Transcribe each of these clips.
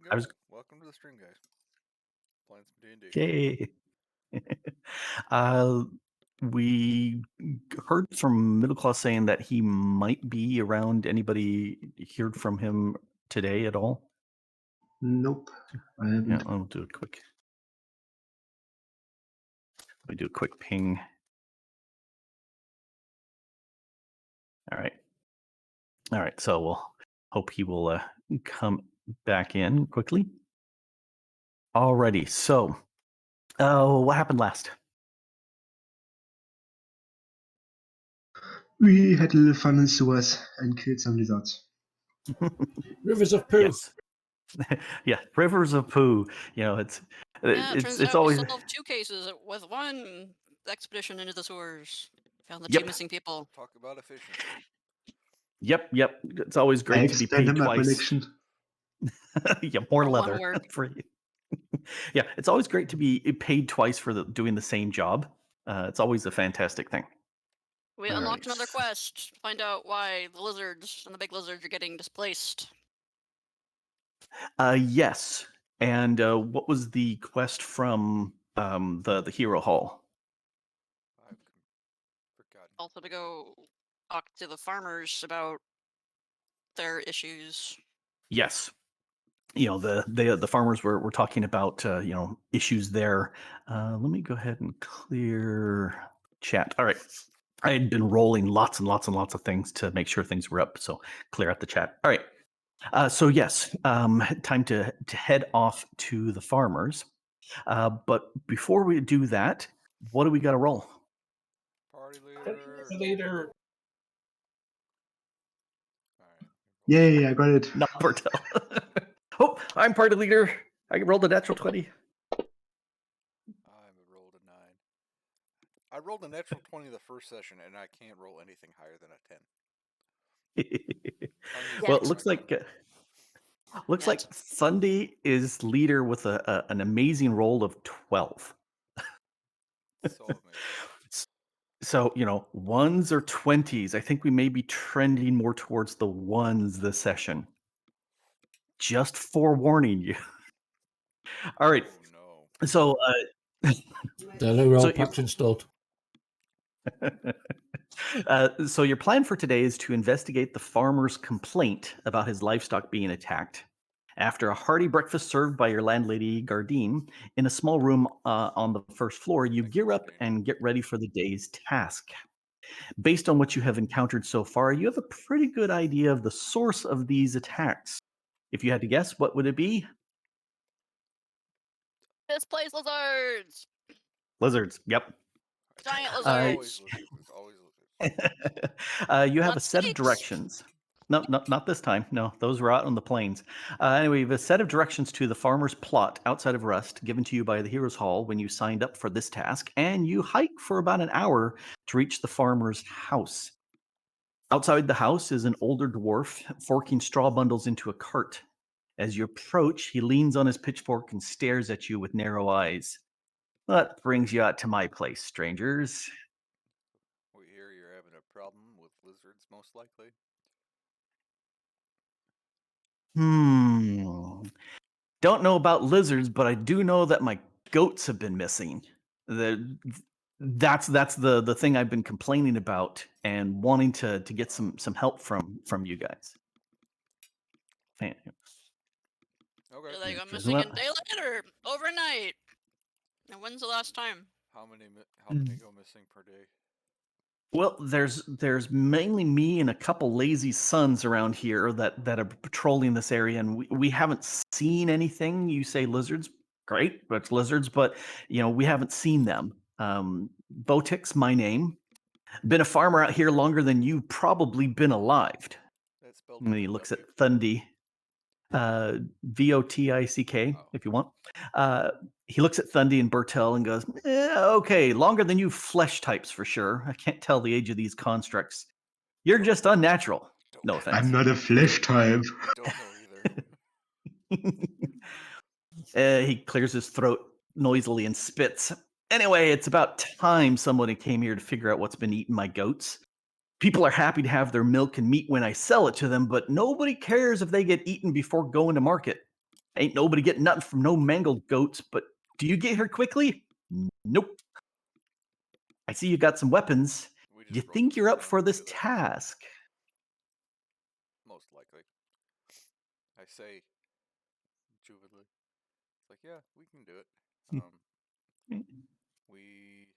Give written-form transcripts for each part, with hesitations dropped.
you I was go. Welcome to the stream, guys. Playing some D&D. okay. uh, we heard from Middle Class saying that he might be around. Anybody heard from him today at all? Nope, I haven't. Yeah, I'll do a quick. Let me do a quick ping. All right. So we'll hope he will come back in quickly. Alrighty. So, what happened last? We had a little fun in sewers and killed some lizards. Rivers of poo. Yes. Yeah, rivers of poo. You know, Yeah, it turns it's out always we solved 2 cases with 1 expedition into the sewers. Found the Yep. 2 missing people. Talk about efficiency. Yep. It's always I great to be expanded paid my twice. prediction. Yeah, more For 1 leather work. for you. Yeah, it's always great to be paid twice for doing the same job. It's always a fantastic thing. We All unlocked right. another quest. Find out why the lizards and the big lizards are getting displaced. Yes. And what was the quest from the hero hall? I've forgotten. Also to go talk to the farmers about their issues. Yes. You know, the farmers were talking about issues there. Let me go ahead and clear chat. All right. I had been rolling lots and lots and lots of things to make sure things were up, so clear out the chat. All right. So yes, time to head off to the farmers. But before we do that, what do we got to roll? Party leader. Later. All right. Yay, I got it. Not Bertel. Oh, I'm party leader. I rolled a natural 20. I rolled a 9. I rolled a natural 20 the first session, and I can't roll anything higher than a 10. Well, it looks like Sunday is leader with an amazing roll of 12. So amazing. So, ones or 20s. I think we may be trending more towards the ones this session. Just forewarning you. All right. Oh, no. So, The new roll So you- pack's installed. so your plan for today is to investigate the farmer's complaint about his livestock being attacked. After a hearty breakfast served by your landlady Gardine in a small room on the first floor, you gear up and get ready for the day's task. Based on what you have encountered so far, you have a pretty good idea of the source of these attacks. If you had to guess, what would it be? Displaced lizards! Lizards. Yep. Giant It's lizards! always lizards. It's always lizards. You have Not a set of snakes. directions. No, not this time. No, those were out on the plains. Anyway, you have a set of directions to the farmer's plot outside of Rust, given to you by the Heroes Hall when you signed up for this task, and you hike for about an hour to reach the farmer's house. Outside the house is an older dwarf forking straw bundles into a cart. As you approach, he leans on his pitchfork and stares at you with narrow eyes. What brings you out to my place, strangers? We hear you're having a problem with lizards, most likely. Don't know about lizards, but I do know that my goats have been missing. That's the thing I've been complaining about and wanting to get some help from you guys. Okay. Did they go Isn't missing in that- daylight or overnight? And when's the last time? How many go missing per day? Well, there's mainly me and a couple lazy sons around here that are patrolling this area, and we haven't seen anything. You say lizards, great, but it's lizards, but we haven't seen them. Botic's my name. Been a farmer out here longer than you've probably been alive. That's spelled And with he a looks W. at Thundy, Votick, if you want. He looks at Thundy and Bertel and goes, okay, longer than you flesh types for sure. I can't tell the age of these constructs. You're just unnatural. No offense. I'm not a flesh type. Don't know either. He clears his throat noisily and spits. Anyway, it's about time somebody came here to figure out what's been eating my goats. People are happy to have their milk and meat when I sell it to them, but nobody cares if they get eaten before going to market. Ain't nobody getting nothing from no mangled goats, but do you get here quickly? Nope. I see you got some weapons. We Do you just rolled think a you're up 10 for to this do that. task? Most likely. I say jubilantly. It's like, yeah, we can do it. We,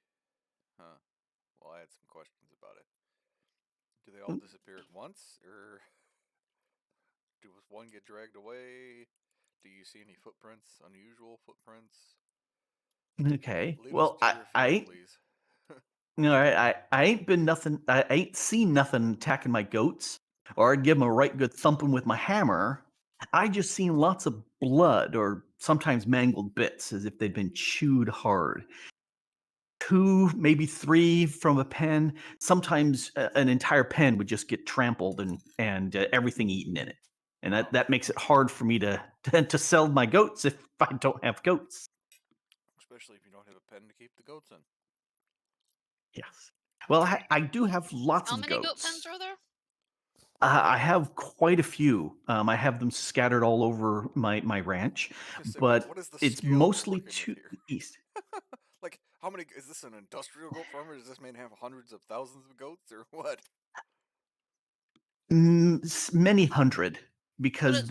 huh? Well, I had some questions about it. Do they all disappear at once, or does one get dragged away? Do you see any footprints, unusual footprints? Okay. Lead us Well, to your fear, ain't please. all right. I ain't been nothing. I ain't seen nothing attacking my goats, or I'd give them a right good thumping with my hammer. I just seen lots of blood, or sometimes mangled bits, as if they'd been chewed hard. 2, maybe 3 from a pen. Sometimes an entire pen would just get trampled and everything eaten in it, and that makes it hard for me to to sell my goats if I don't have goats. Especially if you don't have a pen to keep the goats in. Yes. Well, I do have lots How of many goat pens goats. are there? I have quite a few. I have them scattered all over my ranch, Say, but what is the it's scale we're mostly working with to here? the east. Like, how many? Is this an industrial goat farmer? Does this man have hundreds of thousands of goats, or what? Many hundred, But because it's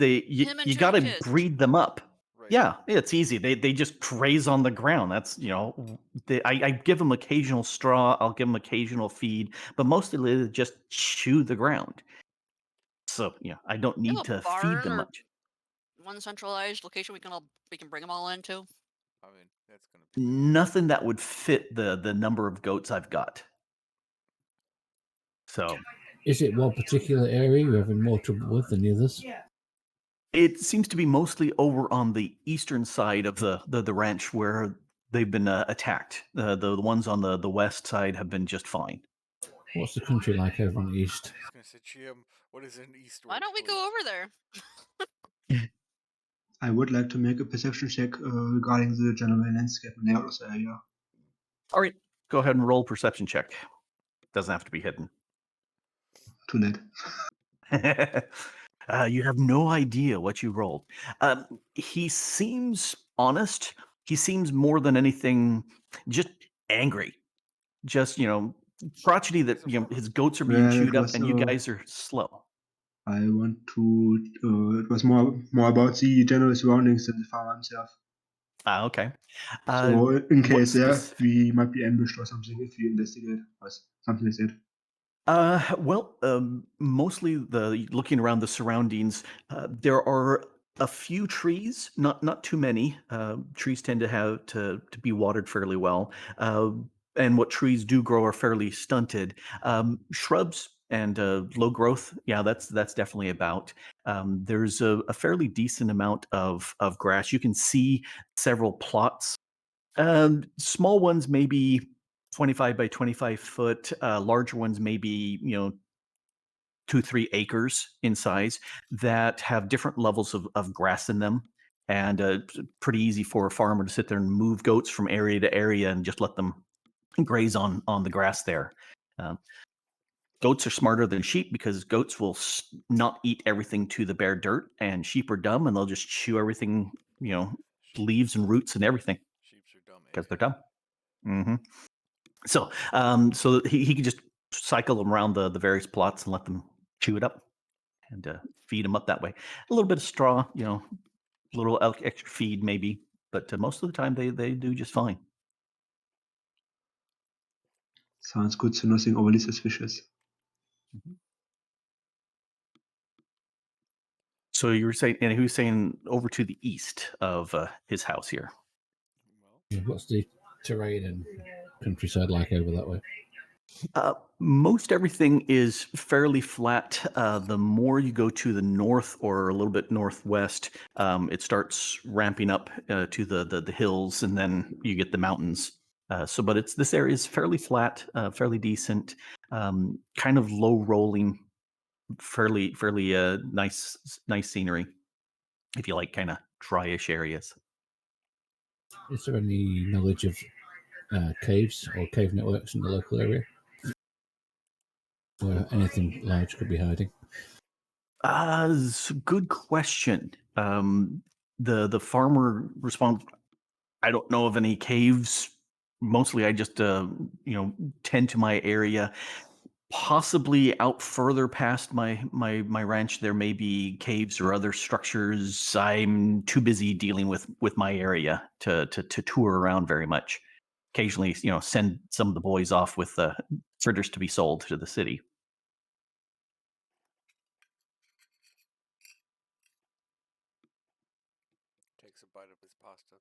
him and you 2 got to kids. breed them up. Right. Yeah, it's easy. They just graze on the ground. That's I give them occasional straw. I'll give them occasional feed, but mostly they just chew the ground. So I don't You need have a to feed barn them or much. one centralized location we can bring them all into. I mean, that's gonna be good. Nothing that would fit the number of goats I've got. So Is it one particular area you're having more trouble with than the others? it seems to be mostly over on the eastern side of the ranch where they've been attacked. The ones on the west side have been just fine. What's the country like over in the east? I was gonna say, Jim, what is in eastward? Why don't we please? go over there? I would like to make a perception check regarding the general landscape in the Outlaws area. All right, go ahead and roll perception check. Doesn't have to be hidden. Too late. You have no idea what you rolled. He seems honest. He seems more than anything just angry. Just crotchety that He's a farmer. his goats are being Well, chewed up and you guys are slow. I want to. It was more about the general surroundings than the farmer himself. Okay. So in what case specific? we might be ambushed or something if we investigate or something like that. Well, mostly looking around the surroundings, there are a few trees, not too many. Trees tend to have to be watered fairly well, and what trees do grow are fairly stunted. Shrubs and low growth, yeah, that's definitely about. There's a fairly decent amount of grass. You can see several plots. Small ones maybe 25 by 25 foot. Larger ones maybe 2-3 acres in size that have different levels of grass in them, and it's pretty easy for a farmer to sit there and move goats from area to area and just let them graze on the grass there. Um, Goats are smarter than sheep because goats will not eat everything to the bare dirt, and sheep are dumb and they'll just chew everything, leaves and roots and everything Sheeps are dumb because as they're hell. dumb. So, so he could just cycle them around the various plots and let them chew it up and feed them up that way. A little bit of straw, a little extra feed maybe, but most of the time they do just fine. Sounds good, so nothing overly suspicious. So you were saying, and he was saying over to the east of his house here. Well, What's the terrain and countryside like over that way? Most everything is fairly flat. The more you go to the north or a little bit northwest, it starts ramping up to the hills, and then you get the mountains. But this area is fairly flat, fairly decent, kind of low rolling, fairly nice scenery. If you like kind of dryish areas. Is there any knowledge of caves or cave networks in the local area where anything large could be hiding? It's a good question. The farmer responds, I don't know of any caves. Mostly I just tend to my area. Possibly out further past my ranch there may be caves or other structures. I'm too busy dealing with my area to tour around very much. Occasionally, send some of the boys off with fritters to be sold to the city. Takes a bite of his pasta.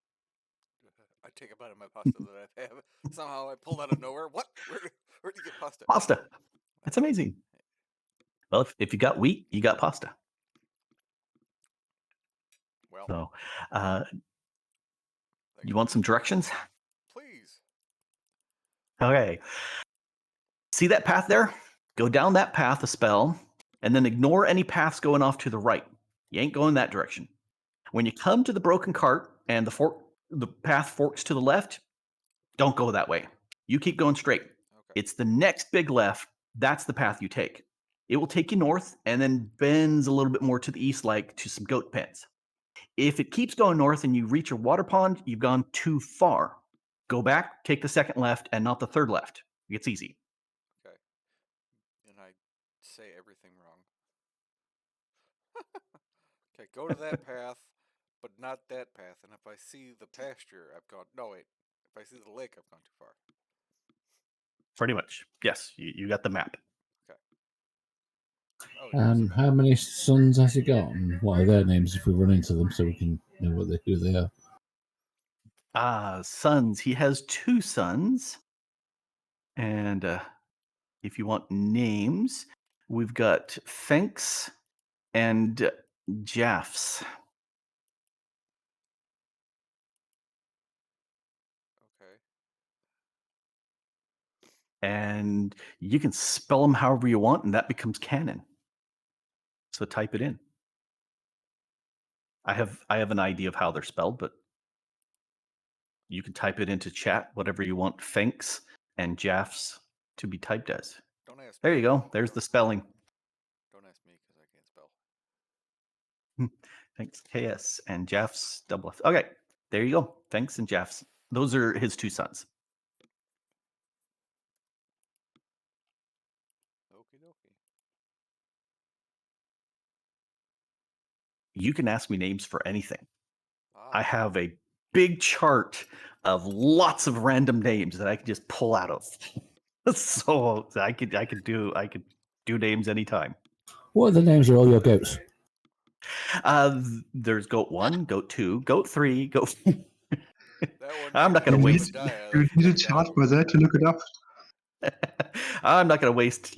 I take a bite of my pasta that I have. Somehow I pulled out of nowhere. What? Where do you get pasta? Pasta. It's amazing. Well, if you got wheat, you got pasta. Well, So, thanks you for want some the directions. directions? Please. Okay. See that path there? Go down that path a spell, and then ignore any paths going off to the right. You ain't going that direction. When you come to the broken cart and the path forks to the left, don't go that way. You keep going straight. Okay. It's the next big left. That's the path you take. It will take you north and then bends a little bit more to the east, like to some goat pens. If it keeps going north and you reach a water pond, you've gone too far. Go back, take the second left and not the third left. It's easy. Okay. And I say everything wrong. Okay, go to that path, but not that path. And if I see the pasture, I've gone. No, wait. If I see the lake, I've gone too far. Pretty much. Yes, you got the map. Okay. Oh, here's a map. How many sons has he got, and what are their names if we run into them, so we can know who they are? Sons. He has 2 sons. And if you want names, we've got Fenks and Jaffs. Okay. And you can spell them however you want, and that becomes canon. So type it in. I have an idea of how they're spelled, but you can type it into chat, whatever you want Fenks and Jaffs to be typed as. Don't ask There me. you go. There's the spelling. Don't ask me because I can't spell. Thanks, KS and Jaffs double F. Okay, there you go. Thanks and Jaffs. Those are his 2 sons. Okie dokie. You can ask me names for anything. I Ah, have a big chart of lots of random names that I can just pull out of. So I could do names anytime. What are the names of all your goats? There's goat 1, goat 2, goat 3, goat. that one I'm named not going You to need, waste. Obadiah. you That's need a pretty chart awesome. for that to look it up. I'm not going to waste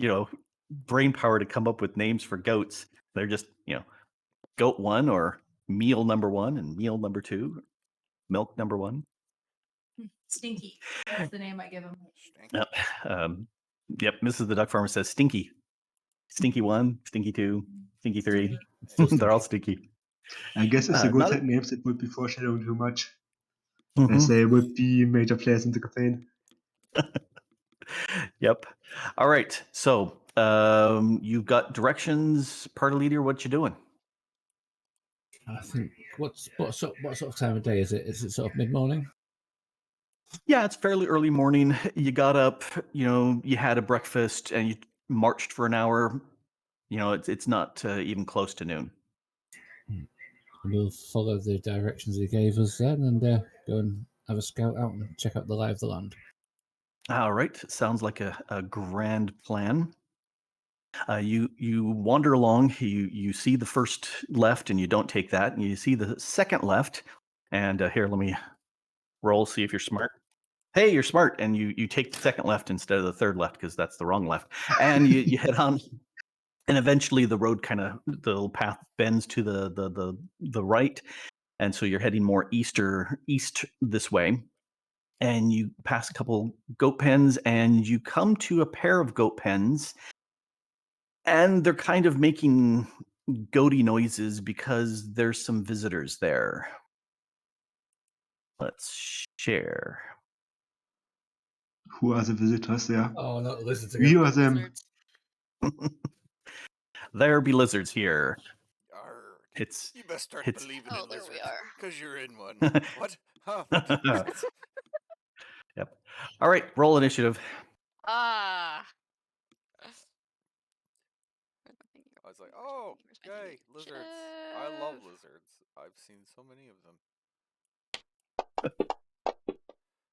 brain power to come up with names for goats. They're just goat 1 or meal number 1 and meal number 2, milk number 1. Stinky. That's the name I give him. Stanky. Yep. Yep. Mrs. the Duck Farmer says Stinky. Stinky 1, Stinky 2, Stinky 3. They're all stinky. I guess if the good Not- had names, it would be foreshadowing too much, Mhm. as they would be major players in the campaign. Yep. All right. So you've got directions. Party leader, what you doing? I think what sort of time of day is it? Is it sort of mid morning? Yeah, it's fairly early morning. You got up, you had a breakfast and you marched for an hour. It's not even close to noon. We'll follow the directions he gave us then, and go and have a scout out and check out the lie of the land. All right. Sounds like a grand plan. You wander along. You see the first left, and you don't take that. And you see the second left. And here, let me roll. See if you're smart. Hey, you're smart, and you take the second left instead of the third left because that's the wrong left. And you head on, and eventually the road the little path bends to the right, and so you're heading more east this way. And you pass a couple goat pens, and you come to a pair of goat pens. And they're kind of making goaty noises because there's some visitors there. Let's share. Who are the visitors there? Oh, not the lizards We or them? Lizards. There be lizards here. Arr, It's You best start it's believing Oh, in there we lizards, are. because you're in one. What? Huh? What? Yep. All right, roll initiative. Ah. Where's my thingy? I was like, Where's my oh, thingy? Where's my thingy? yay, lizards. I love lizards. I've seen so many of them.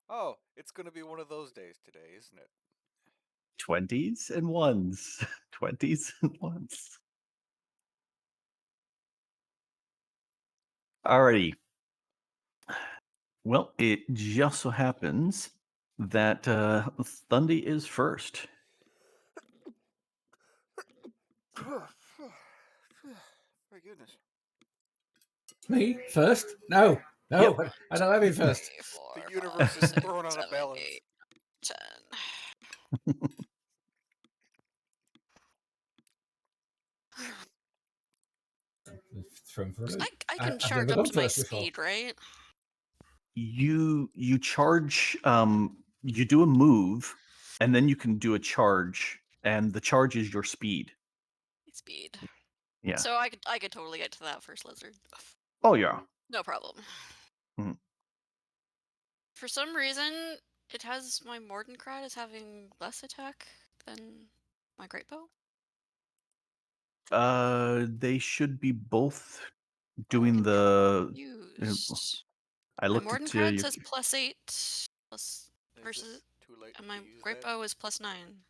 Oh, it's going to be one of those days today, isn't it? 20s and 1s. 20s and 1s. Alrighty. Well, it just so happens that Thundy is first. My goodness. Me first? No, no, Yep. I don't have it first. 3, 4, The 5, universe is 6, thrown on a 7, balance. 8, 10. From for a loop. I can I've charge never up gone to my first before. speed, right? You charge. You do a move, and then you can do a charge, and the charge is your speed. Speed. Yeah. So I could totally get to that first lizard. Oh yeah. No problem. Mhm. For some reason, it has my Mordenkrad as having less attack than my Great Bow. They should be both I'm doing the. confused. I My looked at Mordenkrad your. says +8 plus Is versus, it too late and my to use Great that? Bow is +9.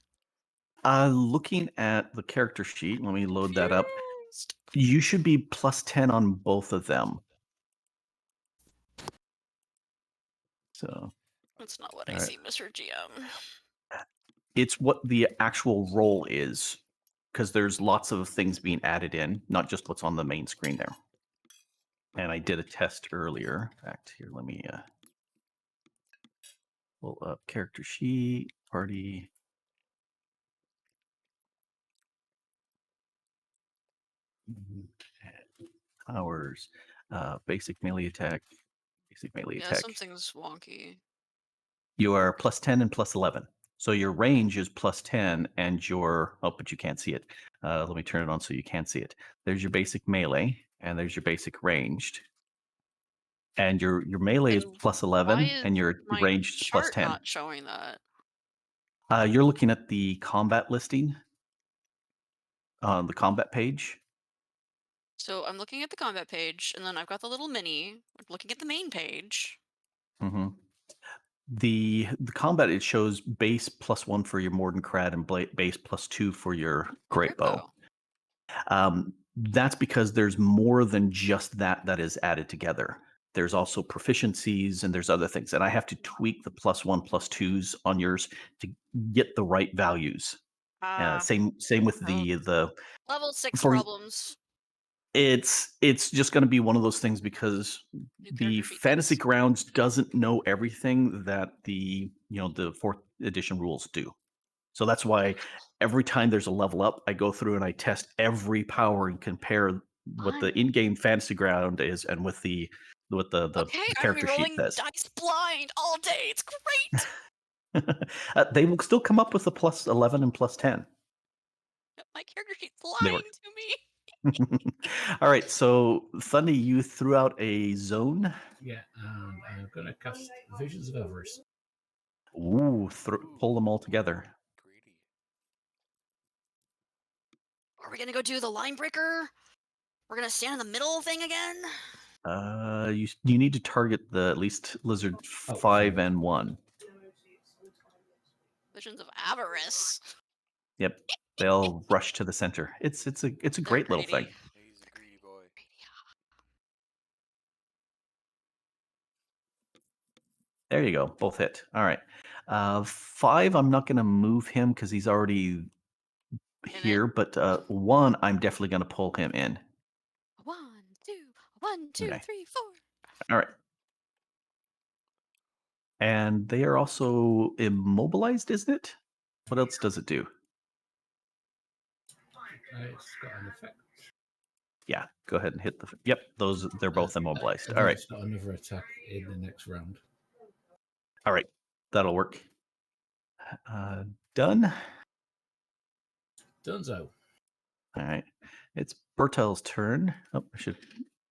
Looking at the character sheet, let me load that up. Confused. You should be +10 on both of them. So That's not what all I right. see, Mr. GM. It's what the actual role is, because there's lots of things being added in, not just what's on the main screen there. And I did a test earlier. In fact, here, let me pull up character sheet, party. Powers, basic melee attack, basic melee Yeah, attack. something's wonky. You are +10 and +11. So your range is +10 and your, oh, but you can't see it. Let me turn it on so you can see it. There's your basic melee and there's your basic ranged. And your melee is And why +11 is and your my ranged is chart +10. not showing that? You're looking at the combat listing on the combat page. So I'm looking at the combat page, and then I've got the little mini. I'm looking at the main page. Mm-hmm. The combat, it shows base +1 for your Mordenkrad and base +2 for your Great Bow. That's because there's more than just that is added together. There's also proficiencies and there's other things, and I have to tweak the +1 +2s on yours to get the right values. Same with Oh. the Level 6 for problems. it's just going to be one of those things because New the character sheet, Fantasy thanks. Grounds doesn't know everything that the the 4th edition rules do. So that's why every time there's a level up, I go through and I test every power and compare what the Fun. in-game Fantasy Ground is and with the Okay, I'm gonna be character sheet rolling says. dice blind all day. It's great. They will still come up with a +11 and +10. My character sheet's They lying work. to me. All right, so Thundy, you threw out a zone. Yeah, and I'm going to cast Visions of Avarice. Ooh, pull them all together. Greedy. Are we gonna go do the line breaker? We're gonna stand in the middle thing again? You need to target the at least lizard Oh, 5 sorry. and 1. Visions of Avarice. Yep, they'll rush to the center. It's a They're great little thing. greedy. He's a greedy boy. There you go, both hit. All right, 5. I'm not going to move him because he's already In here, it? but 1, I'm definitely going to pull him in. 1, 2, 1, 2, Okay. 3, 4. All right. And they are also immobilized, isn't it? What else does it do? It's got an effect. Yeah, go ahead and hit the. Yep, they're both immobilized. And All then right, it's got another attack in the next round. all right, that'll work. Done. Dunzo. All right, it's Bertel's turn. Oh, I should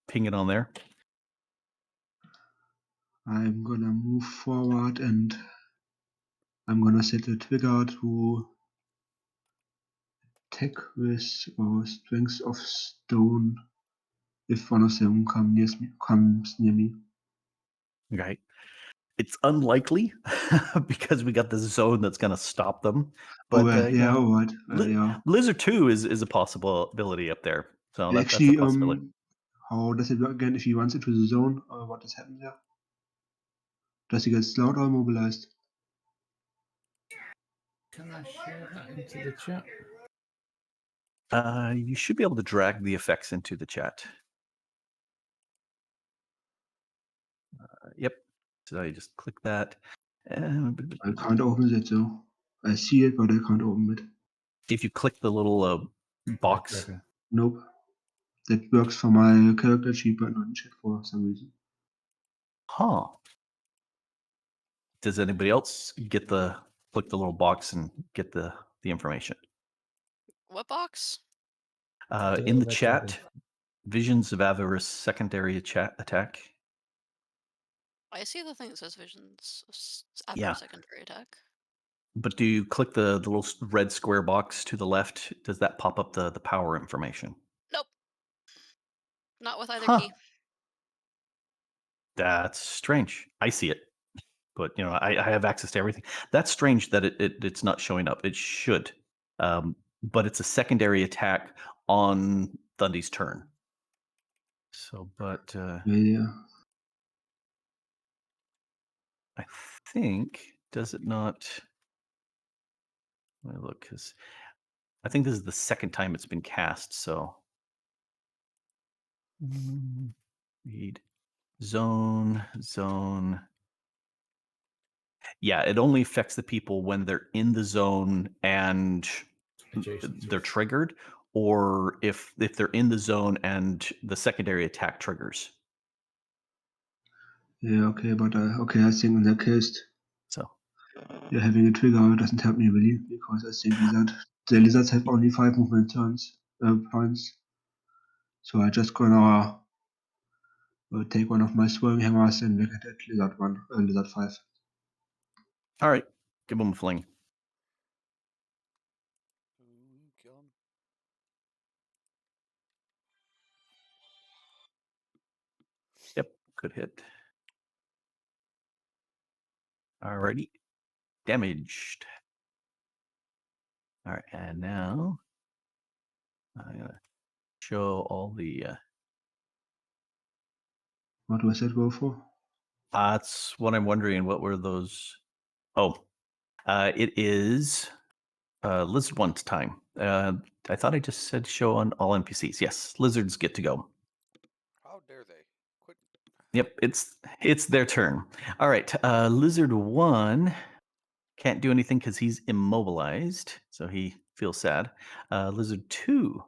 ping it on there. I'm gonna move forward and I'm gonna set a trigger to attack with strength of stone if one of them comes near me. Right. It's unlikely because we got the zone that's going to stop them. But Yeah, all right. Yeah. Blizzard 2 is a possibility up there. So that's a Actually, possibility. how does it work again if he runs into the zone? What does happen there? Does he get slowed or immobilized? Can I share that into the chat? You should be able to drag the effects into the chat. Yep. So you just click that. I can't open it though. I see it, but I can't open it. If you click the little box. Okay. Nope. That works for my character sheet, but not in chat for some reason. Huh. Does anybody else click the little box and get the information? What box? In the red chat, dragon. Visions of Avarice secondary attack. I see the thing that says visions after Yeah. secondary attack. But do you click the little red square box to the left? Does that pop up the power information? Nope. Not with either Huh. key. That's strange. I see it, but I have access to everything. That's strange that it's not showing up. It should, but it's a secondary attack on Thundy's turn. So, but Yeah. I think, does it not? Let me look, because I think this is the second time it's been cast. So, read zone. Yeah, it only affects the people when they're in the zone and Adjacent to they're it. triggered, or if they're in the zone and the secondary attack triggers. Yeah, okay, but okay, I think in that case, So yeah, having a trigger doesn't help me really, because I think the lizards have only 5 movement points. So I just gonna take one of my throwing hammers and make it at lizard 5. all right, give them a fling. Ooh, kill him. Yep, good hit. Alrighty, damaged. All right, and now I'm gonna show all the. What was that go for? That's what I'm wondering. What were those? Oh, it is Lizard One's time. I thought I just said show on all NPCs. Yes, lizards get to go. How dare they? Quit. Yep, it's their turn. All right, Lizard 1 can't do anything because he's immobilized, so he feels sad. Lizard 2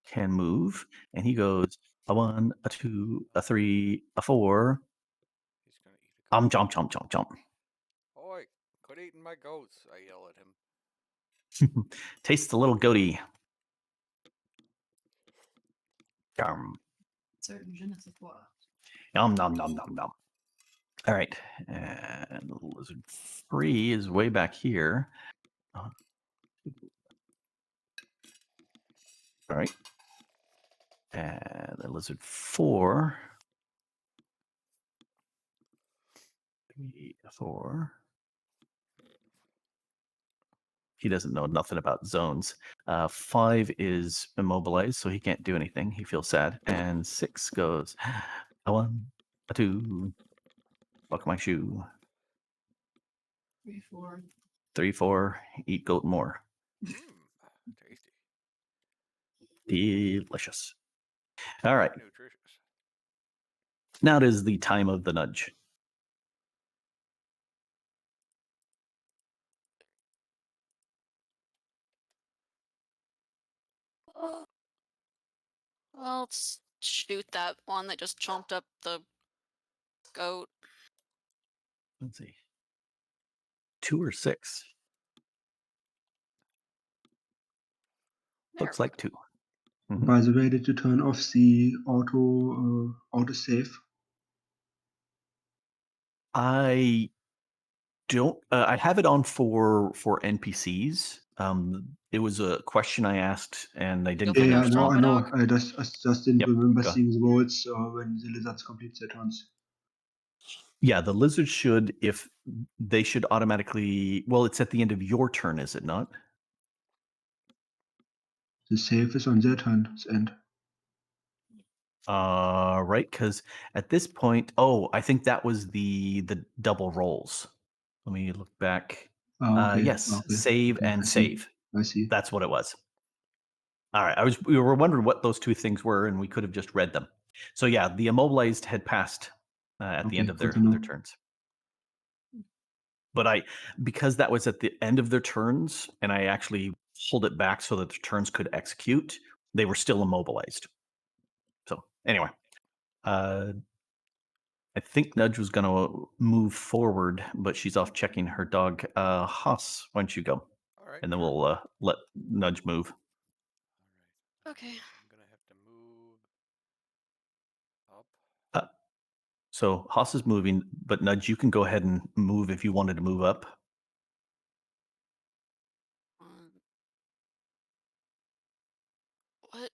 can move, and he goes a 1, a 2, a 3, a 4. He's gonna eat a goat. Jump. Oi, quit eating my goats, I yell at him. Taste the little goatee. Certain je ne sais quoi. Nom. All right, and Lizard 3 is way back here. All right. And then Lizard 4. 3, 4. He doesn't know nothing about zones. 5 is immobilized, so he can't do anything. He feels sad. And 6 goes a 1, a 2. Buckle my shoe. 3, 4. 3, 4. Eat goat more. Mmm, tasty. Delicious. All right. Nutritious. Now it is the time of the nudge. Well, let's shoot that one that just chomped up the goat. Let's see. 2 or 6. There Looks we like go. 2. Mhm. By the way, did you turn off the auto save? I don't. I have it on for NPCs. It was a question I asked, and I didn't Open get Yeah, a or I know, response. I Stompa know. Dog? I just didn't Yep. remember Go. seeing the votes when the lizards complete their turns. Yeah, the lizard should, if they should automatically. Well, it's at the end of your turn, is it not? The save is on their turn's end. Right, because at this point, I think that was the double rolls. Let me look back. Ah, okay. Yes, Okay. save Okay. and I see. save. I see. That's what it was. All right, we were wondering what those two things were, and we could have just read them. So yeah, the immobilized had passed at the Okay. end of Good to their know. turns. But because that was at the end of their turns, and I actually pulled it back so that the turns could execute, they were still immobilized. So anyway, I think Nudge was going to move forward, but she's off checking her dog. Haas, why don't you go? All right. And then sure. we'll let Nudge move. All right. Okay. I'm gonna have to move up. Uh, so Haas is moving, but Nudge, you can go ahead and move if you wanted to move up. What?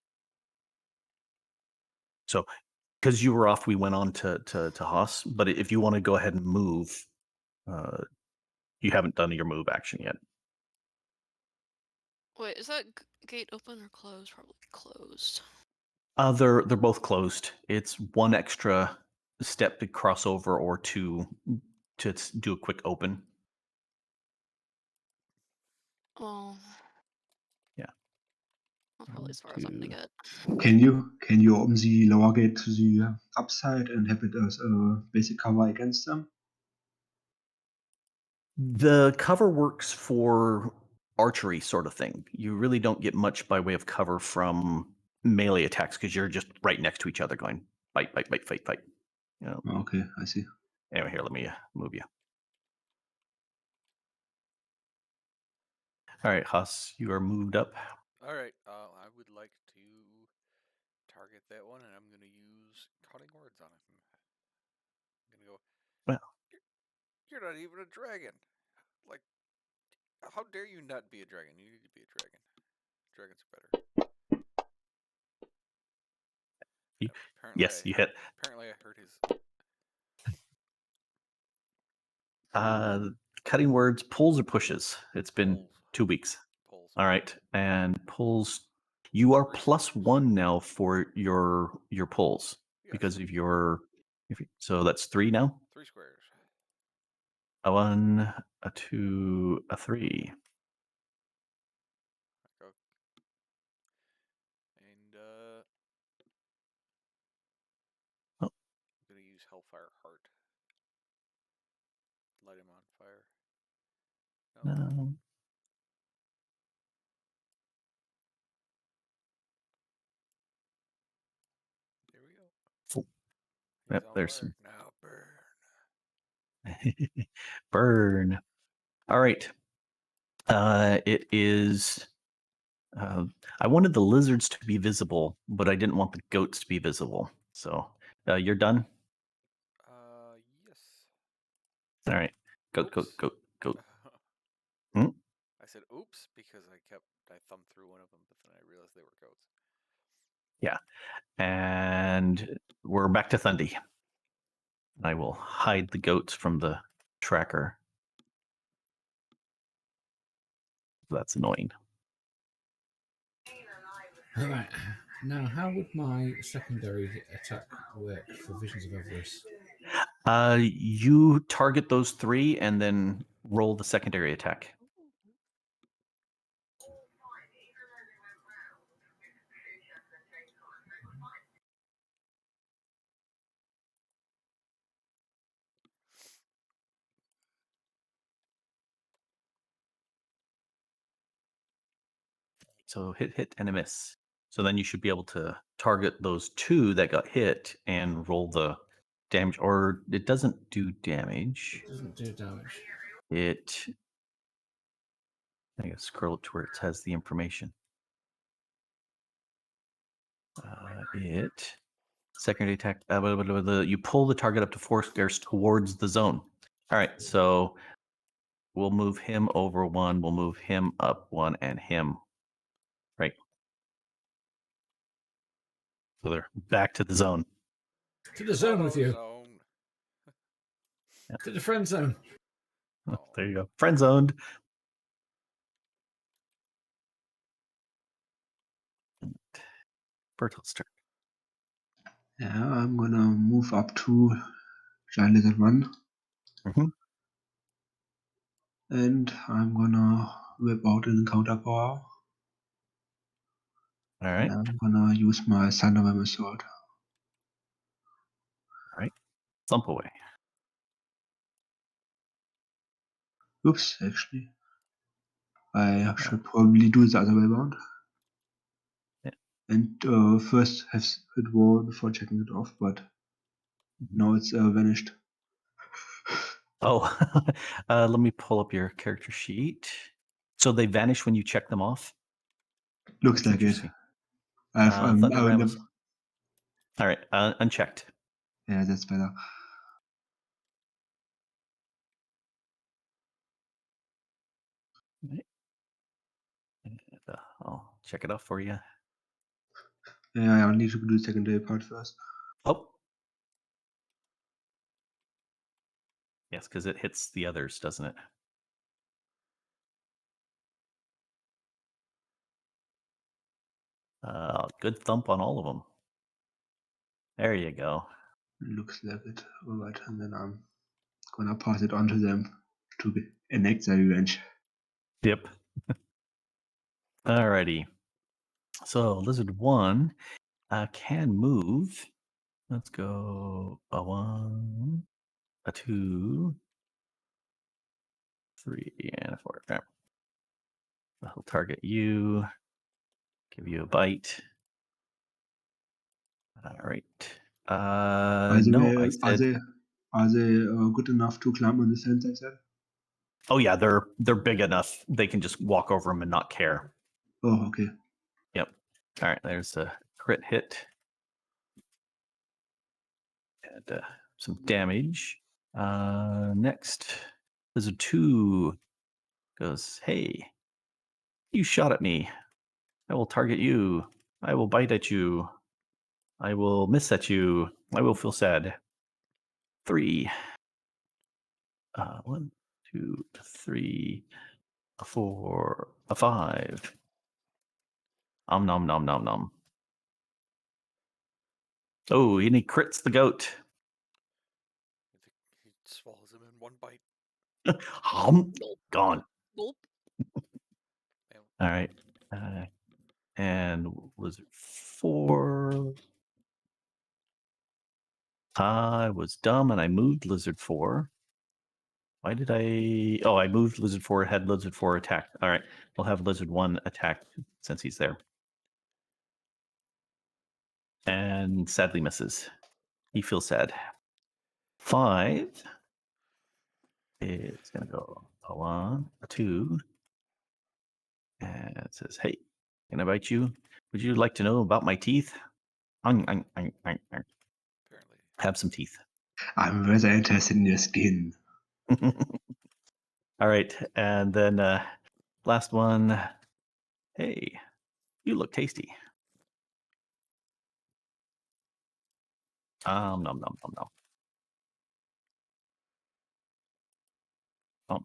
So because you were off, we went on to Haas. But if you want to go ahead and move, you haven't done your move action yet. Wait, is that gate open or closed? Probably closed. They're both closed. It's one extra step to cross over or two to do a quick open. Well, Yeah. that's probably as far as I'm Two. gonna get. Can you open the lower gate to the upside and have it as a basic cover against them? The cover works for archery sort of thing. You really don't get much by way of cover from melee attacks because you're just right next to each other going bite, bite, bite, fight, fight. You know. Oh, okay, I see. Anyway, here, let me move you. All right, Haas, you are moved up. All right. I would like to target that one, and I'm gonna use cutting words on it. I'm gonna go. Well, You're not even a dragon. Like, how dare you not be a dragon? You need to be a dragon. Dragons are better. you, Apparently, yes, you hit. Apparently, I heard his. Cutting words, pulls or pushes. It's been Pulls. 2 weeks. Pulls. All right, and pulls. You are 3 plus squares. 1 now for your pulls Yes. because of your. So that's 3 now. 3 squares. A 1, a 2, a 3. Go. And Oh, I'm gonna use Hellfire Heart. Light him on fire. No. um, There we go. full. He's Yep, on there's fire. some Now burn. burn. All right. It is. I wanted the lizards to be visible, but I didn't want the goats to be visible. So you're done. Yes. All right. Goat, Oops. goat, goat, goat. Hmm? I said oops because I thumbed through one of them, but then I realized they were goats. Yeah. And we're back to Thundy. I will hide the goats from the tracker. That's annoying. All right. Now, how would my secondary attack work for Visions of Avarice? You target those 3 and then roll the secondary attack. So hit, and a miss. So then you should be able to target those 2 that got hit and roll the damage. Or it doesn't do damage. Doesn't do damage. It. I gotta scroll it to where it has the information. It secondary attack. You pull the target up to 4 squares towards the zone. All right, so we'll move him over 1. We'll move him up 1, and him. Right. So they're back to the zone. To the zone with Hello, you. Zone. To the friend zone. Oh, There you go. Friend zoned. Bertolt's turn. Yeah, I'm gonna move up to Giant Lizard 1. Mhm. And I'm gonna whip out an encounter power. All right. And I'm gonna use my Thunder Hammer Sword. All right. Thump away. Oops, actually. I should probably do it the other way around. Yeah. And first have it roll before checking it off, but now it's vanished. Oh, let me pull up your character sheet. So they vanish when you check them off? Looks That's like it. interesting. I've Thunder I will Ram is... never. All right, unchecked. Yeah, that's better. Right. And, I'll check it off for you. Yeah, I need to do the secondary part first. Oh. Yes, because it hits the others, doesn't it? Good thump on all of them. There you go. Looks like it. Alright, and then I'm gonna pass it on to them to enact their revenge. Yep. Alrighty. So Lizard 1 can move. Let's go a 1, a 2, 3, and a 4. Okay. He'll target you, give you a bite. All right. By the No, way, I said. are they good enough to climb on the fence? I said. Oh yeah, they're big enough. They can just walk over them and not care. Oh, okay. Yep. All right. There's a crit hit and some damage. Next, Lizard 2 goes, "Hey, you shot at me. I will target you. I will bite at you. I will miss at you. I will feel sad." 3. 1, 2, 3, a 4, a 5. Om nom nom nom nom. Oh, and he crits the goat. he swallows him in one bite. Gone. Gulp. Man, All right. And Lizard 4. I was dumb and I moved Lizard 4. Why did I? Oh, I moved Lizard 4, had Lizard 4 attack. All right. We'll have Lizard 1 attack since he's there. And sadly misses. He feels sad. 5 is going to go a 1, a 2. And it says, "Hey, can I bite you? Would you like to know about my teeth? apparently. Have some teeth." I'm very interested in your skin. All right. And then last one. "Hey, you look tasty." Nom nom nom nom. Oh,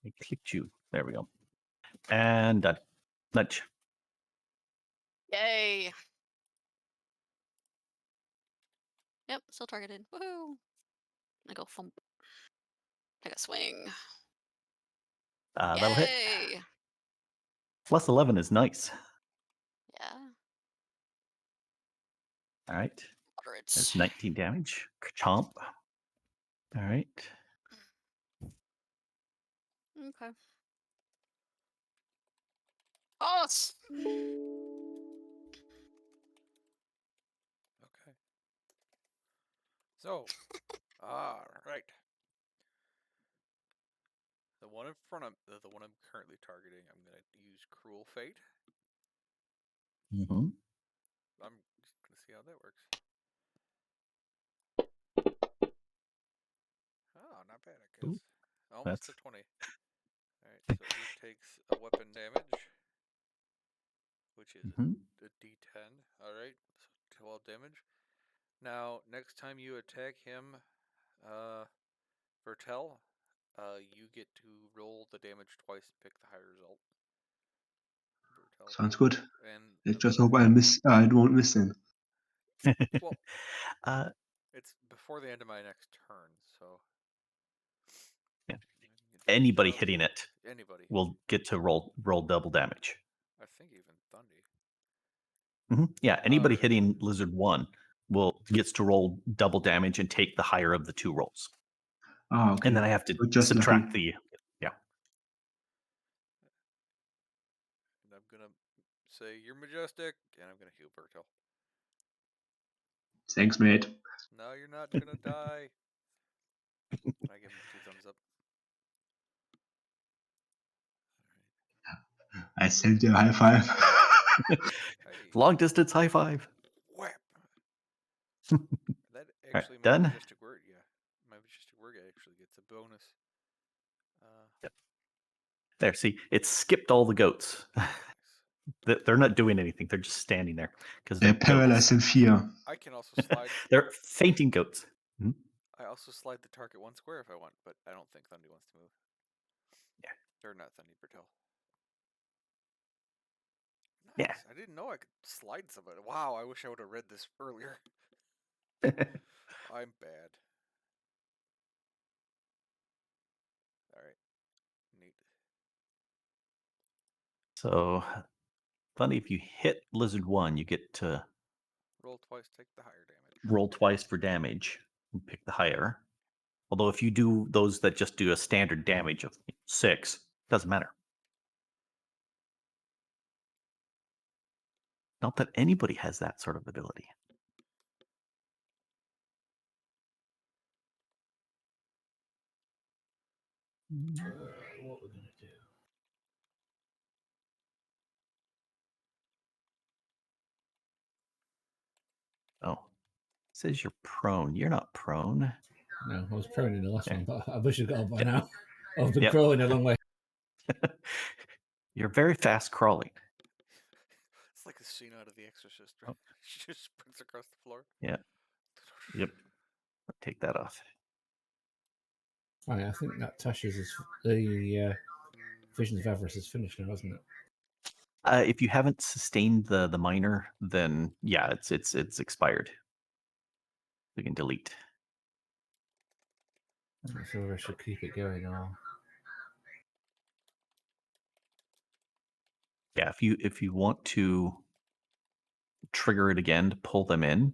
I clicked you. There we go. And done. Nudge. Yay. Yep, still targeted. Woohoo. I go thump. Take a swing. That'll hit. Yay. Plus 11 is nice. Yeah. All right. Moderate. There's 19 damage. Chomp. All right. Okay. Oh, Okay. So, all right. The one in front of the one I'm currently targeting, I'm gonna use Cruel Fate. Mm-hmm. I'm just gonna see how that works. Oh, not bad, I guess. Ooh, Almost that's a 20. Alright, so he takes a weapon damage, which is mhm. a d10. Alright, so 12 damage. Now, next time you attack him, Vertel, you get to roll the damage twice and pick the higher result. Vertel. Sounds good. And I I'm just gonna. hope I won't miss then. Well, uh, it's before the end of my next turn, so. yeah. Advantage Anybody of hitting it anybody. will get to roll double damage. I think even Thundy. Yeah, anybody Okay. hitting Lizard 1 gets to roll double damage and take the higher of the 2 rolls. Ah, okay. And then I have to So just subtract lucky. yeah. And I'm gonna say you're majestic, and I'm gonna heal Vertel. Thanks, mate. No, you're not gonna die. And I give him 2 thumbs up. I sent you a high five. Hey, Long distance high five. whap! That All right, actually, my done. majestic word, yeah, my majestic word actually gets a bonus. Yep. There, see, it skipped all the goats. Nice. They're not doing anything. They're just standing there because They're they're paralyzed goats. in fear. I can also slide. They're fainting goats. Mhm. I also slide the target 1 square if I want, but I don't think Thundy wants to move. Yeah. Or not Thundy, Bertel. Yeah. Nice. I didn't know I could slide somebody. Wow, I wish I would have read this earlier. I'm bad. Alright. Neat. So, funny, if you hit Lizard 1, you get to Roll twice, take the higher damage. roll twice for damage and pick the higher. Although if you do those that just do a standard damage of 6, doesn't matter. Not that anybody has that sort of ability. What we're gonna do? Oh, it says you're prone. You're not prone. No, I was prone in the last Yeah. one, but I wish I'd got on by Yep. now. I've been Yep. crawling a long way. You're very fast crawling. It's like a scene out of The Exorcist. Oh. She just sprints across the floor. Yeah. Yep. Take that off. Right, I think that Tasha's is the Visions of Avarice is finished now, hasn't it? If you haven't sustained the minor, then yeah, it's expired. We can delete. I'm not sure I should keep it going or. Yeah, if you want to trigger it again to pull them in,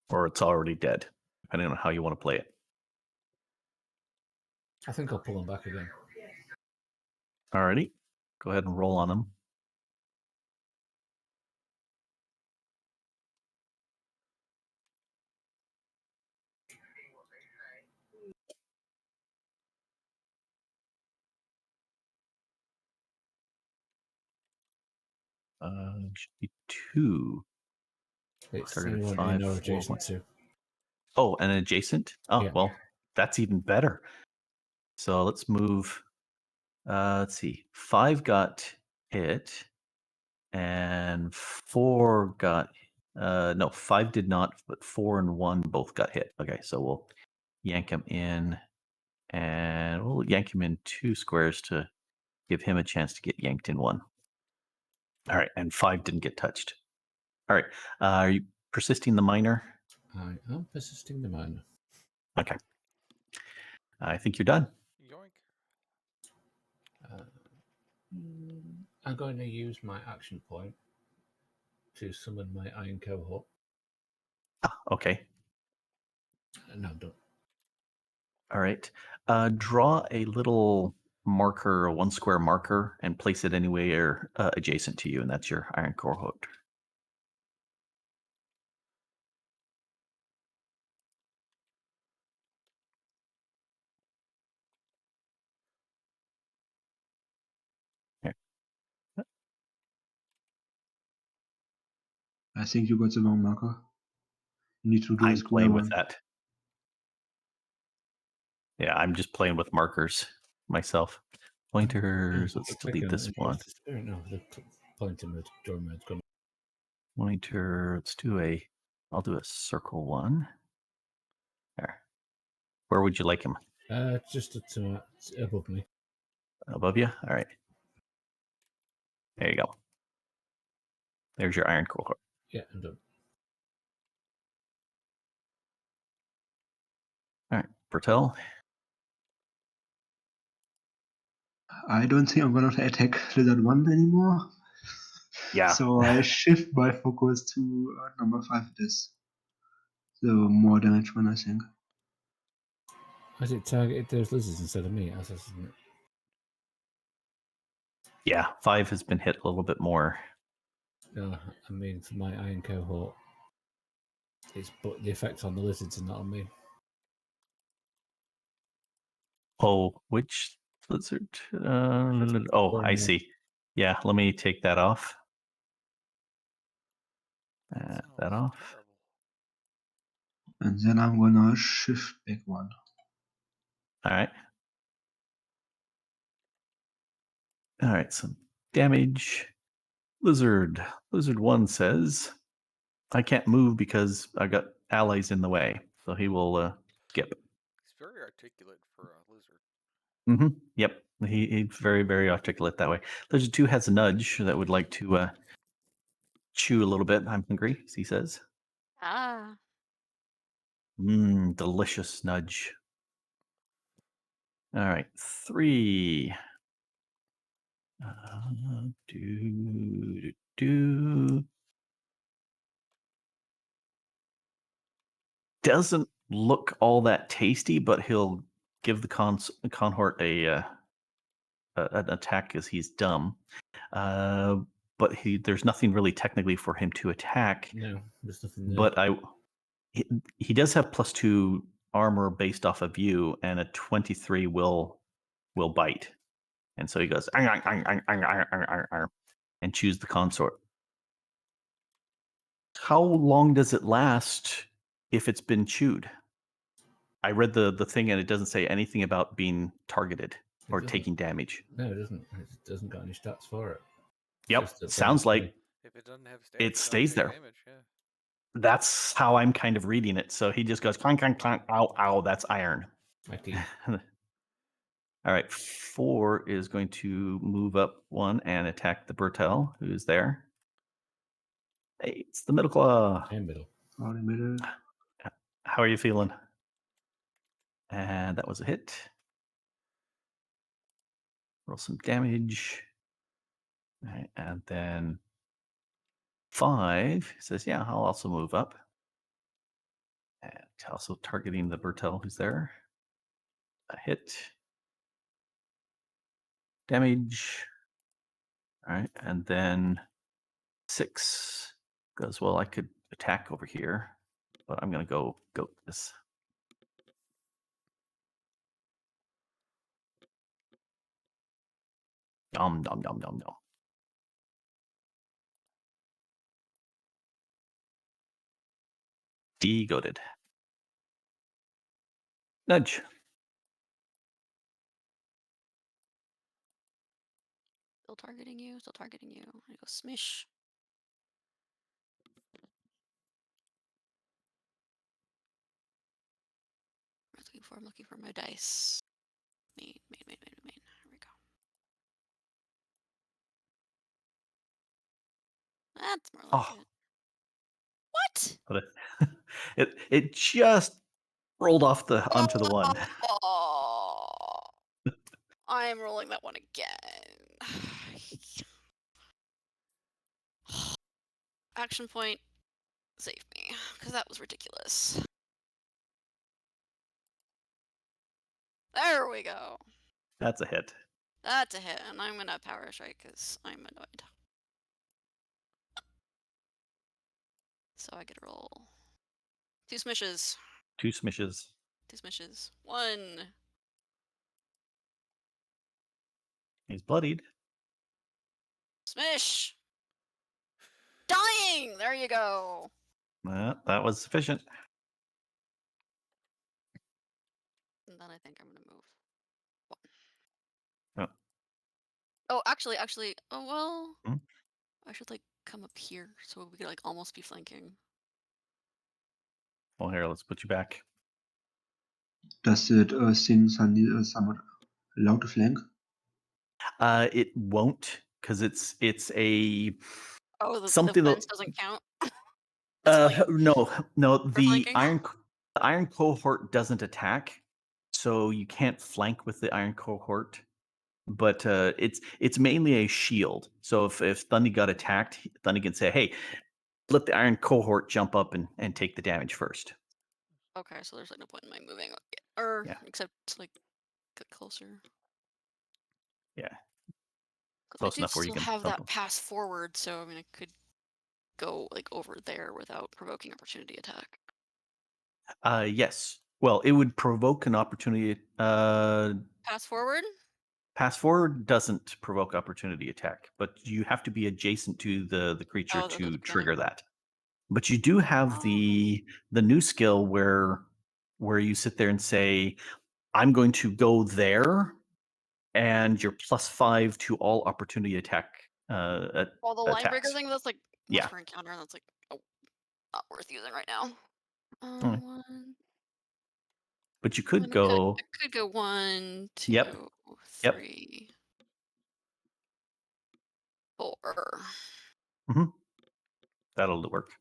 or it's already dead, depending on how you want to play it. I think I'll pull them back again. Alrighty, go ahead and roll on them. Should be 2. It's Targeted anyone 5, in or 4, adjacent 1. to. Oh, and adjacent. Oh, Yeah. well, that's even better. So let's move. Let's see. 5 got hit, and 4 got. No, 5 did not, but 4 and 1 both got hit. Okay, so we'll yank him in, and we'll yank him in 2 squares to give him a chance to get yanked in 1. All right, and 5 didn't get touched. All right, are you persisting the minor? I am persisting the minor. Okay, I think you're done. Yoink. I'm going to use my action point to summon my Iron Cohort. Okay. No, I'm done. All right. Draw a little marker, a 1 square marker, and place it anywhere adjacent to you, and that's your iron core hook. Here. I think you got the wrong marker. You need to do a I'm square playing with one. that. Yeah, I'm just playing with markers myself. Pointers. Let's delete this one. No, the pointer mode, drawing mode's gone. Pointer. Let's do I'll do a circle one. There. Where would you like him? Just above me. Above you? All right. There you go. There's your iron cohort. Yeah, I'm done. All right. Bertel. I don't think I'm gonna attack Lizard 1 anymore. Yeah. So I shift my focus to number 5 it is. The more damage one, I think. Has it targeted those lizards instead of me? Isn't it? Yeah. 5 has been hit a little bit more. No, I mean for my iron cohort, but the effect on the lizards and not on me. Oh, which lizard? I see. Yeah, let me take that off. That Sounds off. terrible. And then I'm gonna shift back 1. All right. All right, some damage. Lizard 1 says, I can't move because I got allies in the way. So he will skip. He's very articulate for a lizard. Mm-hmm. Yep. He's very, very articulate that way. Lizard 2 has a nudge that would like to chew a little bit. I'm hungry, he says. Ah. Delicious nudge. All right, 3. Do. Doesn't look all that tasty, but he'll give the conhort an attack because he's dumb. But there's nothing really technically for him to attack. No, there's nothing there. But he does have +2 armor based off of you, and a 23 will bite. And so he goes and chews the consort. How long does it last if it's been chewed? I read the thing and it doesn't say anything about being targeted or doesn't. taking damage. No, it doesn't. It doesn't got any stats for it. Yep, sounds like If it doesn't have stats, it stays there. Damage, yeah. That's how I'm kind of reading it. So he just goes clank, clank, clank, ow, ow, that's iron. My teeth. All right, 4 is going to move up 1 and attack the Bertel, who's there. Hey, it's the middle claw. And middle. Out in the middle. How are you feeling? And that was a hit. Roll some damage. All right, and then 5 says, yeah, I'll also move up. And also targeting the Bertel who's there. A hit. Damage. All right, and then 6 goes, well, I could attack over here, but I'm going to go goat this. Nom, nom, nom, nom, nom. De-goated. Nudge. Still targeting you, still targeting you. I go smish. I'm looking for my dice. Main. Here we go. That's more like it. What? But it just rolled off onto the 1. Oh, I'm rolling that one again. Action point, save me, because that was ridiculous. There we go. That's a hit. That's a hit, and I'm gonna power strike because I'm annoyed. So I get to roll 2 smishes. 2 smishes. 2 smishes. 1. He's bloodied. Smish. dying! There you go. That was sufficient. And then I think I'm gonna move. Oh. Oh, actually, oh well. Hmm? I should like come up here so we could like almost be flanking. Well, here, let's put you back. Does it seem somewhat allowed to flank? It won't, because it's a Oh, the something fence that doesn't count. It's like no for flanking. the iron cohort doesn't attack, so you can't flank with the iron cohort. But it's mainly a shield. So if Thundy got attacked, Thundy can say, "Hey, let the iron cohort jump up and take the damage first." Okay, so there's like no point in my moving, or Yeah. except to like get closer. Yeah, 'Cause I close do enough where you still can have help that them. pass forward, so I mean I could go like over there without provoking opportunity attack. Yes. Well, it would provoke an opportunity. Pass forward? Pass forward doesn't provoke opportunity attack, but you have to be adjacent to the creature Oh, that's to beginning. trigger that. But you do have Oh. the new skill where you sit there and say, "I'm going to go there," and you're +5 to all opportunity attack Well, the line breaker attacks. thing, that's like Yeah. once per encounter, that's like not worth using right now. Mm. One. But you I could mean, go. I could go 1, 2, Yep. Yep. 3, 4. hmm That'll work.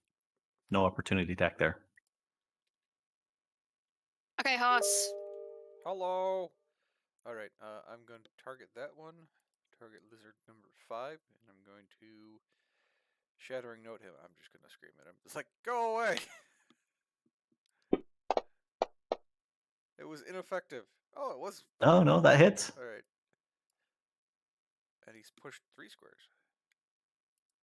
No opportunity attack there. Okay, Haas. Hello. All right. I'm going to target that one. Target lizard number 5, and I'm going to shattering note him. I'm just going to scream at him. It's like, go away. It was ineffective. Oh, it was. Oh no, that hits. All right. And he's pushed 3 squares.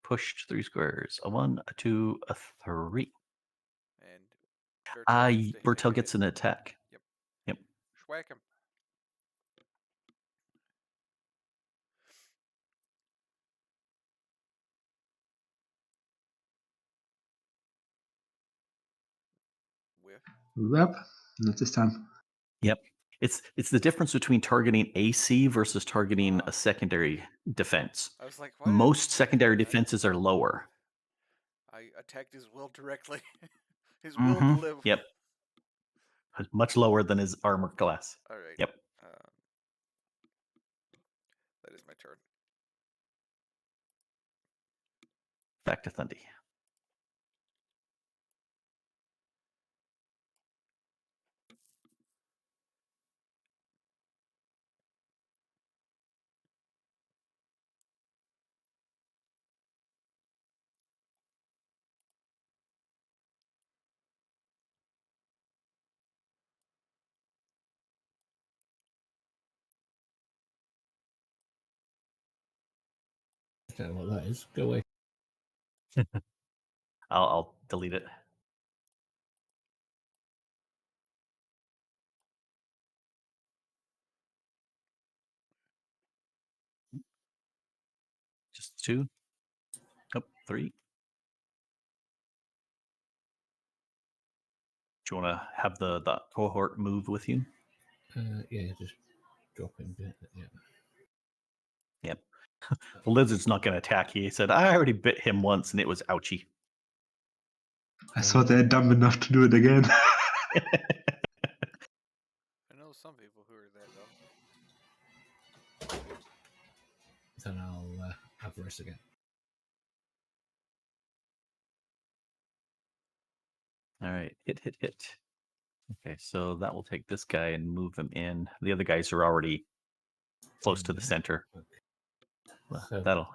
Pushed 3 squares. A 1, a 2, a 3. And Bertel gets to hit Bertel again. gets an attack. Yep. Yep. Schwack him. Whiff. Yep, not this time. Yep. It's the difference between targeting AC versus targeting Ah. a secondary defense. I was like, why did Most I secondary do that? defenses are lower. I attacked his will directly. His will to live. Yep. Much lower than his armor class. All right. Yep. That is my turn. Back to Thundy. I don't know what that is. Go away. I'll delete it. Just 2. Oh, 3. Do you want to have the cohort move with you? Yeah, just drop him. Yeah. Yep. The lizard's not going to attack. He said, "I already bit him once, and it was ouchy." I thought they're dumb enough to do it again. I know some people who are that dumb. Then I'll avarice again. All right. Hit. Okay, so that will take this guy and move him in. The other guys are already close to the center. Okay. Well, So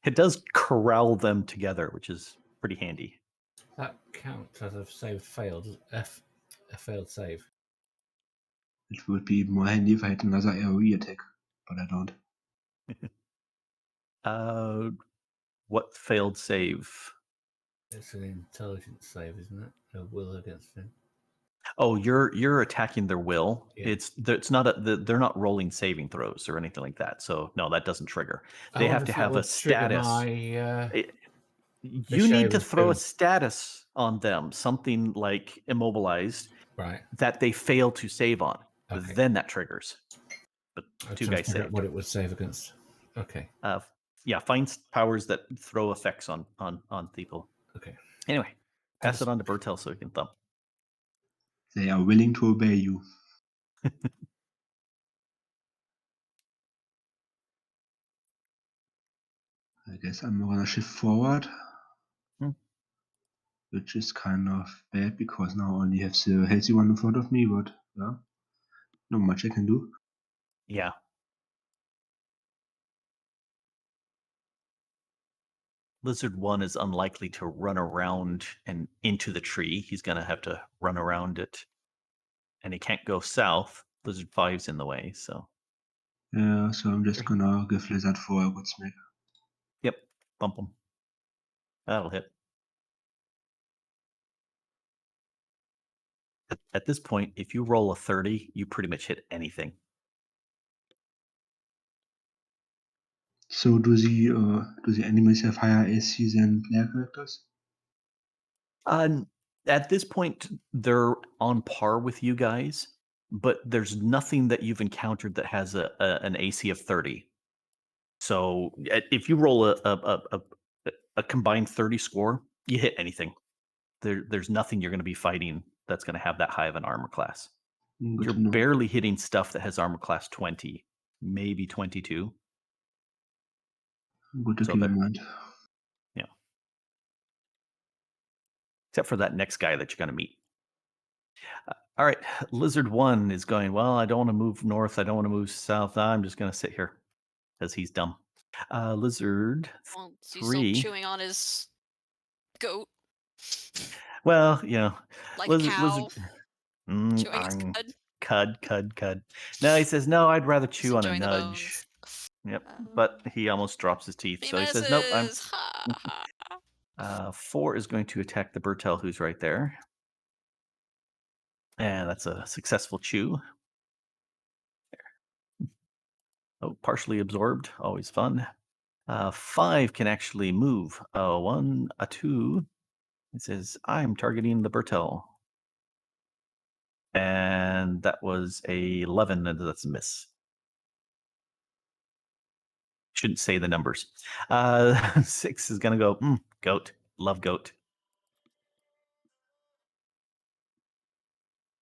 it does corral them together, which is pretty handy. that counts as a save failed. A failed save. It would be more handy if I had another AoE attack, but I don't. What failed save? It's an intelligence save, isn't it? A will against him. Oh, you're attacking their will. Yeah. It's not they're not rolling saving throws or anything like that. So no, that doesn't trigger. They have to have a status. You need to was throw a doing- status on them, something like immobilized, Right. that they fail to save on. Okay. Then that triggers. But I'm 2 trying to guys figure out saved. what it would save against. Okay. Yeah, find powers that throw effects on people. Okay. Anyway, pass just- it on to Bertel so he can thump. They are willing to obey you. I guess I'm gonna shift forward, which is kind of bad because now I only have the healthy one in front of me, but yeah, not much I can do. Yeah. Lizard 1 is unlikely to run around and into the tree. He's going to have to run around it. And he can't go south. Lizard 5's in the way, so. Yeah, so I'm just gonna give Lizard 4 a good smack. Yep, bump him. That'll hit. At this point, if you roll a 30, you pretty much hit anything. So do the enemies have higher AC than player characters? At this point, they're on par with you guys, but there's nothing that you've encountered that has an AC of 30. So if you roll a combined 30 score, you hit anything. There's nothing you're going to be fighting that's going to have that high of an armor class. Good You're to know. barely hitting stuff that has armor class 20, maybe 22. Good to So keep that, in mind. yeah. Except for that next guy that you're going to meet. All right, Lizard 1 is going, well, I don't want to move north. I don't want to move south. I'm just going to sit here because he's dumb. Lizard Well, is he 3. still chewing on his goat Well, yeah. like Lizard, a cow? Chewing his cud. No, he says, no, I'd rather Just chew on a enjoying the nudge. bones. Yep, but he almost drops his teeth. He So he says, nope, misses. Ha, ha. 4 is going to attack the Bertel who's right there. And that's a successful chew. Oh, partially absorbed. Always fun. 5 can actually move. 1, a 2. It says, I'm targeting the Bertel. And that was a 11, and that's a miss. Shouldn't say the numbers. 6 is going to go, goat. Love goat.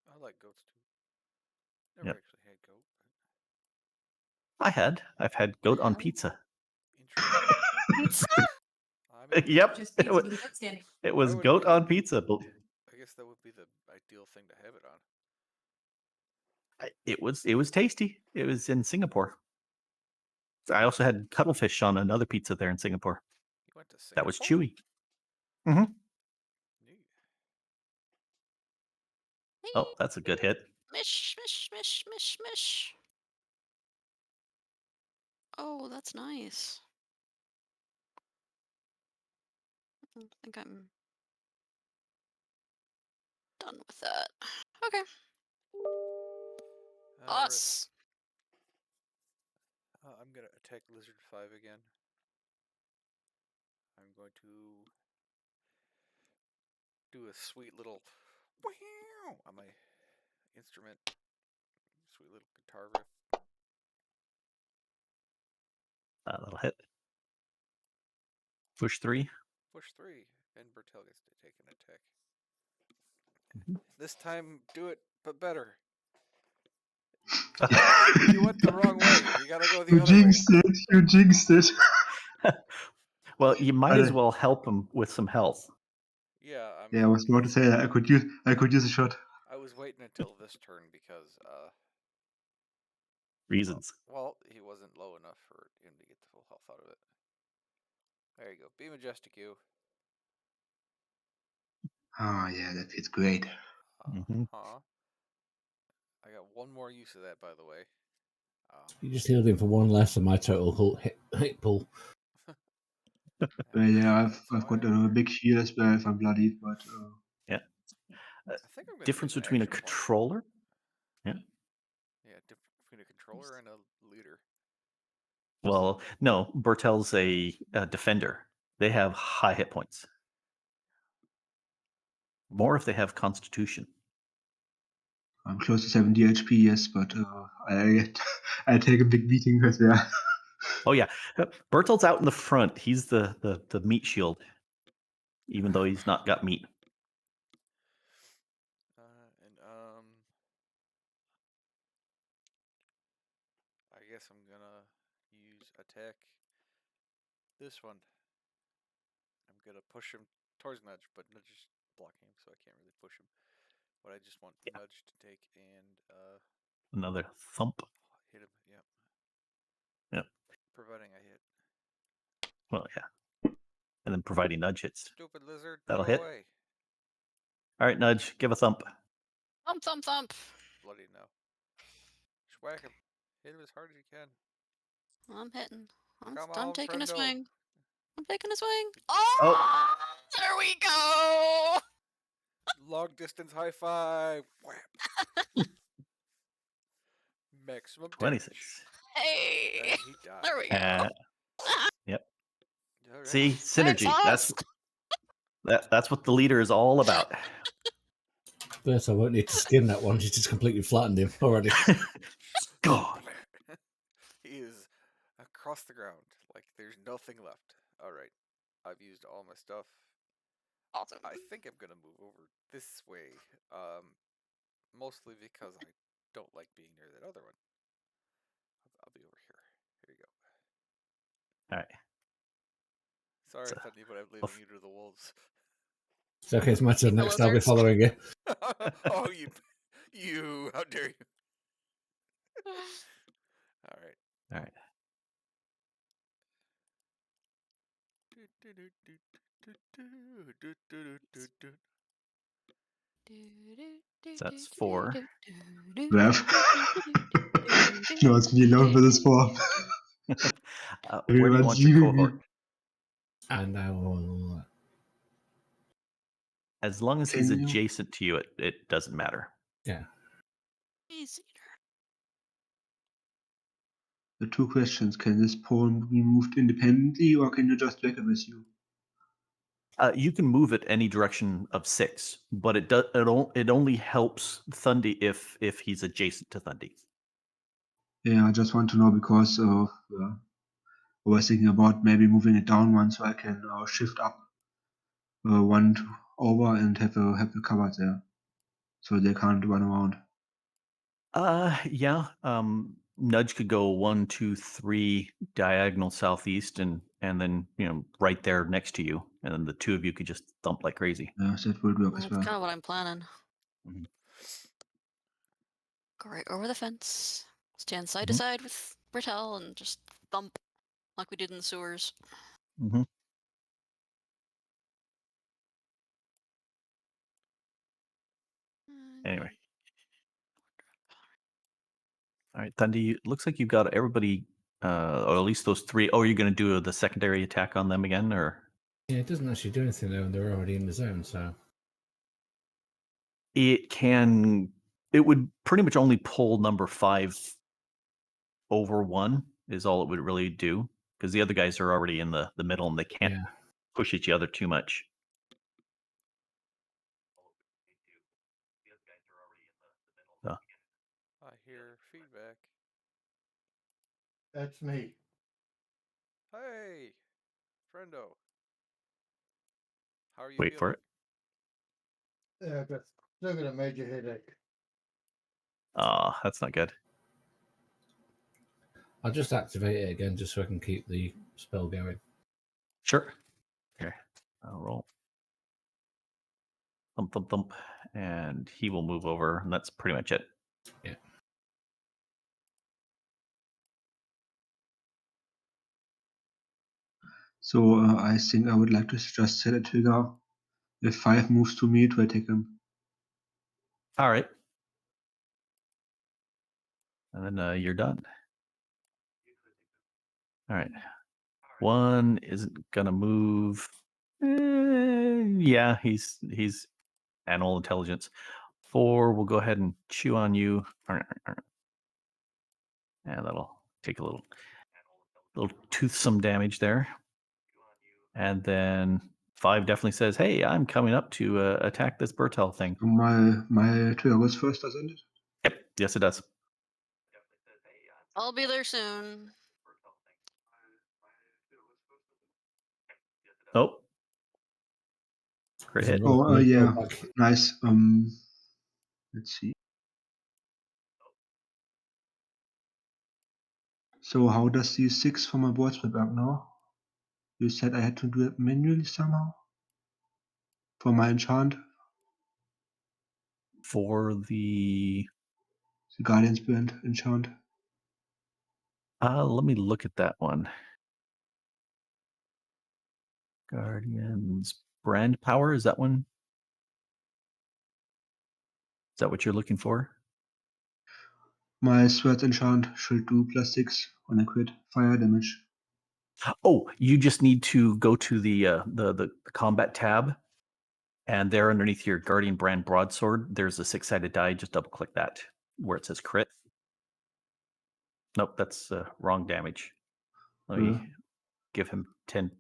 I like goats too. Never Yep. actually had goat. I've had goat on Yeah. pizza. Interesting. Pizza? I mean, Yep. Just It pizza was, with a goat standing. it was would goat be- on pizza. But I guess that would be the ideal thing to have it on. it was tasty. It was in Singapore. I also had cuttlefish on another pizza there in Singapore. You went to Singapore? That was chewy. Neat. Oh, that's a good hit. Mish, mish, mish, mish, mish. Oh, that's nice. I think I'm done with that. Okay. Alright. Us. I'm gonna attack Lizard 5 again. I'm going to do a sweet little wow on my instrument. Sweet little guitar riff. That'll hit. Push 3. Push 3, and Bertel gets to take an attack. Mhm. This time, do it, but better. You went the wrong way. You gotta go the You other way. jinxed it. You jinxed it. Well, you might But, as well help him with some health. Yeah, I mean, Yeah, I was about to say that I could use a shot. I was waiting until this turn because, Reasons. well, he wasn't low enough for him to get the full health out of it. There you go. Be majestic, you. Oh yeah, that feels great. Mhm. I got one more use of that, by the way. You just healed him for one less than my total hit pool. Well, yeah, That's I've got fine. a big shield as well if I'm bloodied, but Yeah. I think I'm gonna Difference use an between a action point. controller. Yeah. Yeah, between a controller and a leader. Well, no, Bertel's a defender. They have high hit points. More if they have Constitution. I'm close to 70 HP, yes, but I take a big beating because yeah. Oh yeah, Bertolt's out in the front. He's the meat shield, even though he's not got meat. I guess I'm gonna use attack this one. I'm gonna push him towards Nudge, but Nudge is blocking him, so I can't really push him. But I just want Nudge to take and Another thump. hit him. Yep. Yep. Providing I hit. Well, yeah. And then providing Nudge hits. Stupid lizard, That'll go hit. away. All right, Nudge, give a thump. Thump, thump, thump. Bloody no. Just whack him. Hit him as hard as you can. I'm hitting. I'm Come on, taking a friendo. swing. I'm taking a swing. Oh! There we go! Long distance high five. Whap. Maximum 26. Hey! damage. And he died. There we go. Yep. All right. See, synergy. Thanks, That's what the leader is all about. But I won't need to skin that one. She's just completely flattened him already. God. He is across the ground. Like there's nothing left. All right. I've used all my stuff. Awesome. I think I'm gonna move over this way. Mostly because I don't like being near that other one. I'll be over here. Here you go. All right. Sorry, So- Thundy, but I'm leaving you to the wolves. It's okay, it's my turn The next. I'll be lizards. following you. Oh, you! How dare you! All right. All right. So that's 4. Rev. No, it's me alone for this 4. Where do you Everyone's want your leaving me. cohort? And I will. As long as Can he's you- adjacent to you, it doesn't matter. Yeah. Easy. The 2 questions: can this pawn be moved independently, or can you just drag it with you? You can move it any direction of 6, but it only helps Thundy if he's adjacent to Thundy. Yeah, I just want to know because I was thinking about maybe moving it down one so I can shift up one over and have a cover there, so they can't run around. Yeah. Nudge could go 1, 2, 3 diagonal southeast, and then right there next to you, and then the 2 of you could just thump like crazy. Yeah, that would work That's as well. kind of what I'm planning. Mhm. Go right over the fence. Stand side to Mhm. side with Brittel and just thump like we did in the sewers. Mm-hmm. Anyway. All right, Thundy. Looks like you've got everybody, or at least those 3. Oh, you're going to do the secondary attack on them again, or? Yeah, it doesn't actually do anything though, and they're already in the zone, so. It would pretty much only pull number 5 over 1 is all it would really do, because the other guys are already in the middle and they can't Yeah. push each other too much. So, I hear feedback. That's me. Hey, friendo. How are you wait for it. Yeah, but still got a major headache. That's not good. I'll just activate it again just so I can keep the spell going. Sure. Here, I'll roll. Thump, thump, thump. And he will move over, and that's pretty much it. Yeah. So I think I would like to just set a trigger. If 5 moves to me to attack him. All right. And then you're done. All right. 1 isn't gonna move. Yeah, he's animal intelligence. 4 will go ahead and chew on you. Yeah, that'll take a little toothsome damage there. And then 5 definitely says, "Hey, I'm coming up to attack this Bertel thing." My trigger goes first, doesn't it? Yep. Yes, it does. I'll be there soon. Oh, crit hit. Oh, yeah, nice. Let's see. So how does the 6 for my board split work now? You said I had to do it manually somehow for my enchant, For the Guardian's Band enchant. let me look at that one. Guardians brand power, is that one? Is that what you're looking for? My Swords enchant should do +6 on a crit fire damage. Oh, you just need to go to the combat tab, and there underneath your Guardian brand broadsword, there's a 6-sided die. Just double click that where it says crit. Nope, that's wrong damage. Let me give him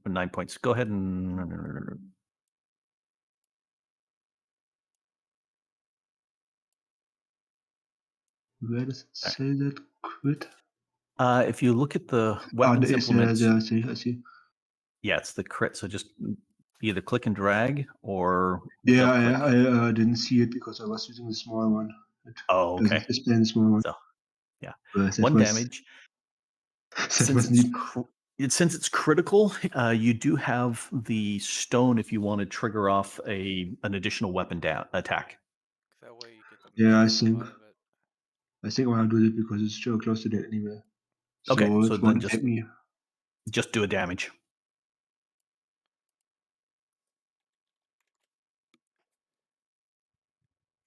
9 points. Go ahead and Where does it say that crit? if you look at the Oh, weapons there is, implement, there, I see. yeah, it's the crit. So just either click and drag or Yeah, double click. I didn't see it because I was using the small one. It Oh, doesn't okay. display the small one. So yeah, That 1 was, damage. that Since was neat. since it's critical, you do have the stone if you want to trigger off an additional weapon attack. That way you get the Yeah, material out of it. I think I want to do it because it's so close to that anyway. Okay, So so it then won't affect me. just do a damage.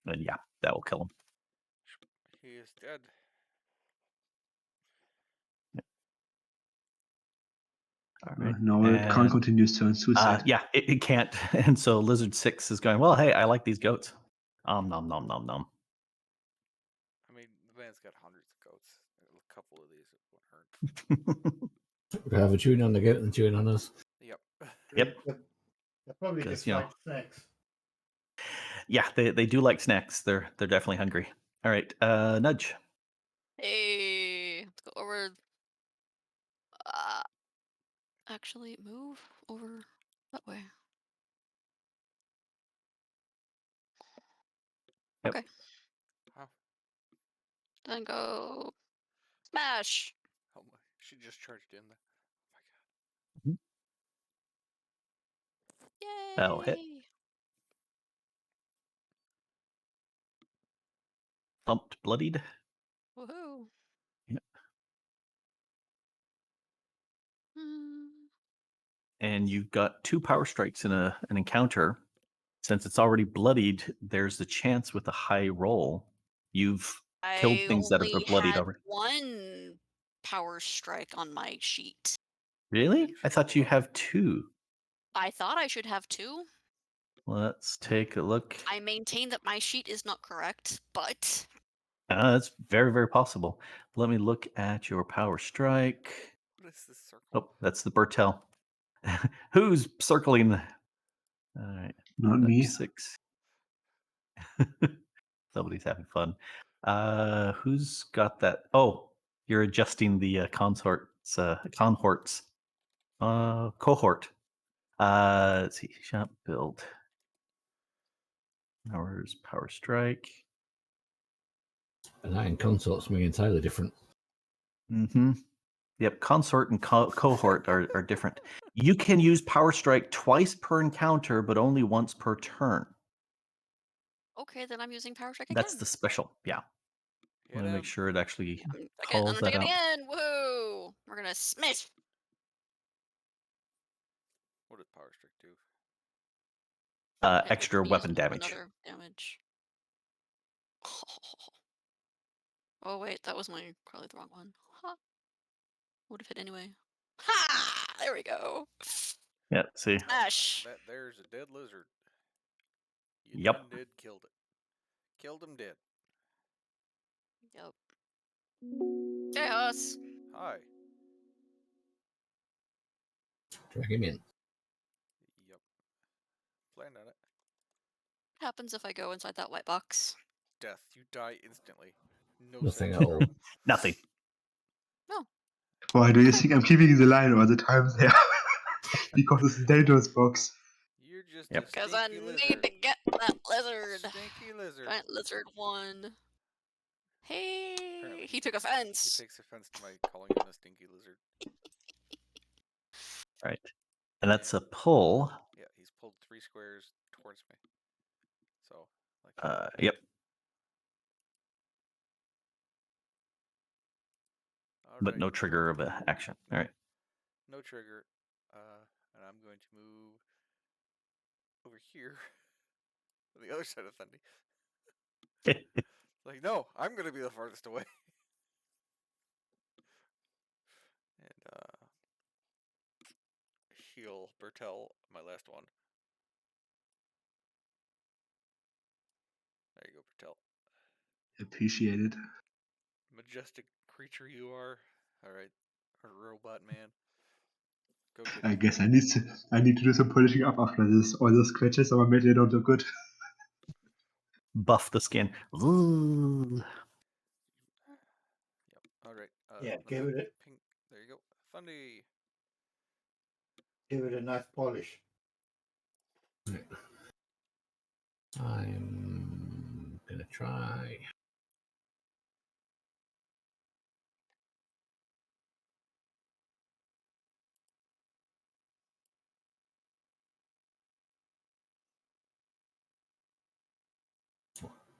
And yeah, that will kill him. He is dead. All right. No, it can't continue its turn. Suicide. Yeah, it can't. And so Lizard 6 is going, well, hey, I like these goats. Nom, nom, nom. I mean, the man's got hundreds of goats. A couple of these would hurt. We'd rather chewing on the goat than chewing on us. Yep. Yep. They're probably 'Cause, just you know- like snacks. Yeah, they do like snacks. They're definitely hungry. All right, Nudge. Hey, let's go over. Actually, move over that way. Yep. Okay. Wow. Then go smash. Oh my! She just charged in there. Oh my god. Yay! That'll hit. Thumped, bloodied. Woohoo! Yep. Hmm. And you've got 2 power strikes in an encounter. Since it's already bloodied, there's the chance with a high roll you've killed I things that only are bloodied had already. 1 power strike on my sheet. Really? I thought you Hold on. have 2. I thought I should have 2. Let's take a look. I maintain that my sheet is not correct, but That's very, very possible. Let me look at your power strike. What is this circle? Oh, that's the Bertel. Who's circling? All right. Not me. 6. Somebody's having fun. Who's got that? Oh, you're adjusting the consorts, cohorts. Cohort. Let's see. Shop build. Hours, power strike. And that in consort's me entirely different. Mm-hmm. Yep, consort and cohort are different. You can use power strike twice per encounter, but only once per turn. okay, then I'm using power strike That's again. the special. Yeah. Hit Let me make him. sure it actually I'm calls gonna that take it out. again. Woohoo! We're gonna smash. What does power strike do? It Extra gives me weapon damage. another damage. Oh wait, that was probably the wrong one. Ha! Would have hit anyway. Ha! There we go. Yeah, see. Smash. That there's a dead lizard. You Yep. done did killed it. Killed him dead. Yep. Chaos. Hi. Drag him in. happens if I go inside that white box? Death. You die instantly. No Nothing saving at all. throw. Nothing. No. Why do you Okay. think I'm keeping the line all the time there? Because it's a dangerous box. You're just Yep. a Because I stinky need lizard. to get that lizard. Stinky lizard. Giant lizard one. Hey, Apparently he took offense. He takes offense to my calling him a stinky lizard. Right. And that's a pull. Yeah, he's pulled 3 squares towards me. So, like, Yep. But no trigger of an action. All right. No trigger. And I'm going to move over here on the other side of Thundy. Like, no, I'm going to be the farthest away. And heal Bertel, my last one. There you go, Bertel. Appreciate it. Majestic creature you are. Alright, robot man. Go get I him. guess I need to do some polishing up after this. All those scratches on my metal don't look good. Buff the skin. Ooh. Yep. Alright. Yeah, let give me it ping. There you go. Thundy. give it a nice polish. I'm gonna try.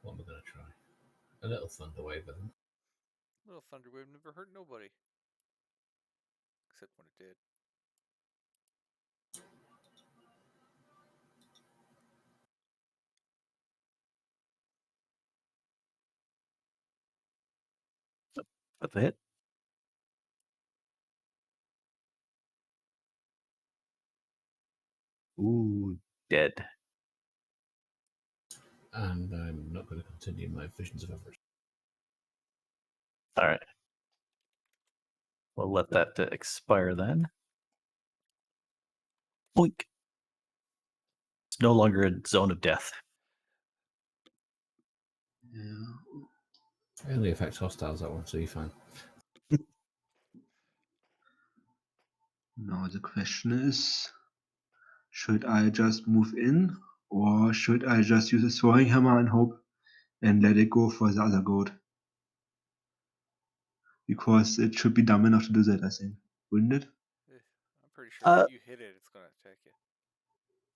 What am I gonna try? A little thunder wave, I think. Little thunder wave never hurt nobody. Except when it did. That's a hit. Ooh, dead. And I'm not going to continue my visions of avarice. All right. We'll let that expire then. Boink. It's no longer a zone of death. Yeah. It only affects hostiles, that one, so you're fine. Now the question is, should I just move in, or should I just use a throwing hammer and hope and let it go for the other goat? Because it should be dumb enough to do that, I think. Wouldn't it? I'm pretty sure if you hit it, it's going to attack you.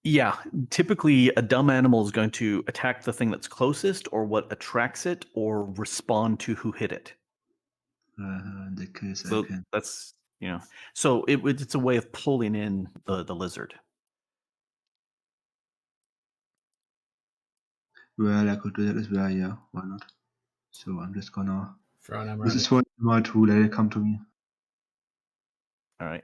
Yeah, typically a dumb animal is going to attack the thing that's closest or what attracts it or respond to who hit it. In that case, So I can. that's, so it's a way of pulling in the lizard. Well, I could do that as well, yeah. Why not? So I'm just gonna. Throw an hammer This at is it. for my to let it come to me. All right.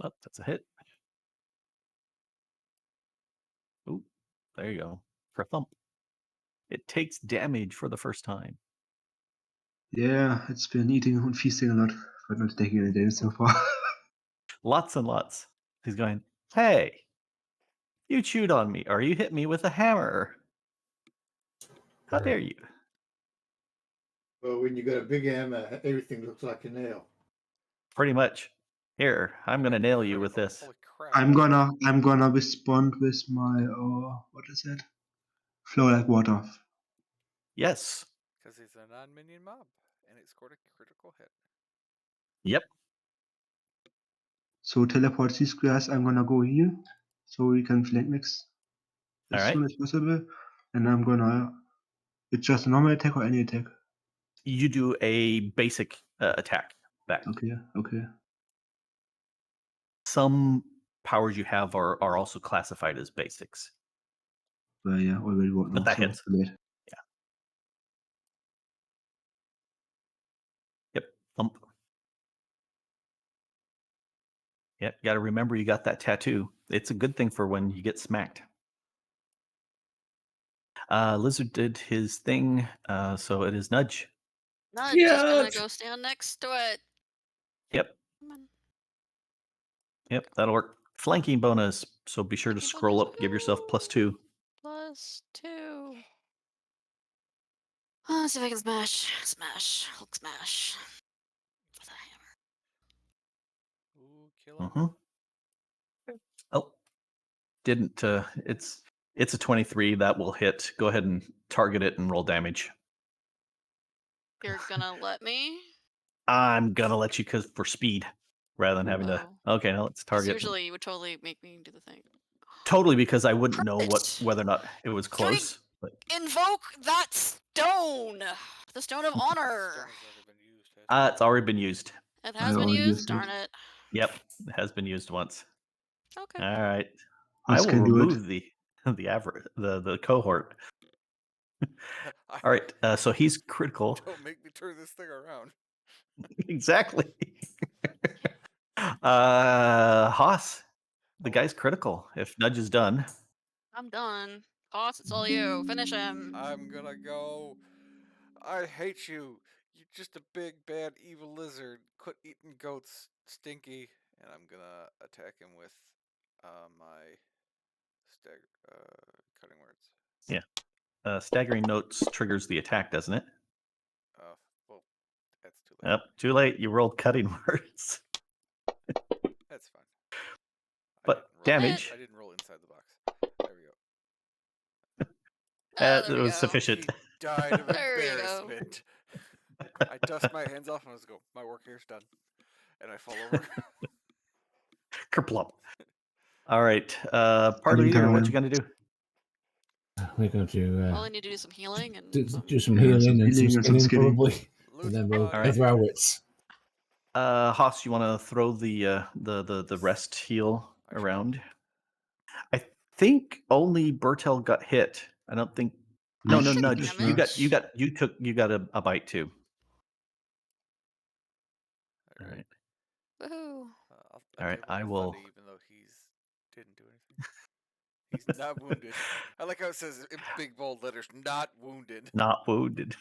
Oh, that's a hit. Ooh, there you go. For a thump. It takes damage for the first time. Yeah, it's been eating and feasting a lot, but not taking any damage so far. Lots and lots. He's going, hey, you chewed on me, or you hit me with a hammer. How dare you? Well, when you got a big hammer, everything looks like a nail. Pretty much. Here, I'm going to nail you with Critical. this. Holy crap. I'm gonna respond with my what is it? Flow like water. Yes. Because he's a non-minion mob, and it scored a critical hit. Yep. So teleport these squares. I'm gonna go here, so we can flank next as All right. soon as possible. And I'm gonna. It's just a normal attack or any attack. You do a basic attack back. Okay. Okay. Some powers you have are also classified as basics. Well, yeah, already wrote But now, that so hits. too late. Yeah. Yep. Thump. Yeah, you got to remember you got that tattoo. It's a good thing for when you get smacked. Lizard did his thing, so it is Nudge. Nudge is gonna Nudge! go stand next to it. Yep, Come on. yep, that'll work. Flanking bonus, so be sure to Flanking scroll bonus, up, give yourself +2. +2. Let's see if I can smash. Smash. Hulk smash. With a hammer. Ooh, kill him. Oh, didn't. It's a 23 that will hit. Go ahead and target it and roll damage. You're gonna let me? I'm gonna let you because for speed, rather than having to. Oh. Okay, now let's 'Cause target. usually you would totally make me do the thing. Totally, because I wouldn't know Perfect. whether or not it was Can we close. But invoke that stone? The stone of Stone honor. has already been used. hasn't it's already been used. It I has been already used? used Darn it. it. Yep, it has been used once. Okay. All right, I Hoss will can do it. remove the average the cohort. it? All right, so he's critical. Don't make me turn this thing around. Exactly. Haas, the Oh. guy's critical. If Nudge is done, I'm done. Boss, it's all you. Finish him. I'm gonna go. I hate you. You're just a big, bad, evil lizard. Quit eating goats, stinky. And I'm gonna attack him with my cutting words. yeah, staggering notes triggers the attack, doesn't it? Well, that's too late. Yep, too late. You rolled cutting words. That's fine. But damage. I didn't roll inside the box. There we go. That There we was go. sufficient. He died of There we go. embarrassment. I dust my hands off and I just go, my work here's done. And I fall over. Kerplump. All right, party leader, what you gonna do? We're going to Well, I need to do some healing and do some Yeah, healing some and some healing and some skinning, skinning. probably. Loot And then we'll body. gather our wits. Haas, you want to throw the rest heal I shall. around? I think only Bertel got hit. I don't think. No, Nudge took Nudge. the first. You got a bite too. All right. woohoo. I All right, give him I the will- Thundy even though didn't do anything. He's not wounded. I like how it says in big bold letters, not wounded. Not wounded.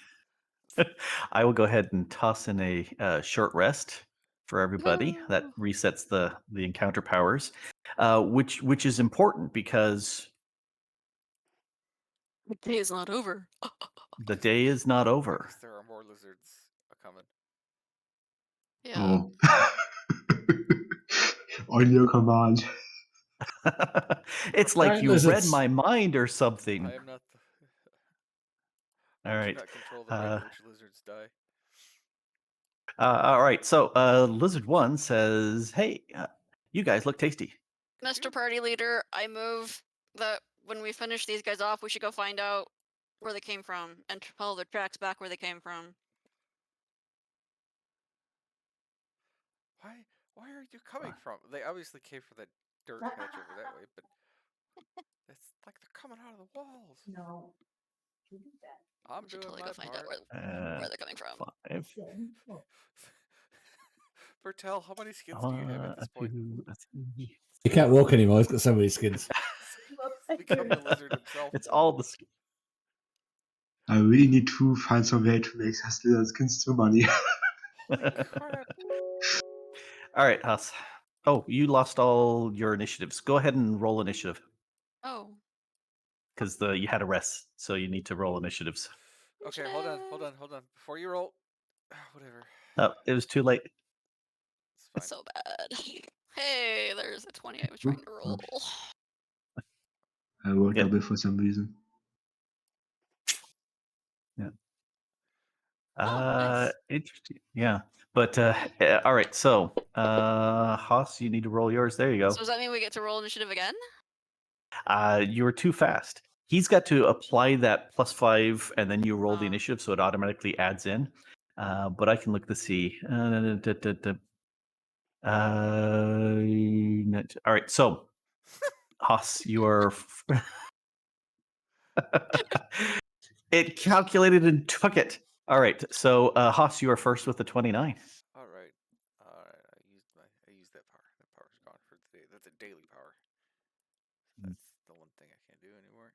I will go ahead and toss in a short rest for everybody. That resets the encounter powers, which is important because The day is not over. the day is not I over. guess there are more lizards coming. Yeah. Oh. On your command. It's like Giant you read lizards. my mind or something. I am not the... All I right. do not control the rate at which lizards die. All right. So Lizard One says, "Hey, you guys look tasty." Mr. Party Leader, I move that when we finish these guys off, we should go find out where they came from and follow their tracks back where they came from. Why are you coming from? They obviously came from that dirt patch over that way, but it's like they're coming out of the walls. No. I'm We should doing totally my go find out part. where they're coming from. 5. Bertel, how many skins do you have at this point? 2, 3. He can't walk anymore. He's got so many skins. He's become the lizard himself. It's all the. I really need to find some way to make us little skins to money. Holy crap. All right, Huss. Oh, you lost all your initiatives. Go ahead and roll initiative Oh. because you had a rest, so you need to roll initiatives. Okay, hold on. Before you roll, whatever. Oh, it was too late. It's fine. So bad. Hey, there's a 20 I was trying to roll. I rolled Yeah. double for some reason. Yeah. Nice. Interesting. Yeah, but all right. So, Haas, you need to roll yours. There you go. So does that mean we get to roll initiative again? You were too fast. He's got to apply that +5, and then you roll the initiative, so it automatically adds in. But I can look to see. All right. So, Haas, you are. It calculated and took it. All right. So, Haas, you are first with the 29. All right. I used that power. That power's gone for today. That's a daily power. That's the one thing I can't do anymore.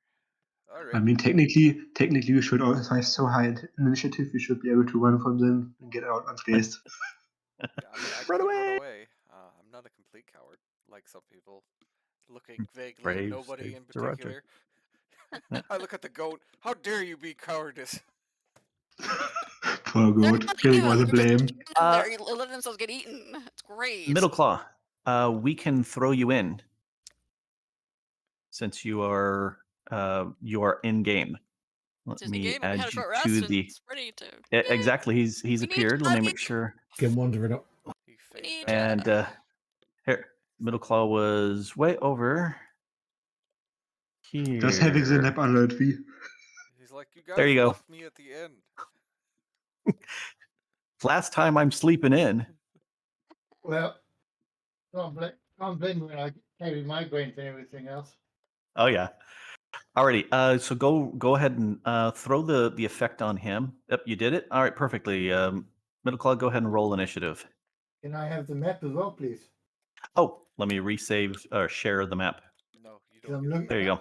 All I right. mean, technically, we should always have so high initiative. We should be able to run from them and get out unscathed. Yeah, I mean, I Run could away! run away. I'm not a complete coward, like some people, looking vaguely at Brave, nobody safe in to Roger. particular. Yeah. I look at the goat. How dare you be cowardice? Poor They're goat, not getting all evil. the They're just blame. in there, letting themselves get eaten. It's great. Middle claw. We can throw you in since you are in game. Let It's in the me game, and we add had a you short to rest, and the. it's ready to. Exactly, he's We need appeared. Let me make Johnny. sure. Get wandering up. He We phased need out. And here, middle claw was way over here. Just having the nap alert fee. He's like, you There guys you go. left me at the end. Last time I'm sleeping in. Well, can't blame me when I carry migraines and everything else. Oh yeah. Alrighty. So go ahead and throw the effect on him. Yep, you did it. All right, perfectly. Middle claw, go ahead and roll initiative. Can I have the map as well, please? Oh, let me resave or share the map. No, you 'Cause don't I'm get looking. There you go.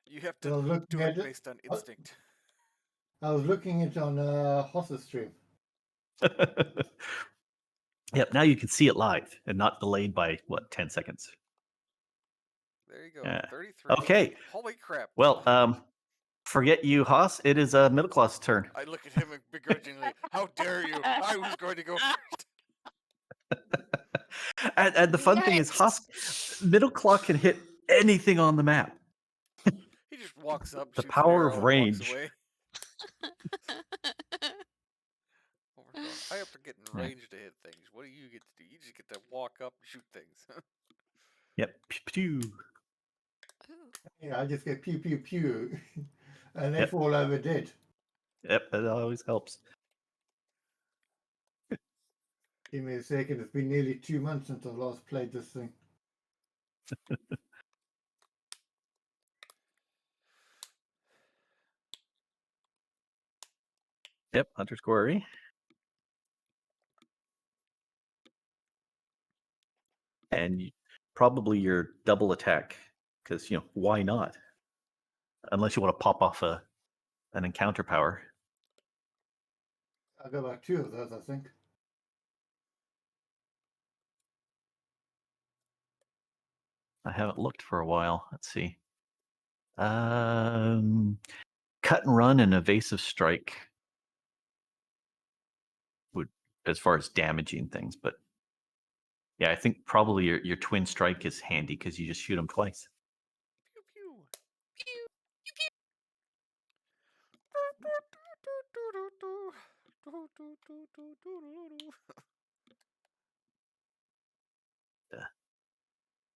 You have I was to looking do at it it. based on instinct. I was looking it on Hoss's stream. Yep, now you can see it live and not delayed by 10 seconds. There you go. Yeah. 33. Okay. Holy crap. Well, forget you, Haas. It is middle claw's turn. I look at him begrudgingly. How dare you? I was going to go first. And the fun thing is, Haas, middle claw can hit anything on the map. He just walks up, The shoots an power arrow, of and walks range. away. Overthrown. I have to get in Yeah. range to hit things. What do you get to do? You just get to walk up and shoot things. Yep. Pew, pew. Yeah, I just get pew pew pew, and they Yep. fall over dead. Yep, that always helps. Give me a second. It's been nearly 2 months since I've last played this thing. Yep, Hunter's Quarry. And probably your double attack, because why not? Unless you want to pop off an encounter power. I got about 2 of those, I think. I haven't looked for a while. Let's see. Cut and run and evasive strike would, as far as damaging things, but yeah, I think probably your twin strike is handy because you just shoot them twice. Pew pew.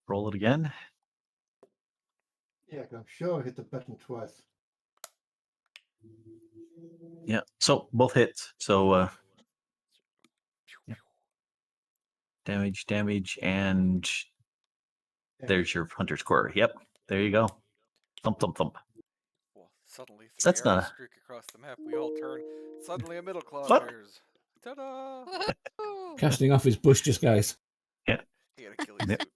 Roll it again. Yeah, I'm sure I hit the button twice. Yeah, so both hits. So yeah. Damage, and there's your Hunter's Quarry. Yep, there you go. Thump, thump, thump. Well, suddenly 3 That's arrows not streak across the map. We all turn. Suddenly a middle claw What? appears. Ta-da! Casting off his bush disguise. Yeah. He had a ghillie Yep. suit.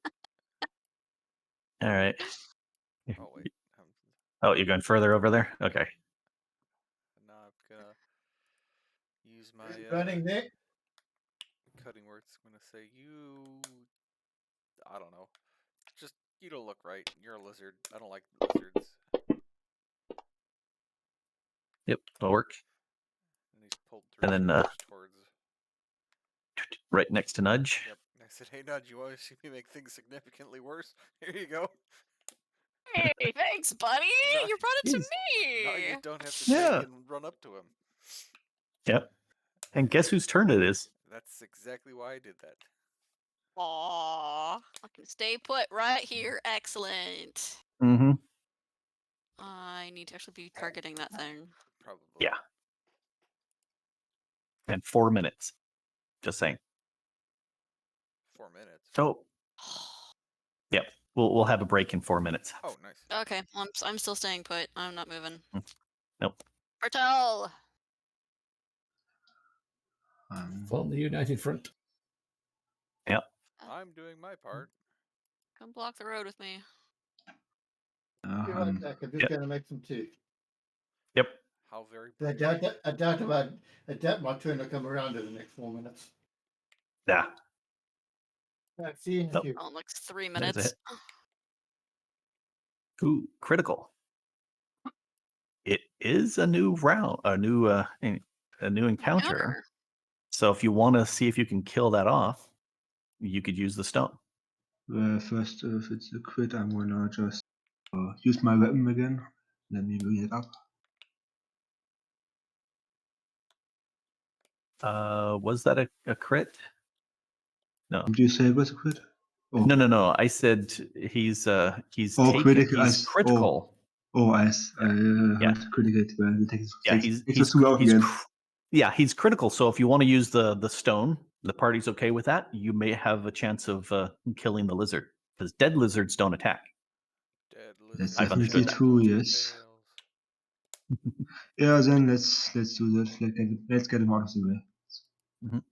All right. Oh wait. Oh, you're going further over there? Okay. Now I'm gonna use my Running there. cutting words. I'm gonna say you. I don't know. Just you don't look right. You're a lizard. I don't like lizards. Yep, that'll work. And he's pulled 3 And then, squares towards. Right next to Nudge. Yep. I said, hey Nudge, you want to see me make things significantly worse? Here you go. Hey, thanks, buddy. No, You brought it to Jeez. Now me. you don't have to Yeah. take and run up to him. Yep. And guess whose turn it is? That's exactly why I did that. Aww. I can stay put right here. Excellent. Mm-hmm. I need to actually be targeting that thing. Probably. Yeah. And 4 minutes. Just saying. 4 minutes. So, yep. We'll have a break in 4 minutes. Oh, nice. Okay, well, I'm still staying put. I'm not moving. Nope. Bertel! Form the United Front. Yep. I'm doing my part. Come block the road with me. Be right back. I'm just Yep. going to make some tea. Yep. How very I brave. doubt that. I doubt my turn will come around in the next 4 minutes. Yeah. See you in a Nope. few. Oh, like 3 There's a minutes. hit. Ooh, critical. It is a new round, a new encounter. Counter. So if you want to see if you can kill that off, you could use the stone. First, if it's a crit, I'm gonna just use my weapon again. Let me bring it up. Was that a crit? No. Did you say it was a crit? Oh, No. I said he's oh, taken. critical. He's critical. I Yeah. heard critical. Well, it takes Yeah, takes 2 out again. He's critical. So if you want to use the stone, the party's okay with that. You may have a chance of killing the lizard because dead lizards don't attack. Dead That's lizards I've definitely understood that. true. don't Yes. fails. Yeah. Then let's do that. Let's get him out of the way. Mhm.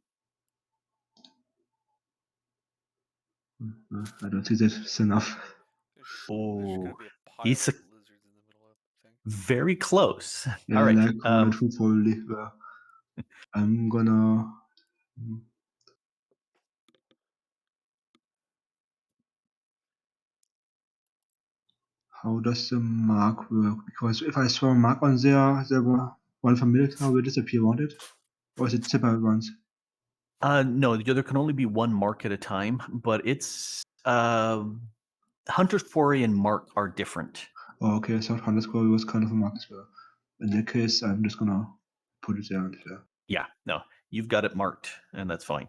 I don't think that's enough. There's gonna Oh, be a pile he's of lizards in the middle of the thing. very close. Yeah, All right. like combat food probably. I'm gonna. How does the mark work? Because if I throw a mark on there, one familiar tower will disappear, won't it? Or is it separate ones? No, there can only be one mark at a time, but it's Hunter's Quarry and Mark are different. Oh, okay, I thought Hunter's Quarry was kind of a mark as well. In that case, I'm just gonna put it there and there. Yeah, no, you've got it marked, and that's fine.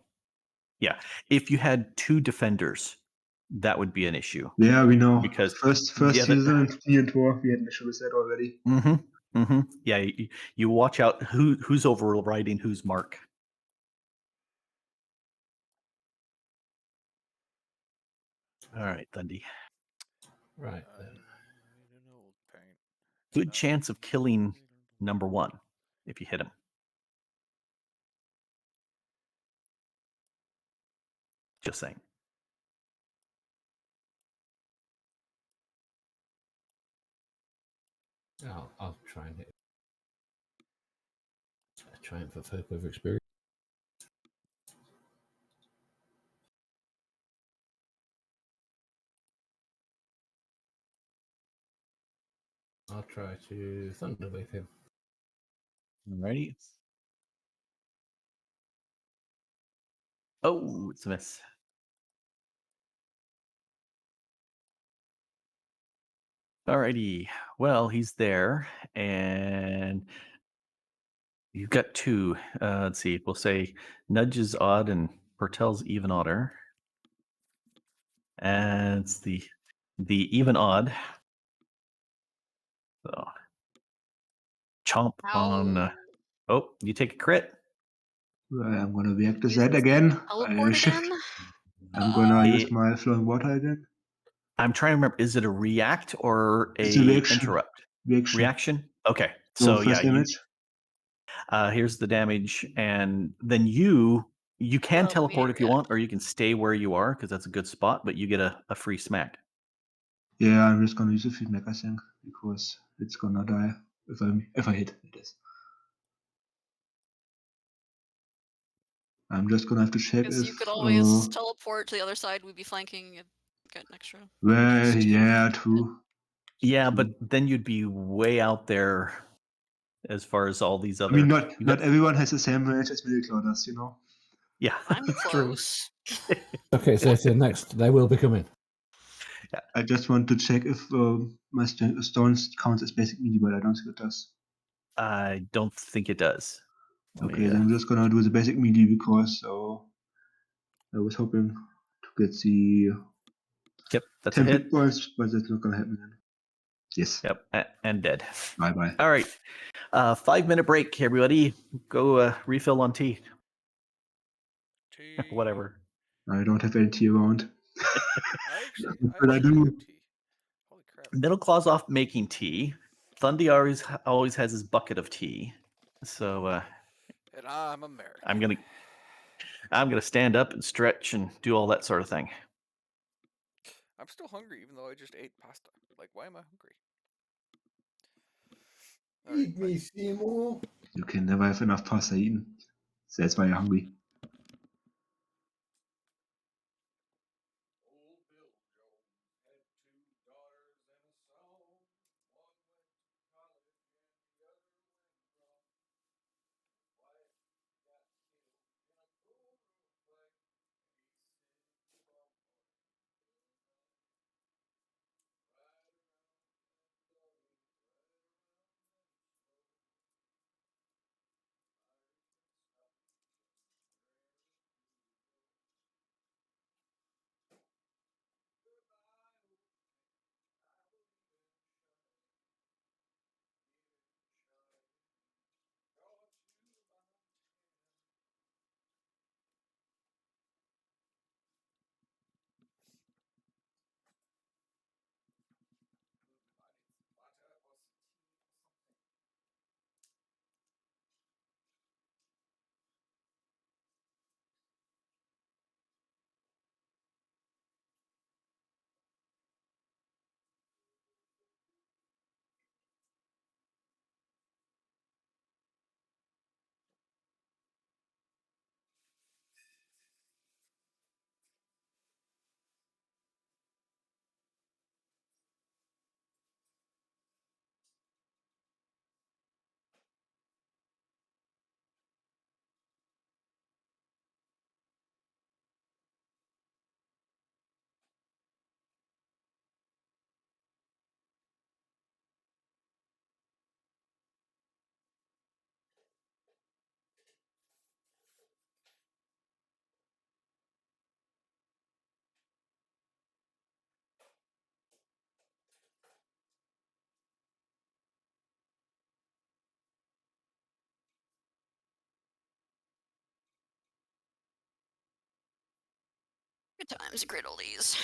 Yeah, if you had 2 defenders, that would be an issue. Yeah, we know. Because First the other- season in Tour, we had an issue with that already. Yeah, you watch out who's overriding whose mark. All right, Thundy. Right I then. need an old paint. Good chance of killing number 1 if you hit him. Just saying. I'll try and hit. A triumph of hope over experience. I'll try to thunderwave him. Alrighty. Oh, it's a miss. Alrighty. Well, he's there, and you've got 2. Let's see. We'll say Nudge is odd and Pertel's even odder. And it's the even odd. So chomp on. Ow. Oh, you take a crit. I'm gonna react to Use that this again. teleport again? I'm gonna use It- my flowing water again. I'm trying to remember. Is it a react or It's a a reaction. interrupt? Reaction. Reaction. Okay. So So first yeah, damage. here's the damage, and then you can Oh, teleport immediate if you react. want, or you can stay where you are because that's a good spot. But you get a free smack. Yeah, I'm just gonna use a feedback, I think, because it's gonna die if I hit it is. I'm just gonna have to check Because if you could always teleport to the other side. We'd be flanking. You'd get an extra. well, boost. yeah, true. Yeah, True. but then you'd be way out there as far as all these other. I mean, you not got- everyone has the same range as Milliclaw does, you know. Yeah, I'm that's true. close. Okay, so for the next, they will be coming. I just want to check if my stones count as basic melee, but I don't think it does. I don't think it does. Let Okay, me, then I'm just gonna do the basic melee because I was hoping to get the Yep, that's a 10 hit. big points, but that's not gonna happen then. Yes. Yep, and dead. Bye bye. All right, 5-minute break, everybody. Go refill on tea. Tea. Whatever. I don't have any tea around. I actually But I do. have tea. Holy crap. Middle claw's off making tea. Thundy always has his bucket of tea. So And I'm American. I'm gonna stand up and stretch and do all that sort of thing. I'm still hungry even though I just ate pasta. Like, why am I hungry? All right, Feed bye. me, Seymour. You can never have enough pasta eaten. That's why you're hungry. Old Bill Jones had 2 daughters and a son. One went to college and the other went wrong. His wife got killed in a bull fight. And he said, "Come on, ride around that doggy, ride around that slow. Irishman stopped and ran into the door. Goodbye, old man. I believe in shining. Believe in shining. Brought you by hand. I need some water or some tea or something. Good times, griddlies.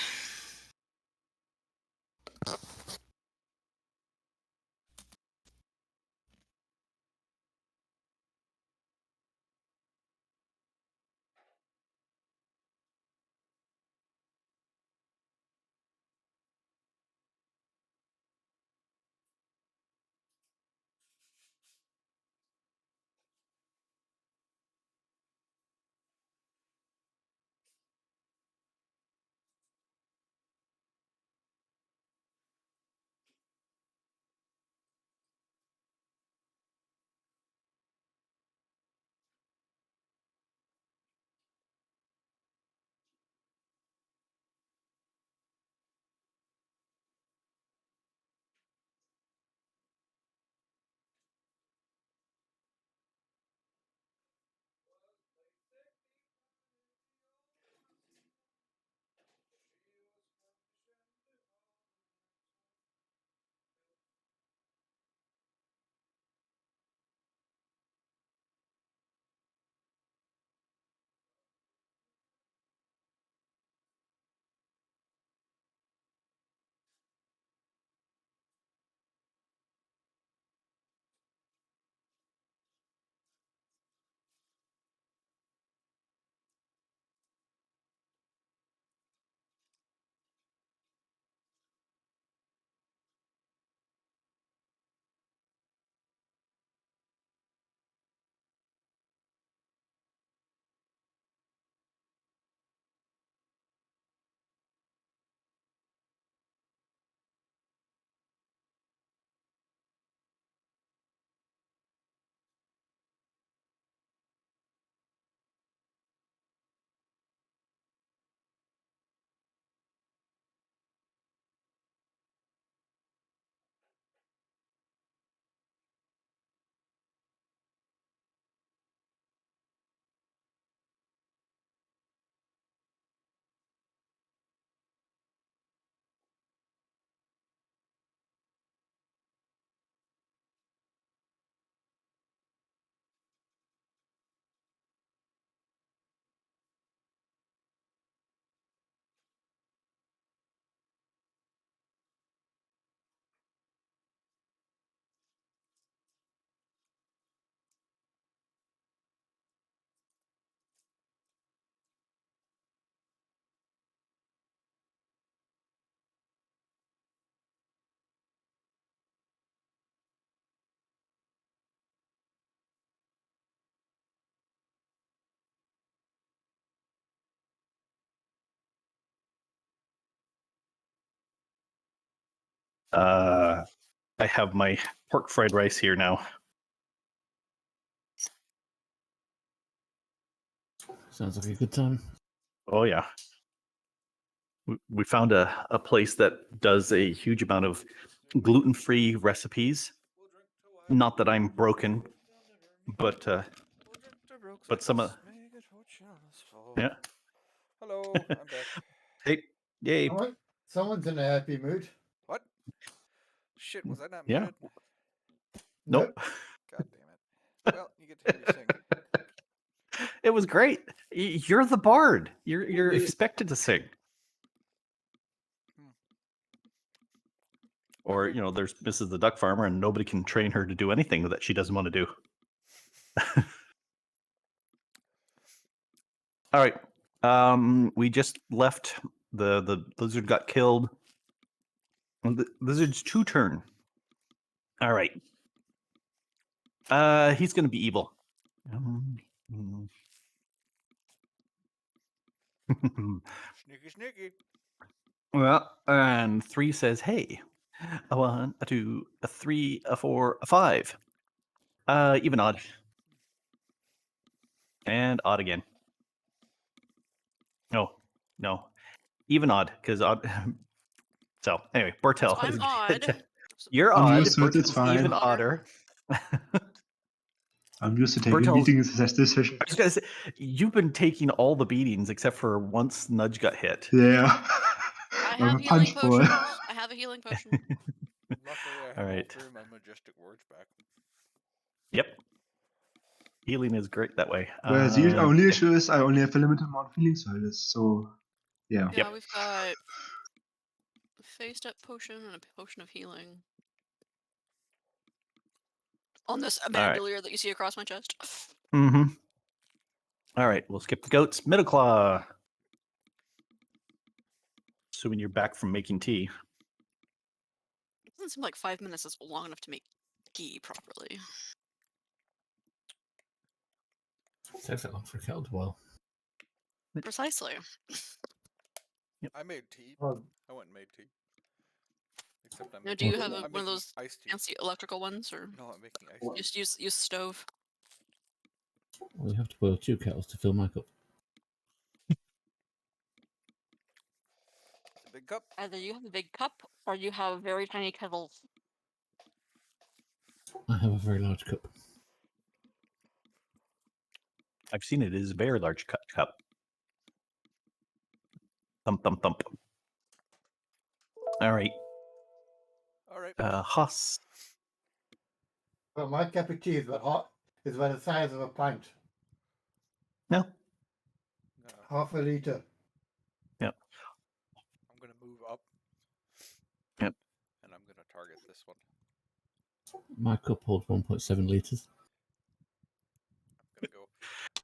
I have my pork fried rice here now. Sounds like a good time. Oh yeah. We found a place that does a huge amount of gluten-free recipes. Not that I'm broken, but some of yeah. Hello, I'm back. Hey, yay. Someone's in a happy mood. What? Shit, was I not Yeah. muted? Nope. God damn it. Well, you get to hear me sing. It was great. You're the bard. You're expected to sing. Or, you know, there's Mrs. the Duck Farmer, and nobody can train her to do anything that she doesn't want to do. All right. We just left. The lizard got killed. The lizard's 2 turn. All right. He's going to be evil. Sneaky, sneaky. Well, and 3 says, "Hey, a 1, a 2, a 3, a 4, a 5. Even odd, and odd again. No, even odd because odd." So anyway, Bartel. So I'm odd. You're I'm odd. used to it, it's Bartel's even fine. odder. I'm used to taking Bartel's- meetings this session. I was gonna say, you've been taking all the beatings except for once Nudge got hit. Yeah. I I'm have a healing punch boy. potions. I have a healing potion. Luckily, I have All all right. 3 of my majestic words back. Yep. Healing is great that way. Whereas the only issue is I only have a limited amount of healing circles, so yeah. Yeah, we've got a phased up potion and a potion of healing. On this bandolier that you see across my chest. Mm-hmm. All right, we'll skip the goats. Middle claw. Assuming you're back from making tea. It doesn't seem like 5 minutes is long enough to make ghee properly. Takes that long for a kettle to boil. Precisely. I made tea. Well, I went and made tea. Except I'm Now, making, do you have I'm one of making those iced tea. fancy electrical ones, or No, I'm making iced tea. just use stove? Well, you have to boil 2 kettles to fill my cup. It's a big cup. Either you have a big cup, or you have very tiny kettles. I have a very large cup. I've seen it. It is a very large cup. Thump, thump, thump. All right. All right. Haas. well, my cup of tea is about the size of a pint. No. Half a liter. Yep. I'm going to move up. Yep. And I'm going to target this one. My cup holds 1.7 litres. I'm going to go,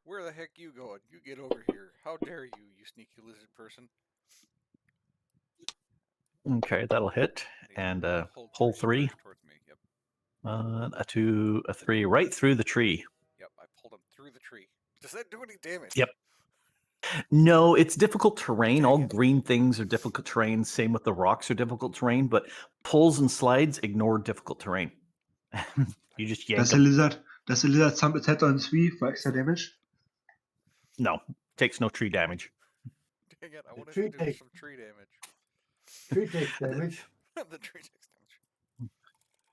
where the heck you going? You get over here. How dare you, you sneaky lizard person. Okay, that'll hit. And pull 3. Towards me. Yep. A 2, a 3, right through the tree. Yep, I pulled him through the tree. Does that do any damage? Yep. No, it's difficult terrain. All green things are difficult terrain. Same with the rocks are difficult terrain, but pulls and slides ignore difficult terrain. You just yank Does them. the lizard thump its head on 3 for extra damage? No, takes no tree damage. Dang it, I wanted tree to do takes- some tree damage. Tree takes damage. The tree takes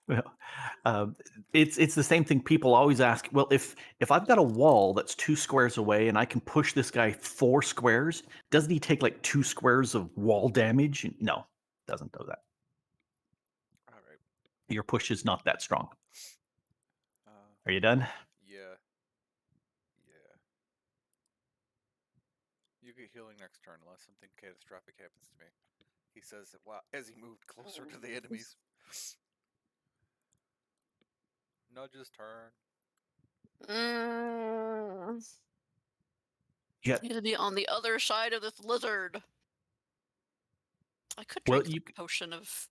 damage. Well, it's the same thing. People always ask, well, if I've got a wall that's 2 squares away and I can push this guy 4 squares, doesn't he take like 2 squares of wall damage? No, doesn't do that. All right. Your push is not that strong. Uh, Are you done? yeah. Yeah. You get healing next turn unless something catastrophic happens to me. He says that as he moved closer to the enemies. Nudge's turn. Yeah. You need to be on the other side of this lizard. I could Well, drink the potion of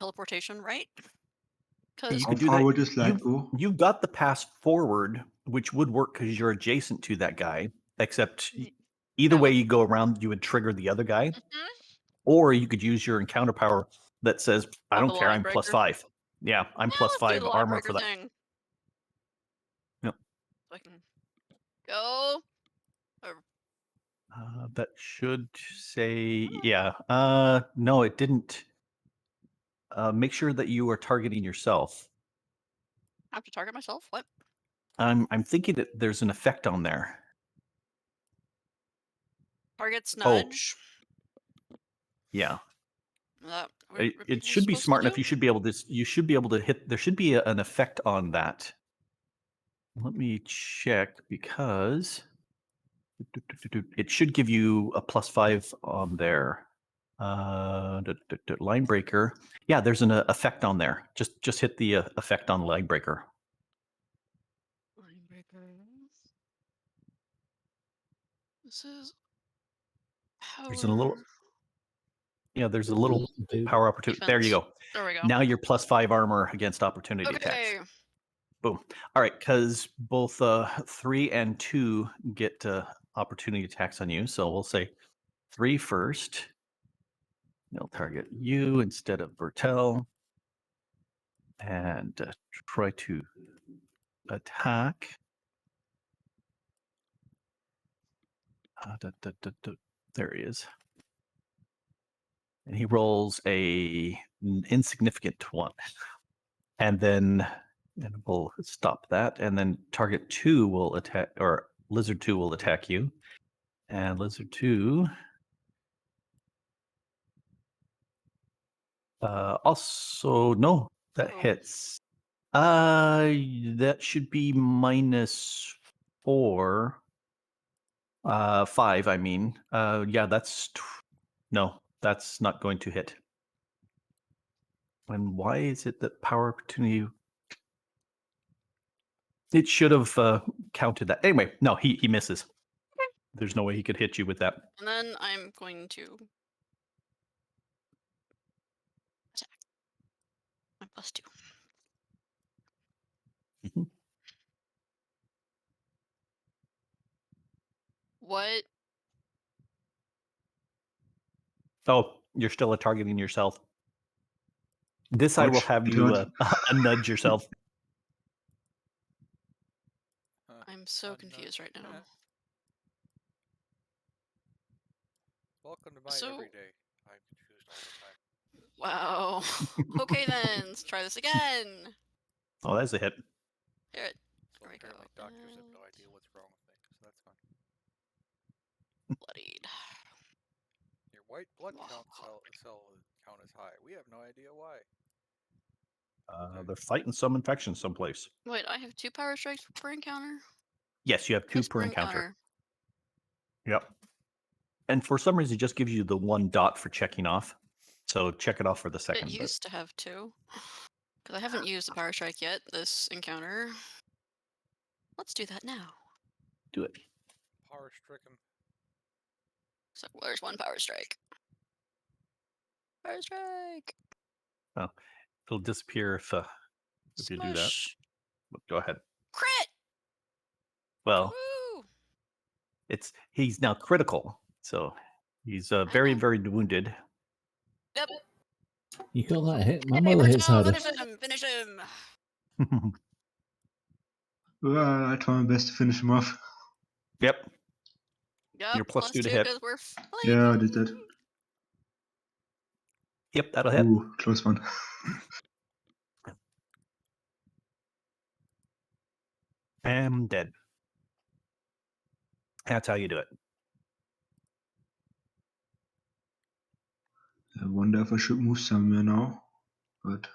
teleportation, right? Because You How could do far that. would this slide go? You've got the pass forward, which would work because you're adjacent to that guy. Except either That way would- you go around, you would trigger the other guy. Or you could use your encounter power that says, I Oh, don't the care, line I'm plus breaker. 5. Yeah, I'm plus Let's do 5 the line armor breaker for that. thing. Yep. So I can go. Or, That should say, yeah. No, it didn't. Make sure that you are targeting yourself. I have to target myself? What? I'm thinking that there's an effect on there. Target's Oh. nudge. Yeah. That It should be smart enough. You should be able to hit. There should be an effect on that. Let me check because it should give you a +5 on there. Line breaker. Yeah, there's an effect on there. Just hit the effect on line breaker. Line breakers. This is power. There's a little. Yeah, there's a little Boot. power opportunity. There you Defense. go. There we go. Now you're +5 armor against opportunity attacks. Okay. Boom. All right, because both 3 and 2 get opportunity attacks on you. So we'll say 3 first. They'll target you instead of Bertel. And try to attack. There he is. And he rolls an insignificant one. And then we'll stop that. And then target 2 will attack, or Lizard 2 will attack you. And Lizard 2 also, no, that Uh-oh. hits. That should be -4. 5, I mean. Yeah, that's no, that's not going to hit. And why is it that power opportunity? It should have counted that. Anyway, no, he misses. There's no way he could hit you with that. And then I'm going to attack. I'm +2. Mhm. What? Oh, you're still targeting yourself. This I will Ouch, have it you hurt. nudge yourself. I'm so Unknown confused right now. event. Welcome to my So- everyday. I'm confused all the time. Wow. Okay then, let's try this again. Oh, that's a hit. Here, So There we go. apparently doctors have no idea what's wrong with me, so that's fine. bloodied. Your white blood cell count is high. We have no idea why. They're fighting some infection someplace. Wait, I have 2 power strikes per encounter? Yes, you have 2 Yes, per encounter. Yep. And for some reason, it just gives you the 1 dot for checking off. So check it off for the second. It But used to have 2. Because I haven't used the power strike yet, this encounter. Let's do that now. do it. Power stricken. So there's 1 power strike. Power strike! It'll disappear if you do that. Smush! But go ahead. Crit! Well, Woo! he's now critical, so he's very know. very wounded. Yep. You got that hit. My Hey, mother hits Berto, harder. finish him! Finish him! Well, I try my best to finish him off. Yep. Yep, You're +2 to +2 hit. because we're fighting. Yeah, I did that. Yep, that'll hit. Ooh, close one. And dead. That's how you do it. I wonder if I should move somewhere now, but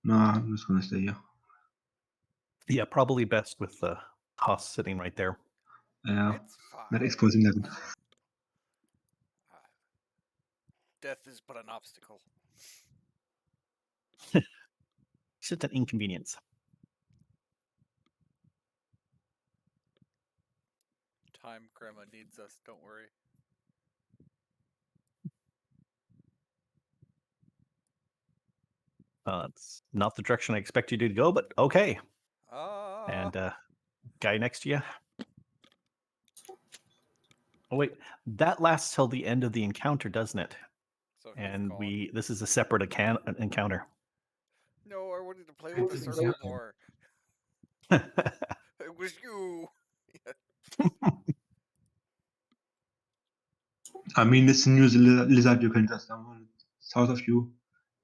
nah, I'm just gonna stay here. Yeah, probably best with the Haas sitting right there. Yeah, It's fine. not exposing them. Death is but an obstacle. It's just an inconvenience. Time Grandma needs us, don't worry. It's not the direction I expect you to go, but okay. Ah. And guy next to you. Oh wait, that lasts till the end of the encounter, doesn't it? So he's And gone. this is a separate encounter. No, I wanted to play with the circle Exactly. more. It was you. I mean, it's a new lizard. You can just summon it south of you,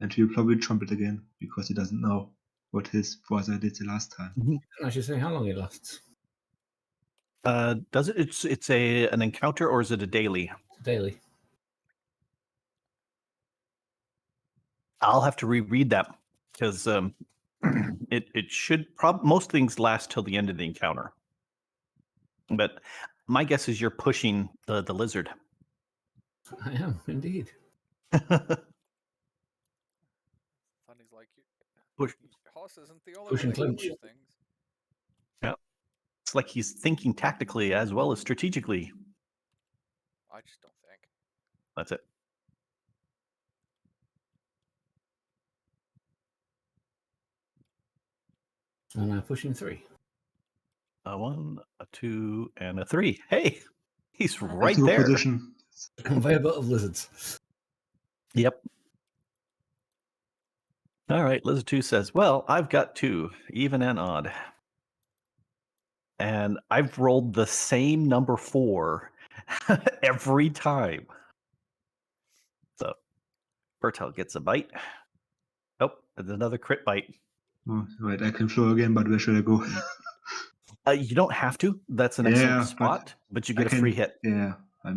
and he'll probably jump it again because he doesn't know what his brother did the last time. I should say how long it lasts. Does it? It's an encounter, or is it a daily? Daily. I'll have to reread that because it should most things last till the end of the encounter. But my guess is you're pushing the lizard. I am indeed. Funny's like you. Push. Hoss isn't the only Push one and that can clinch. push things. Yeah, it's like he's thinking tactically as well as strategically. I just don't think. That's it. And I'm pushing 3. A 1, a 2, and a 3. Hey, he's right That's a good there. position. Conveyor belt of lizards. Yep. All right, Lizard 2 says, well, I've got 2, even and odd. And I've rolled the same number 4 every time. So, Bertel gets a bite. Oh, and another crit bite. Oh, right, I can flow again, but where should I go? You don't have to. That's an Yeah, excellent but spot, but you I get a free can. hit. Yeah, I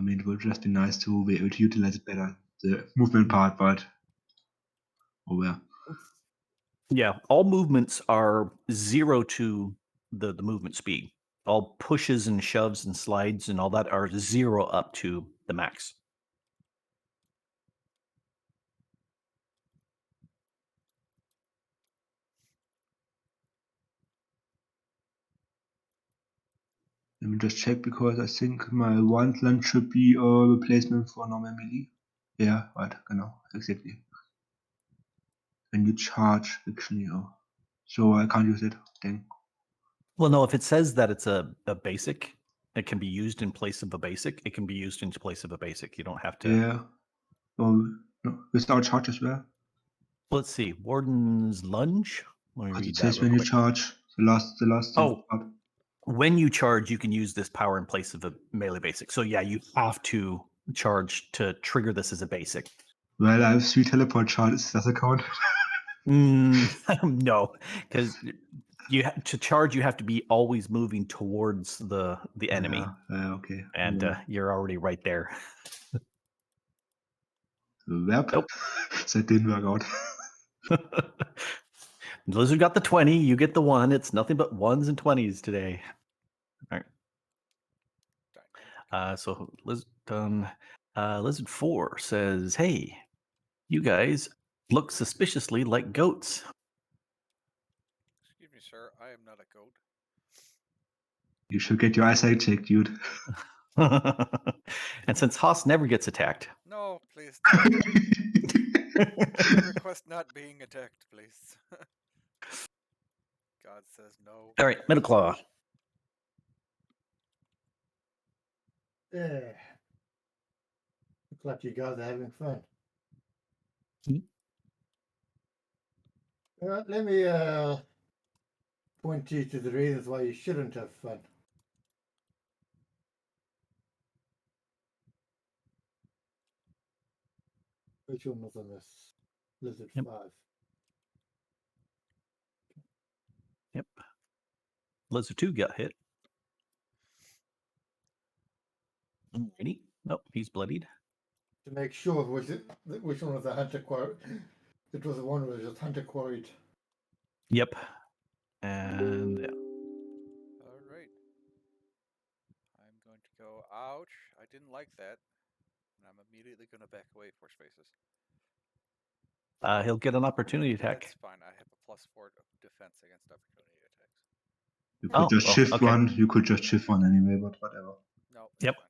mean, it would just be nice to be able to utilize it better, the movement part, but oh well. Yeah, all movements are 0 to the movement speed. All pushes and shoves and slides and all that are 0 up to the max. Let me just check because I think my wand lunge should be a replacement for normal melee. Yeah, right, genau, exactly. When you charge, actually, oh. So I can't use it. Dang. Well, no, if it says that it's a basic, it can be used in place of a basic. It can be used in place of a basic. You don't have to. Yeah. Oh, no, without charge as well. Let's see. Warden's Lunge. Let me Because it read that says real when you quick. charge, the last Oh. part. When you charge, you can use this power in place of a melee basic. So yeah, you have to charge to trigger this as a basic. Well, I have 3 teleport charges. Does that count? No, because to charge, you have to be always moving towards the enemy, Yeah, okay. and you're already right there. Yep. Nope. That didn't work out. Lizard got the 20. You get the 1. It's nothing but 1s and 20s today. All right. So Lizard 4 says, "Hey, you guys look suspiciously like goats." Excuse me, sir. I am not a goat. You should get your eyesight checked, dude. And since Haas never gets attacked, No, please. I request not being attacked, please. God says no. all right, Middle Claw. Yeah. Looks like you guys are having fun. Hmm. Let me point you to the reasons why you shouldn't have fun. Which one was on this? Lizard Yep. 5. Yep. Lizard 2 got hit. Alrighty. Nope, he's bloodied. To make sure which one was the hunter quarry. It was the one who was just hunter quarried. Yep. And yeah. All right. I'm going to go, ouch. I didn't like that. And I'm immediately going to back away 4 spaces. He'll get an opportunity attack. That's fine. I have a +4 defense against opportunity attacks. You could just shift okay. one. You could just shift one anyway, but whatever. No, Yep. fine.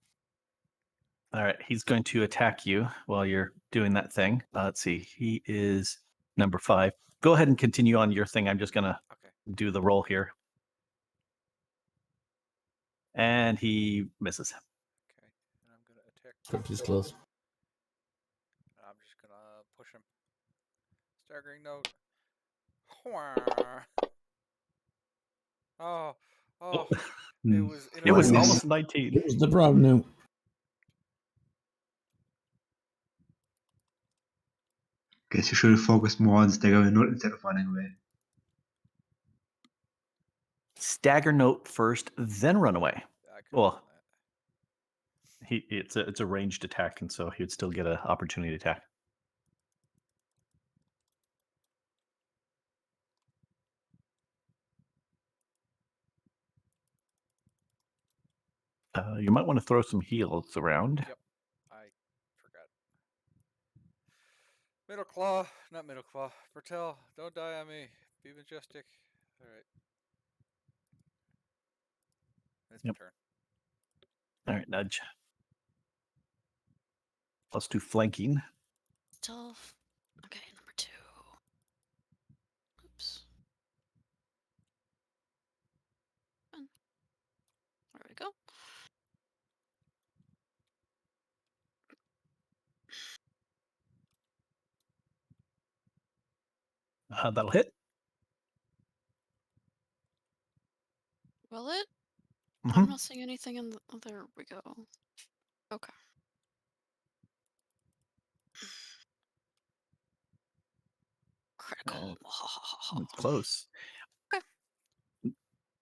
All right, he's going to attack you while you're doing that thing. Let's see. He is number 5. Go ahead and continue on your thing. I'm just going to do the roll here. And he misses. Okay, and I'm gonna attack. Pretty close. I'm just gonna push him. Staggering note. Wah. Oh, oh, it Hmm. was It was Miss. almost 19. It was the brown note. Guess you should have focused more on staggering note instead of running away. Stagger note first, then run away. I could have Well, done that. it's a ranged attack, and so he would still get an opportunity attack. You might want to throw some heals around. Yep, I forgot. Middle claw, not middle claw. Bertel, don't die on me. Be majestic. All right. It's my Yep. turn. All right, nudge. +2 flanking. Still. Okay, number 2. Oops. There we go. That'll hit. Will it? Mhm. I'm not seeing anything in the. Oh, there we go. Okay. Critical. It's close. Okay.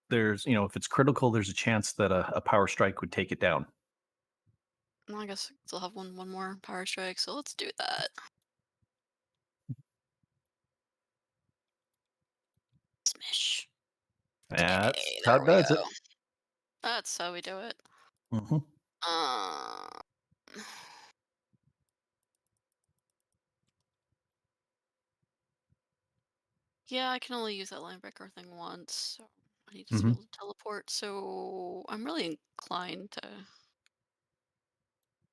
There's, if it's critical, there's a chance that a power strike would take it down. Well, I guess they'll have one more power strike, so let's do that. Smish. That's Okay, how there it we does go. it. That's how we do it. Mhm. Yeah, I can only use that linebreaker thing once, so I need to be able to teleport. So I'm really inclined to.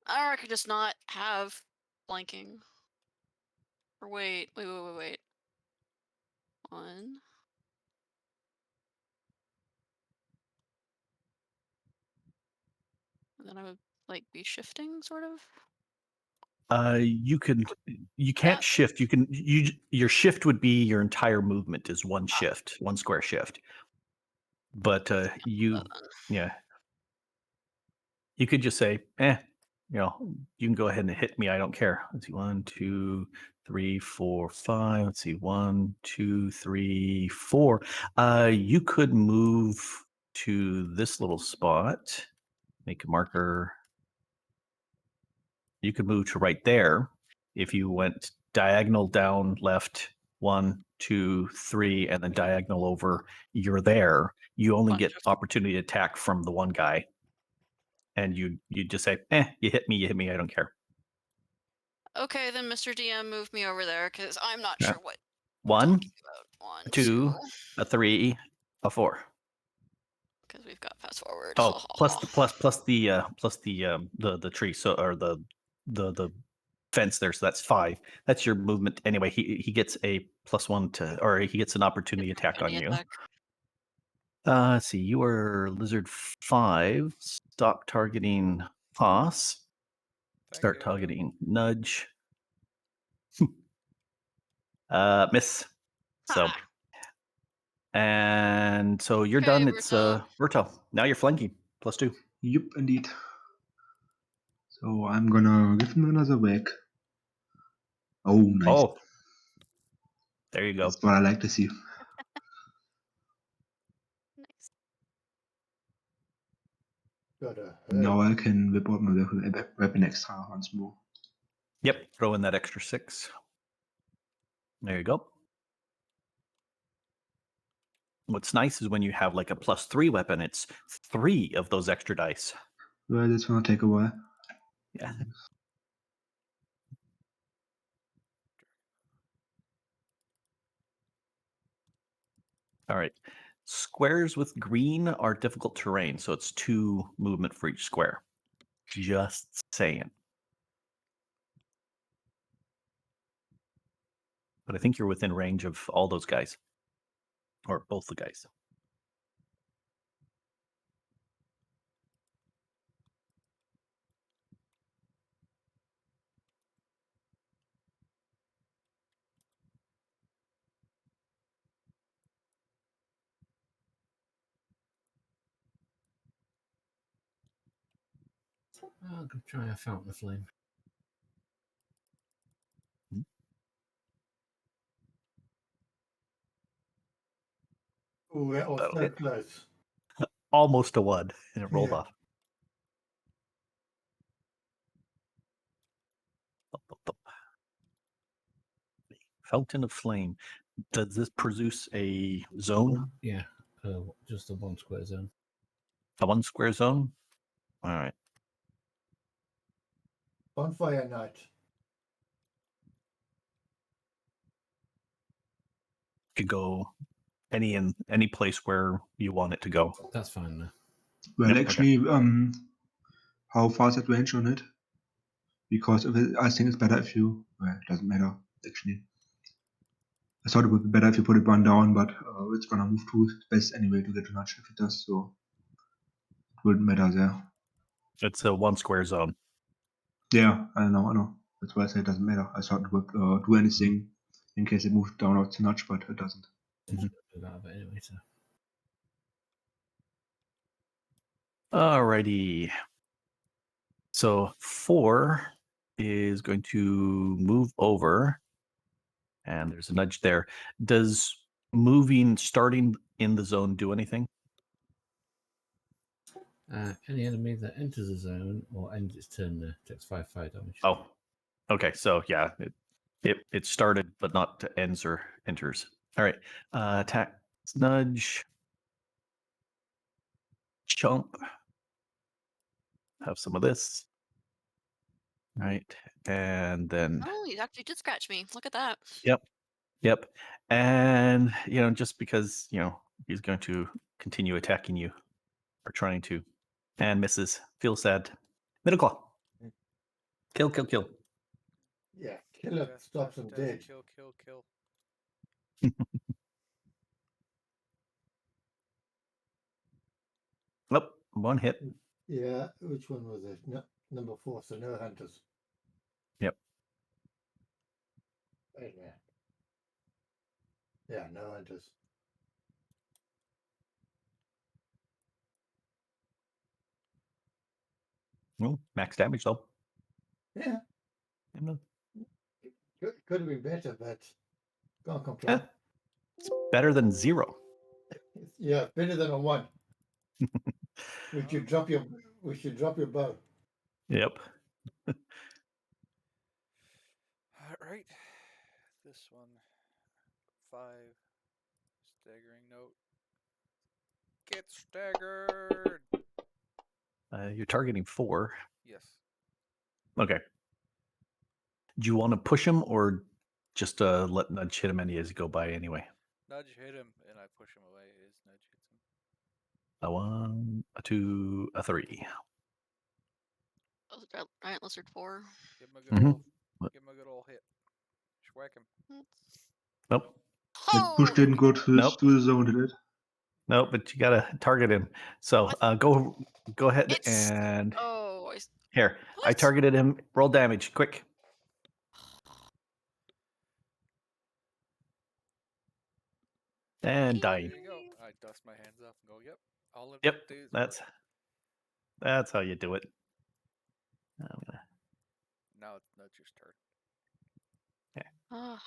Or I could just not have flanking. Or wait. One. And then I would like be shifting, sort of. You can't That shift. Your shift would be your entire movement is one shift, one square shift. But you could just say, you can go ahead and hit me. I don't care. Let's see, 1, 2, 3, 4, 5. Let's see, 1, 2, 3, 4. You could move to this little spot. Make a marker. You could move to right there. If you went diagonal down, left, 1, 2, 3, and then diagonal over, you're there. You only get opportunity attack from the one guy. And you just say, you hit me, I don't care. Okay, then Mr. DM moved me over there because I'm not Yeah. sure what 1, talking about. 1, 2, 2. a 3, a 4. Because we've got fast forward. Oh, plus the tree, so or the fence there, so that's 5. That's your movement anyway. He gets a +1 to, or he gets an opportunity attack on you. Let's see, you are lizard 5. Stop targeting Haas. Start targeting nudge. Miss. So, and so you're done. It's Berto. Now you're flanking +2. Yep, indeed. So I'm gonna give him another whack. Oh, nice. Oh, there you go. That's what I like to see. Nice. Now I can whip out my weapon extra once more. Yep, throw in that extra 6. There you go. What's nice is when you have like a +3 weapon, it's 3 of those extra dice. Well, that's gonna take a while. Yeah. All right. Squares with green are difficult terrain, so it's 2 movement for each square. Just saying. But I think you're within range of all those guys. Or both the guys. I'll go try a fountain of flame. Oh, that was That'll so hit. close. Almost a one, and it rolled Yeah. off. Thump, thump, thump. Fountain of Flame. Does this produce a zone? Yeah, just a 1 square zone. A 1 square zone? All right. Bonfire night. Could go any place where you want it to go. That's fine now. Well, Yep, okay. actually, how far is that range on it? Because I think it's better if you. Well, it doesn't matter actually. I thought it would be better if you put it one down, but it's gonna move to space anyway to get a nudge if it does, so it wouldn't matter there. It's a 1 square zone. Yeah, I know. That's why I say it doesn't matter. I thought it would do anything in case it moved down or to nudge, but it doesn't. Move out of it anyway, so. Alrighty. So 4 is going to move over, and there's a nudge there. Does starting in the zone do anything? Any enemy that enters the zone or ends its turn there takes 5 fire damage. Oh, okay. So yeah, it started but not ends or enters. All right. Attack, nudge, chomp. Have some of this. All right, and then Oh, you actually did scratch me. Look at that. Yep. And, just because, he's going to continue attacking you or trying to and misses. Feel sad. Middle claw. Kill, kill, kill. Yeah, killer Death, stops death, them death, dead. kill, kill, kill. Oh, one hit. Yeah, which one was it? No, number 4, so no hunters. Yep. Wait a minute. Yeah, no hunters. Well, max damage, though. Yeah, could have been better, but can't complain. It's better than 0. Yeah, better than a 1. We should drop your bow. Yep. Alright. This one. 5. Staggering note. Get staggered! You're targeting 4. Yes. Okay. Do you want to push him or just let nudge hit him as you go by anyway? Nudge hit him, and I push him away as nudge hits him. A 1, a 2, a 3. Giant lizard 4. Give him a good old hit. Schwack him. Nope. The push Oh! didn't go to Nope. the zone, did it? Nope, but you gotta target him. So go ahead It's. and Oh, here. I What? targeted him. Roll damage, quick. And dying. There you go. I dust my hands off and go, yep. All of Yep, these that's how you do it. Now it's Nudge's turn. Oh,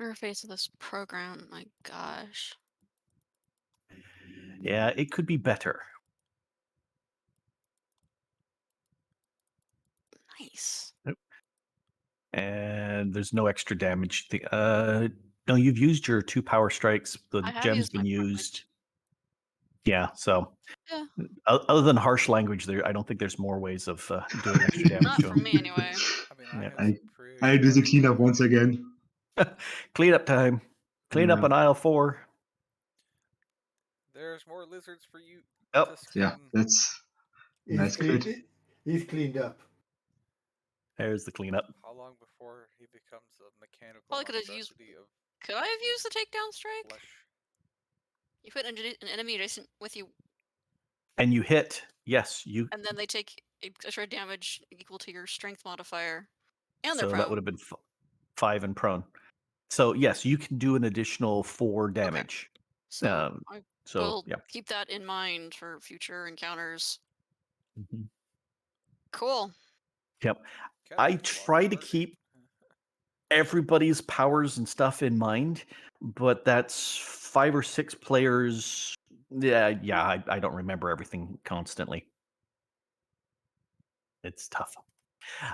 interface of this program. My gosh. Yeah, it could be better. Nice. And there's no extra damage. No, you've used your 2 power strikes. The I have gem's used been my used. Yeah, so Yeah. Other than harsh language, I don't think there's more ways of doing extra damage Not to for him. me, anyway. I mean, I Yeah. have some pretty I do the harsh cleanup language. once again. Cleanup time. Clean up Yeah. on aisle 4. There's more lizards for you Oh, to skin. Yeah, that's nice crit. He's cleaned up. there's the cleanup. How long before he becomes a mechanical Probably could have used. monstrosity of Could I have used the takedown strike? flesh? You put an enemy adjacent with you, And you hit. Yes, you. and then they take extra damage equal to your strength modifier, and they're So prone. that would have been 5 and prone. So yes, you can do an additional 4 damage. So I So will yeah. keep that in mind for future encounters. Mhm. Cool. Yep. Cat I needs a lot of try to learning. keep everybody's powers and stuff in mind, but that's 5 or 6 players. Yeah, I don't remember everything constantly. It's tough.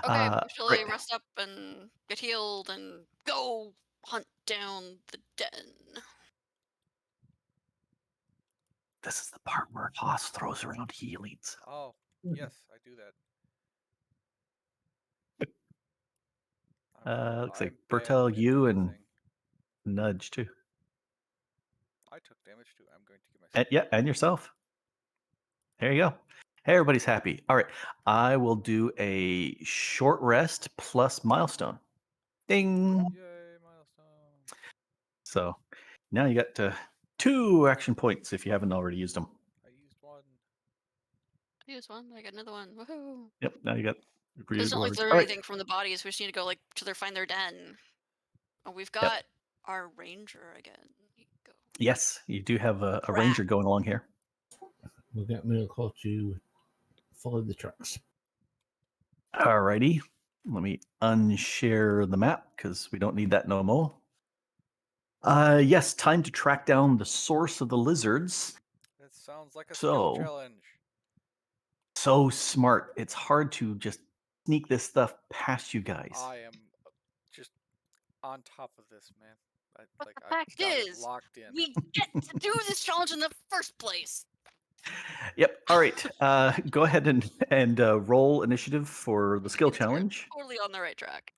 Okay, shall Right. I rest up and get healed and go hunt down the den? This is the part where Haas throws around healings. Oh, yes, I do that. Looks like I'm bad Bertel, at you, and anything. Nudge too. I took damage too. I'm going to give myself. Yeah, and yourself. There you go. Hey, everybody's happy. All right. I will do a short rest plus milestone. Ding. Yay, milestone. So now you got 2 action points if you haven't already used them. I used one. I used one. I got another one. Woohoo! Yep. Now you got It's not like rewards. they're All right. anything from the bodies. We just need to go like to their find their den. Oh, we've Yep. got our ranger again. Go. Yes, you do have a Crap. ranger going along here. We'll get Miracle to follow the tracks. Alrighty. Let me unshare the map because we don't need that no more. Yes, time to track down the source of the lizards. That sounds like a skill So challenge. smart. It's hard to just sneak this stuff past you guys. I am just on top of this, man. But Like the I've fact got it is, locked in. we get to do this challenge in the first place. Yep. All right. Go ahead and roll initiative for the skill Means we're challenge. Totally on the right track.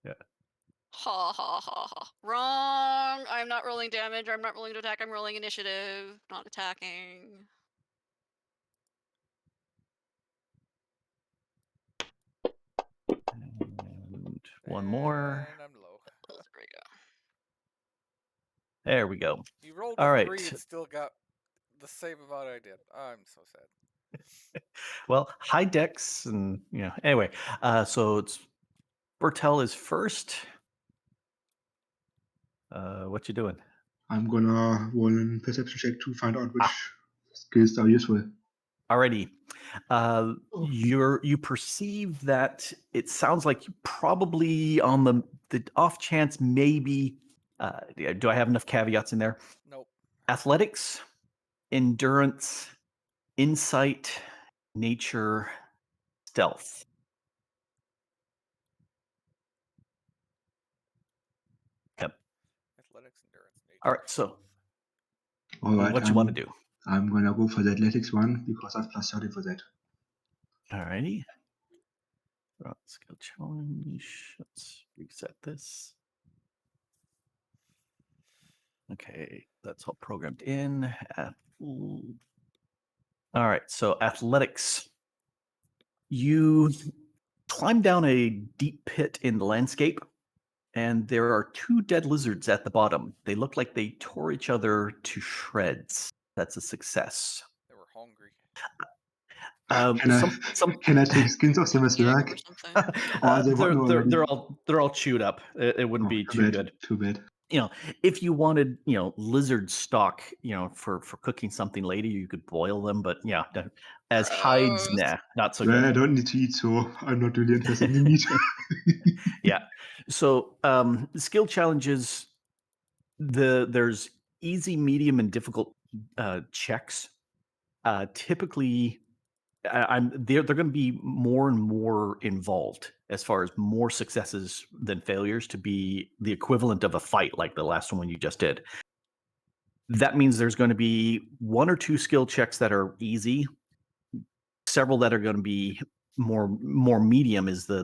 Yeah. Ha ha ha ha. Wrong. I'm not rolling damage. I'm not rolling to attack. I'm rolling initiative, not attacking. And one more. And I'm low. There we go. There we go. You rolled All a right. 3 and still got the same amount I did. I'm so sad. Well, high dex and anyway, so it's Bertel is first. What you doing? I'm gonna roll a perception check to find out which skills are useful. Alrighty. You perceive that it sounds like you probably on the off chance maybe do I have enough caveats in there? Nope. Athletics, endurance, insight, nature, stealth. Yep. Athletics, endurance, nature. All right, so All right, what you want to do? I'm gonna go for the athletics one because I've plus 30 for that. Alrighty. Skill challenge. Let's reset this. Okay, that's all programmed in. All right, so athletics. You climb down a deep pit in the landscape, and there are 2 dead lizards at the bottom. They look like they tore each other to shreds. That's a success. They were hungry. Can I take skins of them as well? Or something. Or are they rotten already? they're all chewed up. It wouldn't be too good. Too bad. If you wanted, lizard stock, for cooking something later, you could boil them. But yeah, as hides, Gross. nah, not so Well, I good. don't need to eat, so I'm not really interested in meat. Yeah. So skill challenges. There's easy, medium, and difficult checks. Typically, they're going to be more and more involved as far as more successes than failures to be the equivalent of a fight like the last one you just did. That means there's going to be 1 or 2 skill checks that are easy, several that are going to be more medium is the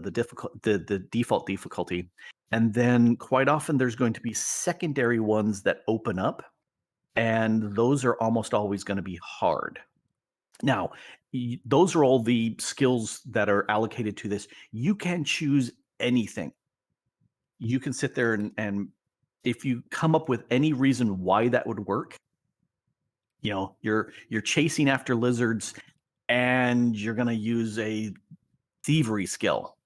default difficulty, and then quite often there's going to be secondary ones that open up, and those are almost always going to be hard. Now, those are all the skills that are allocated to this. You can choose anything. You can sit there and if you come up with any reason why that would work, you're chasing after lizards and you're going to use a thievery skill.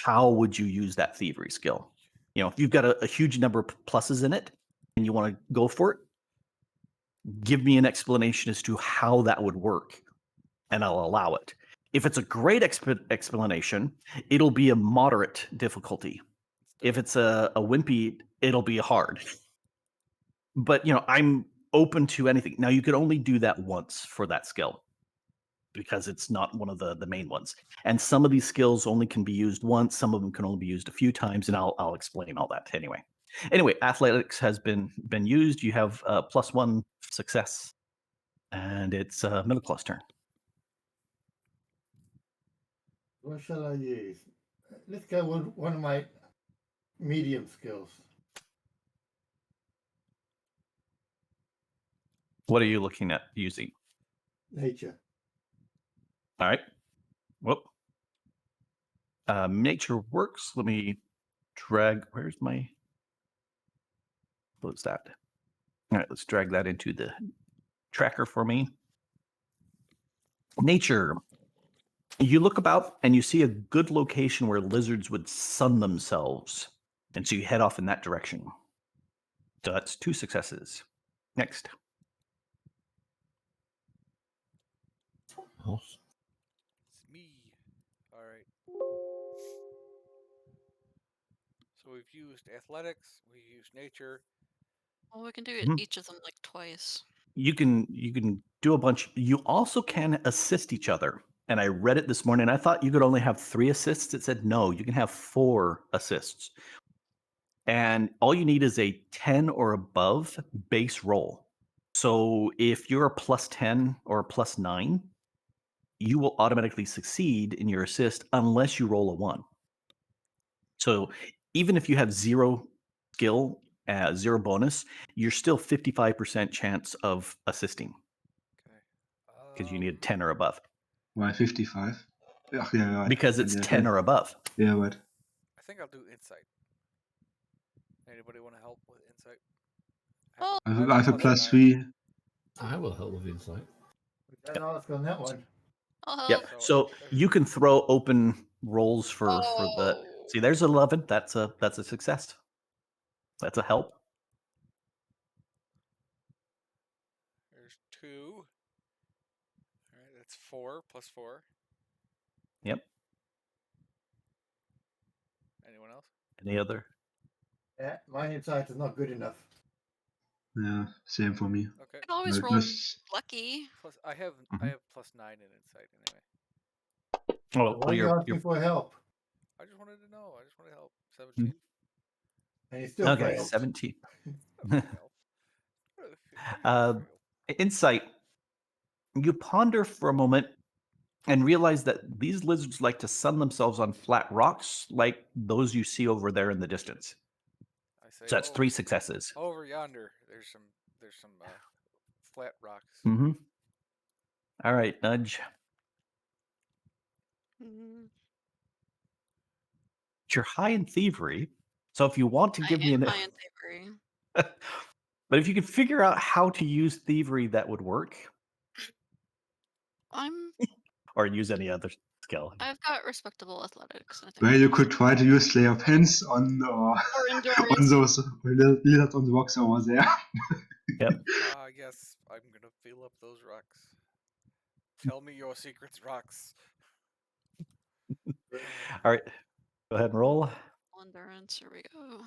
How would you use that thievery skill? If you've got a huge number of pluses in it and you want to go for it, give me an explanation as to how that would work and I'll allow it. If it's a great explanation, it'll be a moderate difficulty. If it's a wimpy, it'll be hard. But I'm open to anything. Now you could only do that once for that skill because it's not one of the main ones. And some of these skills only can be used once. Some of them can only be used a few times, and I'll explain all that anyway. Anyway, athletics has been used. You have +1 success, and it's Middleclaw's turn. What shall I use? Let's go with one of my medium skills. What are you looking at using? Nature. All right. Whoop. Nature works. Let me drag. Where's my? What's that? All right. Let's drag that into the tracker for me. Nature. You look about and you see a good location where lizards would sun themselves, and so you head off in that direction. So that's 2 successes. Next. Horse. It's me. All right. So we've used athletics. We used nature. Well, we can do Mhm. each of them like twice. You can do a bunch. You also can assist each other. And I read it this morning. I thought you could only have 3 assists. It said no, you can have 4 assists. And all you need is a 10 or above base roll. So if you're a +10 or a +9, you will automatically succeed in your assist unless you roll a 1. So even if you have 0 skill, 0 bonus, you're still 55% chance of assisting Okay. because you need 10 or above. Why 55? Yeah, right. Because it's Yeah, 10 or above. Yeah, right. I think I'll do insight. Anybody want to help with insight? Well, I have a +9. +3. I will help with insight. Don't ask on that one. I'll help. Yep. So you can throw open rolls for the. Oh. See, there's 11. That's a success. That's a help. There's 2. All right, that's 4 +4. Yep. Anyone else? Any other? Yeah, my insight is not good enough. Yeah, same for me. Okay. I can always Well, roll plus- lucky. Plus, I have Mhm. +9 in insight anyway. Oh, Why are you asking for help? I just wanted to know. I just want to help. Hmm. 17. And you still Okay, failed. 17. I fail. How do you Uh, fail? Insight. You ponder for a moment and realize that these lizards like to sun themselves on flat rocks like those you see over there in the distance. I say, So that's oh, 3 successes. over yonder, there's some flat rocks. Mm-hmm. All right, Nudge. Mm, You're high in thievery. So if you want to I give me am an... high in thievery. But if you could figure out how to use thievery, that would work. Or use any other skill. I've got respectable athletics. I think Well, you could try to use Slayer of Hands on or on endurance. those lizards on the rocks over there. Yep. Yes, I'm gonna fill up those rocks. Tell me your secrets, rocks. All right. Go ahead and roll. Endurance. Here we go.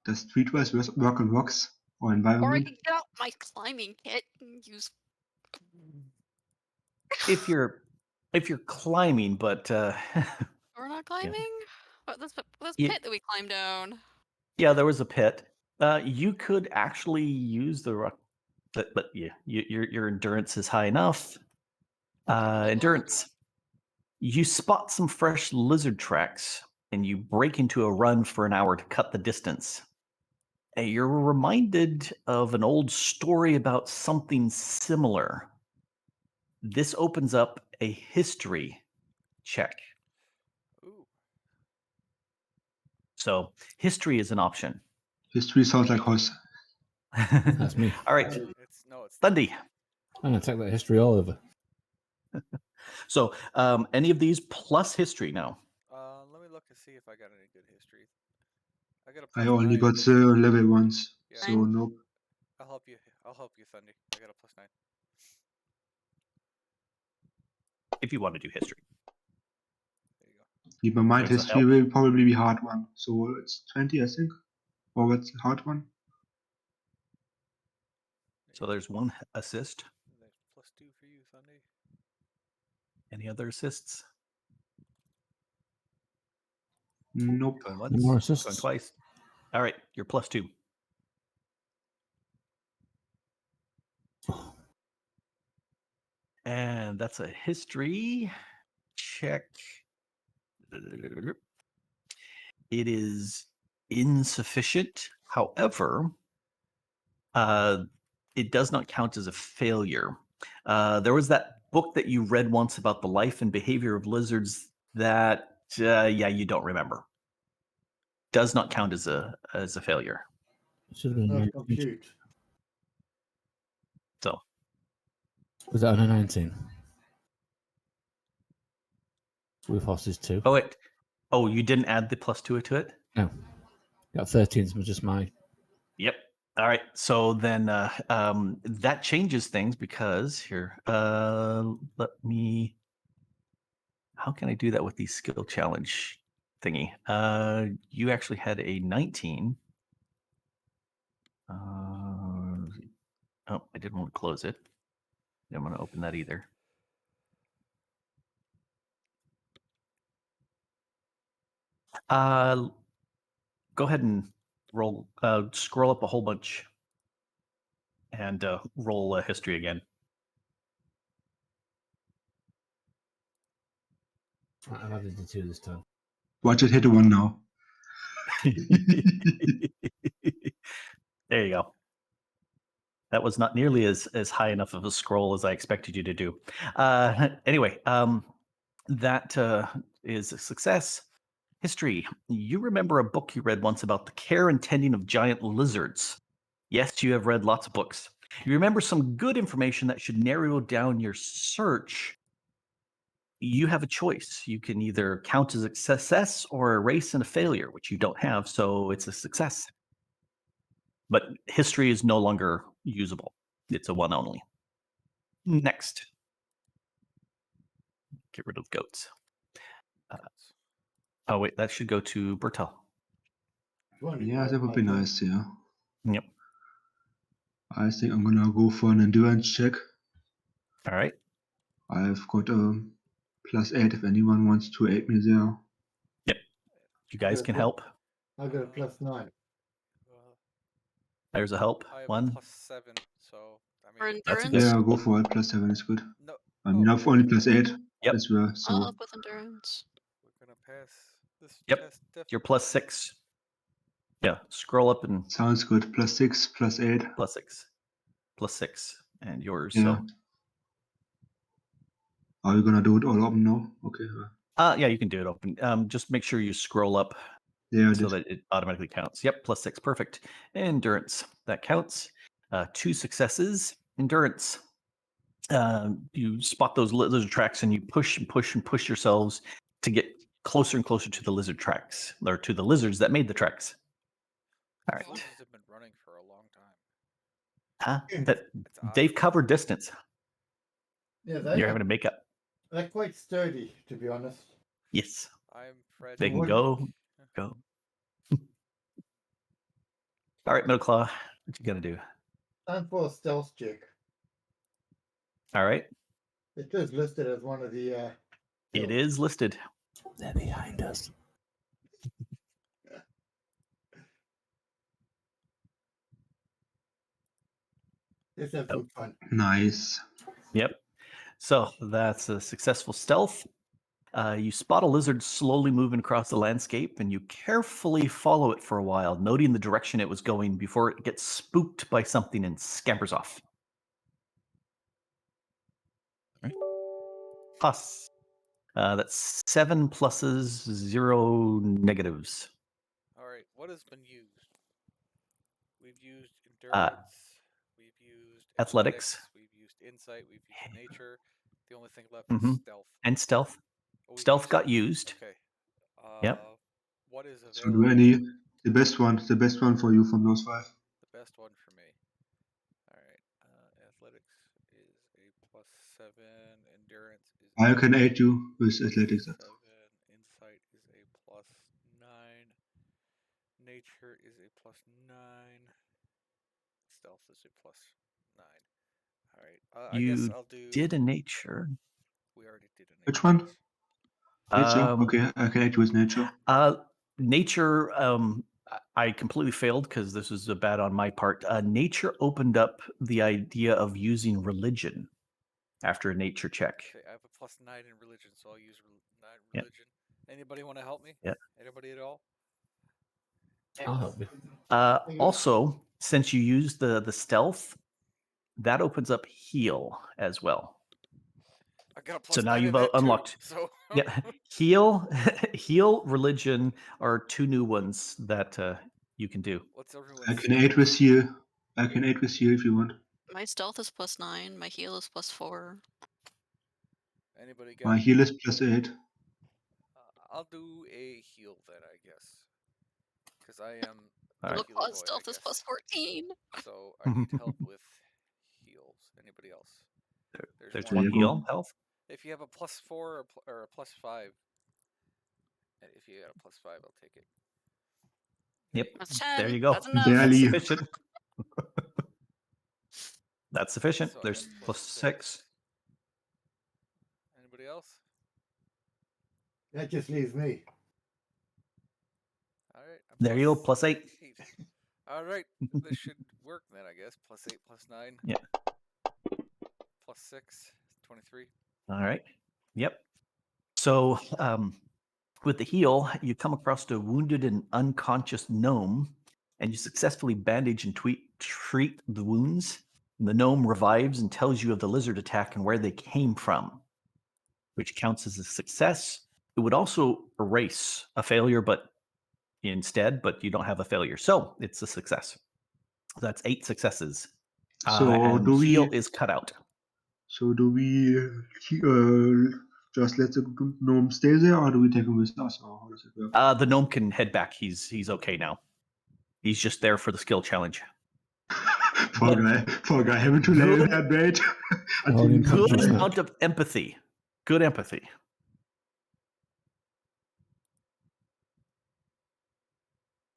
Does Streetwise work on rocks or Or I environment? could get out my climbing kit and use. If you're climbing, but We're not climbing. What this You- pit that we climbed down? yeah, there was a pit. You could actually use the rock, but yeah, your endurance is high enough. Endurance. You spot some fresh lizard tracks, and you break into a run for an hour to cut the distance. And you're reminded of an old story about something similar. This opens up a history check. Ooh, So history is an option. History sounds like horse. That's me. All right, it's Thundy. I'm going to take that history all over. So any of these plus history now. Let me look to see if I got any good history. I got a I only +9. got the level ones, Yeah. so nope. I'll help you. I'll help you, Thundy. I got a +9. if you want to do history. There you go. Keep in mind, So it's a history help. will probably be hard one. So it's 20, I think. Or what's the hard one? So there's one assist. That's +2 for you, Sunday. Any other assists? Nope. Going Any more once, going assists? twice. All right, you're +2. And that's a history check. It is insufficient. However, it does not count as a failure. There was that book that you read once about the life and behavior of lizards that, yeah, you don't remember. Does not count as a failure. Should have been a Not 19. compute. So Was that on a 19? With horses too. oh wait, oh you didn't add the +2 to it. No. Got 13, so just my. Yep. All right. So then that changes things because here, let me. How can I do that with the skill challenge thingy? You actually had a 19. Oh, I didn't want to close it. I didn't want to open that either. Go ahead and roll. Scroll up a whole bunch, and roll history again. I've added the 2 this time. Watch it hit a 1 now. There you go. That was not nearly as high enough of a scroll as I expected you to do. Anyway, that is a success. History. You remember a book you read once about the care and tending of giant lizards. Yes, you have read lots of books. You remember some good information that should narrow down your search. You have a choice. You can either count as a success or erase and a failure, which you don't have, so it's a success. But history is no longer usable. It's a 1 only. Next. Get rid of goats. Oh, wait, that should go to Bertel. Yeah, that would be nice, yeah. Yep. I think I'm gonna go for an endurance check. All right. I've got a +8 if anyone wants to aid me there. Yep. You guys can help. I got a +9. There's a help. I have 1. a +7, so I For mean. That's a endurance, Yeah, go for it. +7 is good. No. I mean, I've only +8 Yep. as well, I'll so help with endurance. We're gonna pass this Yep. test. You're +6. Yeah. Scroll up and sounds good. +6, +8. +6. +6. And yours. Yeah. So. Are we gonna do it all open now? Okay. Yeah, you can do it open. Just make sure you scroll up Yeah, I so did. that it automatically counts. Yep, +6. Perfect. Endurance. That counts. 2 successes. Endurance. You spot those lizard tracks and you push and push and push yourselves to get closer and closer to the lizard tracks, or to the lizards that made the tracks. All These right. lizards have been running for a long time. That It's odd. they've covered distance. Yeah, You're having to make up. they're quite sturdy, to be honest. Yes, I'm fragile. they can What- go. All right, Middle Claw, what you gonna do? Time for a stealth check. All right, It is listed as one of the. it is listed. They're behind us. Let's have some fun. Nice. Yep. So that's a successful stealth. You spot a lizard slowly moving across the landscape, and you carefully follow it for a while, noting the direction it was going before it gets spooked by something and scampers off. All right. Plus, that's 7 pluses, 0 negatives. All right, what has been used? We've used endurance. We've used athletics. We've used insight. We've used nature. The only thing left Mhm. is stealth. And stealth. Oh, we've Stealth used got used. Okay. Yep. What is So available? do any the best one for you from those 5? The best one for me. All right. Athletics is a +7. Endurance is I can aid you with athletics. 7. Insight is a +9. Nature is a +9. Stealth is a +9. All right. I guess You I'll do. did a nature. We already did a nature. Which one? yes. Nature. Um, Okay, I can aid you with nature. Nature, I completely failed because this was bad on my part. Nature opened up the idea of using religion after a nature check. Okay, I have a +9 in religion, so I'll use 9 Yeah. religion. Anybody want to help me? Yeah. Anybody at all? I'll help you. Also, since you used the stealth, that opens up heal as well. I got a So +9 now in you've that unlocked. too. So Yeah, heal, heal, religion are 2 new ones that you can do. What's everyone's I can aid skills? with heal. I can aid with heal if you want. My stealth is +9. My heal is +4. Anybody My got? heal is +8. I'll do a heal then, I guess, because I am All the right. Look, healer boy. stealth I is guess. +14. So I need help with heals. Anybody else? There's There one you go. heal health. If you have a +4 or a +5, if you got a +5, I'll take it. Yep. That's 10. There you go. That's enough. That's Barely. sufficient. That's sufficient. So I There's got +6. Anybody else? That just leaves me. All right. I'm There you go. +8. 8. All right. This should work then, I guess. +8, +9. Yeah. +6, 23. All right. Yep. So with the heal, you come across a wounded and unconscious gnome, and you successfully bandage and treat the wounds. And the gnome revives and tells you of the lizard attack and where they came from, which counts as a success. It would also erase a failure, but you don't have a failure. So it's a success. That's 8 successes. So And do heal we? is cut out. So do we just let the gnome stay there, or do we take him with us, or how does it work? The gnome can head back. He's okay now. He's just there for the skill challenge. Poor guy, having to lay in that bait. Oh, in Good practice, no. amount of empathy. Good empathy.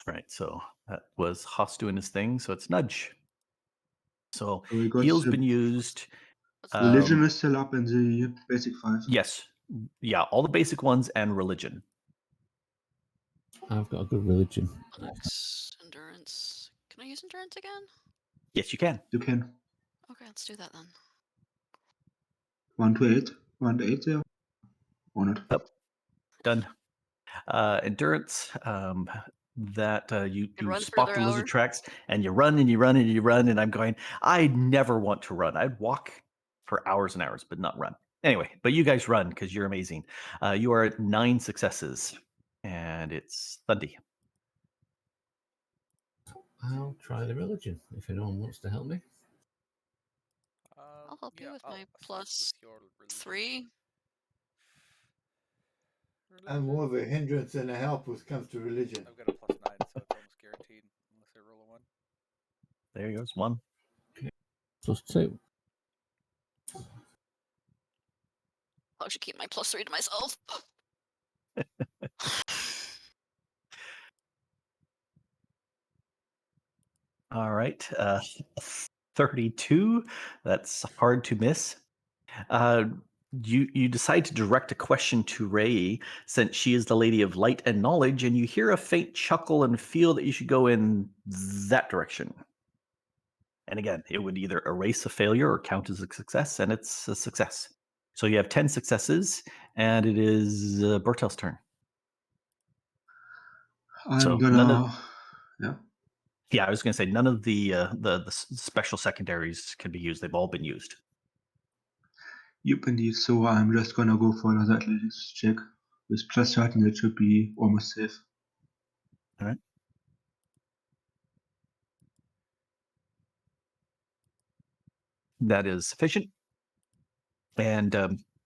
Right, so that was Haas doing his thing, so it's nudge. So So we got heal's the been used. religion is still up in the basic 5. Yes. Yeah, all the basic ones and religion. I've got a good religion. Endurance. Can I use endurance again? Yes, you can. You can Okay, let's do that then. 1 to 8, 1 to 8 there, or not? Yep. Done. Endurance. That you run for spot another the lizard hour? tracks and you run and you run and you run, and I'm going, I never want to run. I'd walk for hours and hours, but not run. Anyway, but you guys run because you're amazing. You are at 9 successes, and it's Thundy. I'll try the religion if anyone wants to help me. I'll help you with I'll my assist with your religion. +3. I'm more of a hindrance than a help when it comes to religion. I've got a +9, so it's almost guaranteed unless I roll a 1. There goes 1. +2. I should keep my +3 to myself. All right. 32. That's hard to miss. You decide to direct a question to Ray, since she is the lady of light and knowledge, and you hear a faint chuckle and feel that you should go in that direction. And again, it would either erase a failure or count as a success, and it's a success. So you have 10 successes, and it is Bertel's turn. I'm gonna. Yeah, I was going to say none of the special secondaries can be used. They've all been used. Yep, indeed. So I'm just gonna go for another athletics check. With +13, it should be almost safe. All right. That is sufficient. And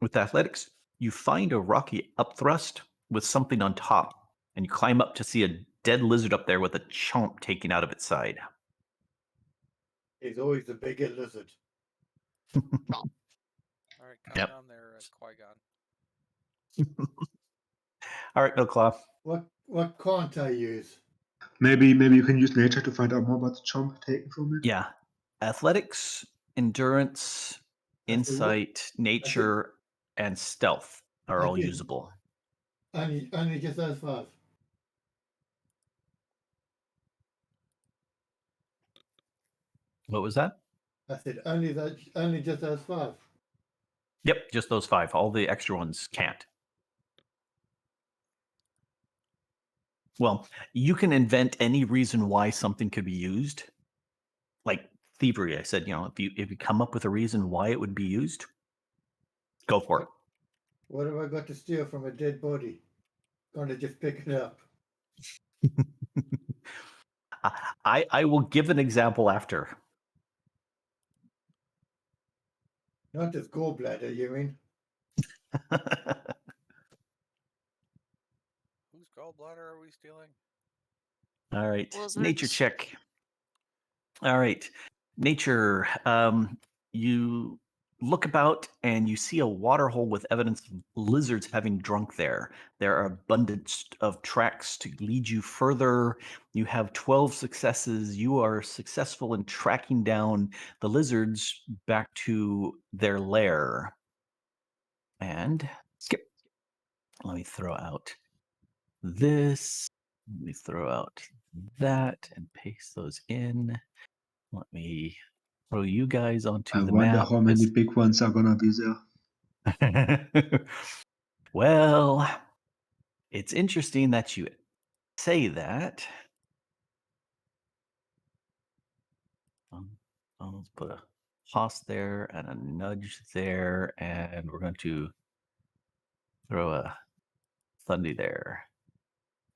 with athletics, you find a rocky upthrust with something on top, and you climb up to see a dead lizard up there with a chomp taken out of its side. It's always the bigger lizard. All right, coming on there, as Qui-Gon. All right, Millclaw. What can't I use? Maybe you can use nature to find out more about the jump taken from it. Yeah. Athletics, endurance, I said, what? insight, nature, and stealth are all Okay. usable. Only just those 5. What was that? I said only just those 5. Yep, just those 5. All the extra ones can't. Well, you can invent any reason why something could be used. Like thievery, I said, if you come up with a reason why it would be used, go for What have I got to steal from a dead body? Gonna just pick it up. it. I will give an example after. Not his gallbladder, you mean? Whose gallbladder are we stealing? All right, nature Lizards. check. All right, nature. You look about and you see a water hole with evidence of lizards having drunk there. There are abundance of tracks to lead you further. You have 12 successes. You are successful in tracking down the lizards back to their lair. And skip. Let me throw out this. Let me throw out that and paste those in. Let me throw you guys onto I the wonder map. how many big ones are gonna be there. Well, it's interesting that you say that. Let's put a toss there and a nudge there, and we're going to throw a Thundy there.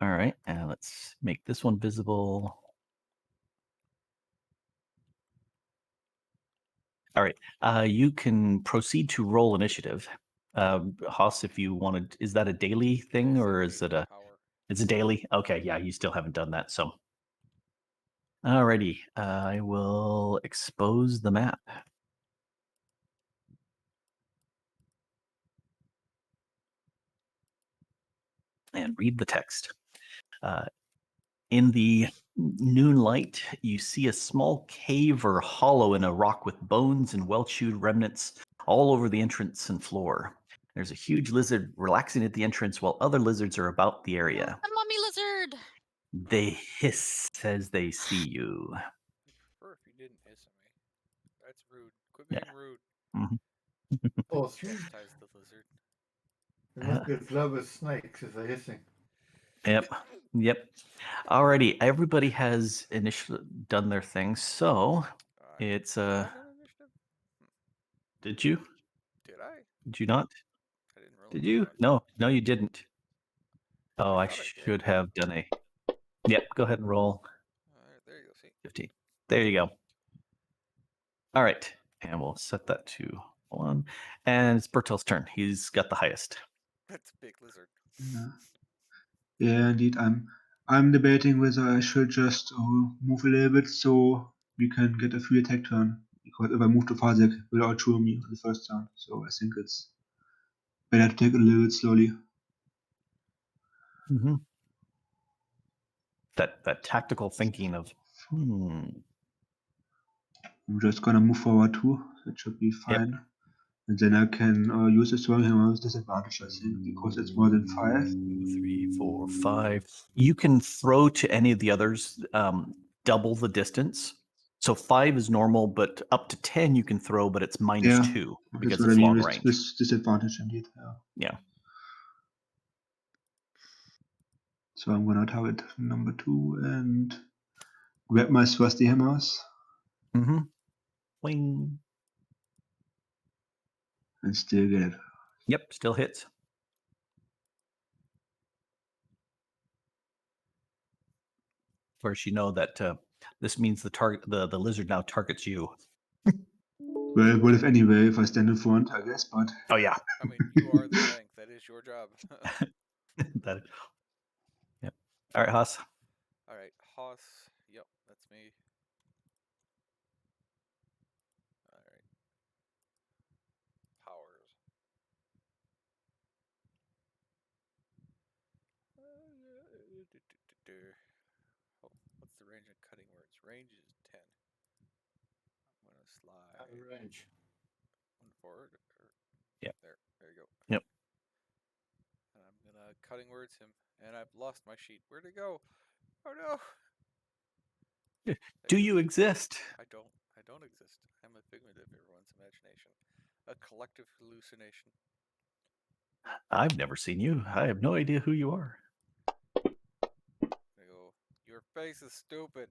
All right, and let's make this one visible. All right, you can proceed to roll initiative. Haas, if you wanted, is that a daily thing or is it a? Power. It's a daily. Okay, yeah, you still haven't done that, so. Alrighty, I will expose the map. And read the text. In the noon light, you see a small cave or hollow in a rock with bones and well-chewed remnants all over the entrance and floor. There's a huge lizard relaxing at the entrance while other lizards are about the area. A mummy lizard. They hiss as they see you. I'd prefer if you didn't hiss at me. That's rude. Quit Yeah. being rude. Mhm. Oh, Chastise the lizard. there must be a flow of snakes if they're hissing. Yep. Alrighty, everybody has initially done their thing, so it's Did I done initiative? Did you? Did I? Did you not? I didn't really Did do you? that. No, you didn't. Oh, I thought I did. should have done a. Yep, go ahead and roll. There you go. See. 15. There you go. All right, and we'll set that to 1. And it's Bertel's turn. He's got the highest. That's a big lizard. Yeah, indeed. I'm debating whether I should just move a little bit so we can get a free attack turn. Because if I move to Fazek, it will outshow me on the first turn. So I think it's better to take it a little bit slowly. Mm-hmm. That tactical thinking of, I'm just gonna move forward 2. That should be fine. And then I can use the throwing hammer with disadvantage, I think, because it's more than 5. 3, 4, 5. You can throw to any of the others, double the distance. So 5 is normal, but up to 10 you can throw, but it's -2 That's because what I it's mean long with range. disadvantage, indeed. Yeah. So I'm gonna target number 2 and grab my thrusty hammers Mm-hmm. Wing. and still get it. Yep, still hits. Of course, you know that this means the lizard now targets you. Well, what if anyway, if I stand in front, I guess, but... Oh, yeah. I mean, you are the tank. That is your job. That, yep. All right, Haas. All right, Hoss. Yep, that's me. All right. Powers. Oh, what's the range of cutting words? Range is 10. I'm gonna slide Out of range. one forward. Yep. There you go. Yep. And I'm gonna cutting words him, and I've lost my sheet. Where'd it go? Oh no! Do you exist? I don't exist. I'm a figment of everyone's imagination, a collective hallucination. I've never seen you. I have no idea who you are. I go, your face is stupid.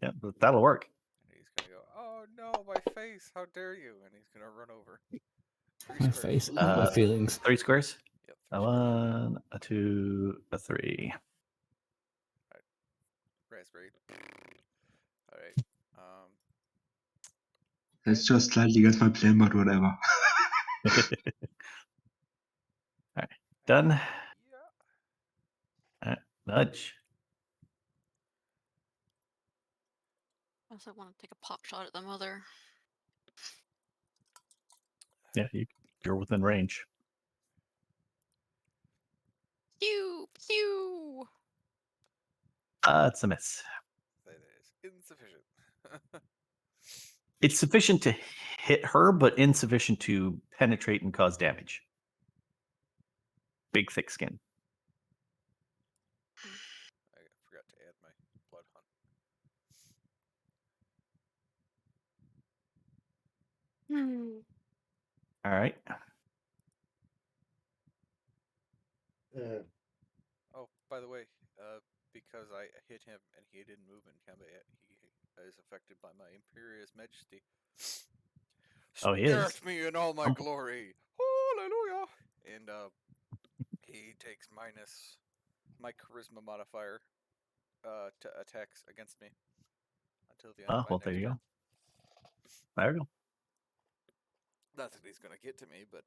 Yeah, but that'll work. And he's gonna go, oh no, my face! How dare you! And he's gonna run over. 3 My squares. face and my feelings. 3 squares. Yep, 3 A squares. 1, a 2, a 3. Raspberry. All right. That's just slightly against my plan, but whatever. Alright, done. Yeah. Alright, nudge. I also want to take a pot shot at the mother. Yeah, you're within range. Pew pew. It's a miss. That is insufficient. It's sufficient to hit her, but insufficient to penetrate and cause damage. Big, thick skin. I forgot to add my blood hunt. All right. Oh, by the way, because I hit him and he didn't move in combat, he is affected by my Imperious Majesty. Oh, he Stare is. at me in all my Humble. glory. Hallelujah. And he takes minus my charisma modifier to attacks against me until the end of my Well, next there you turn. go. There you go. Not that he's gonna get to me, but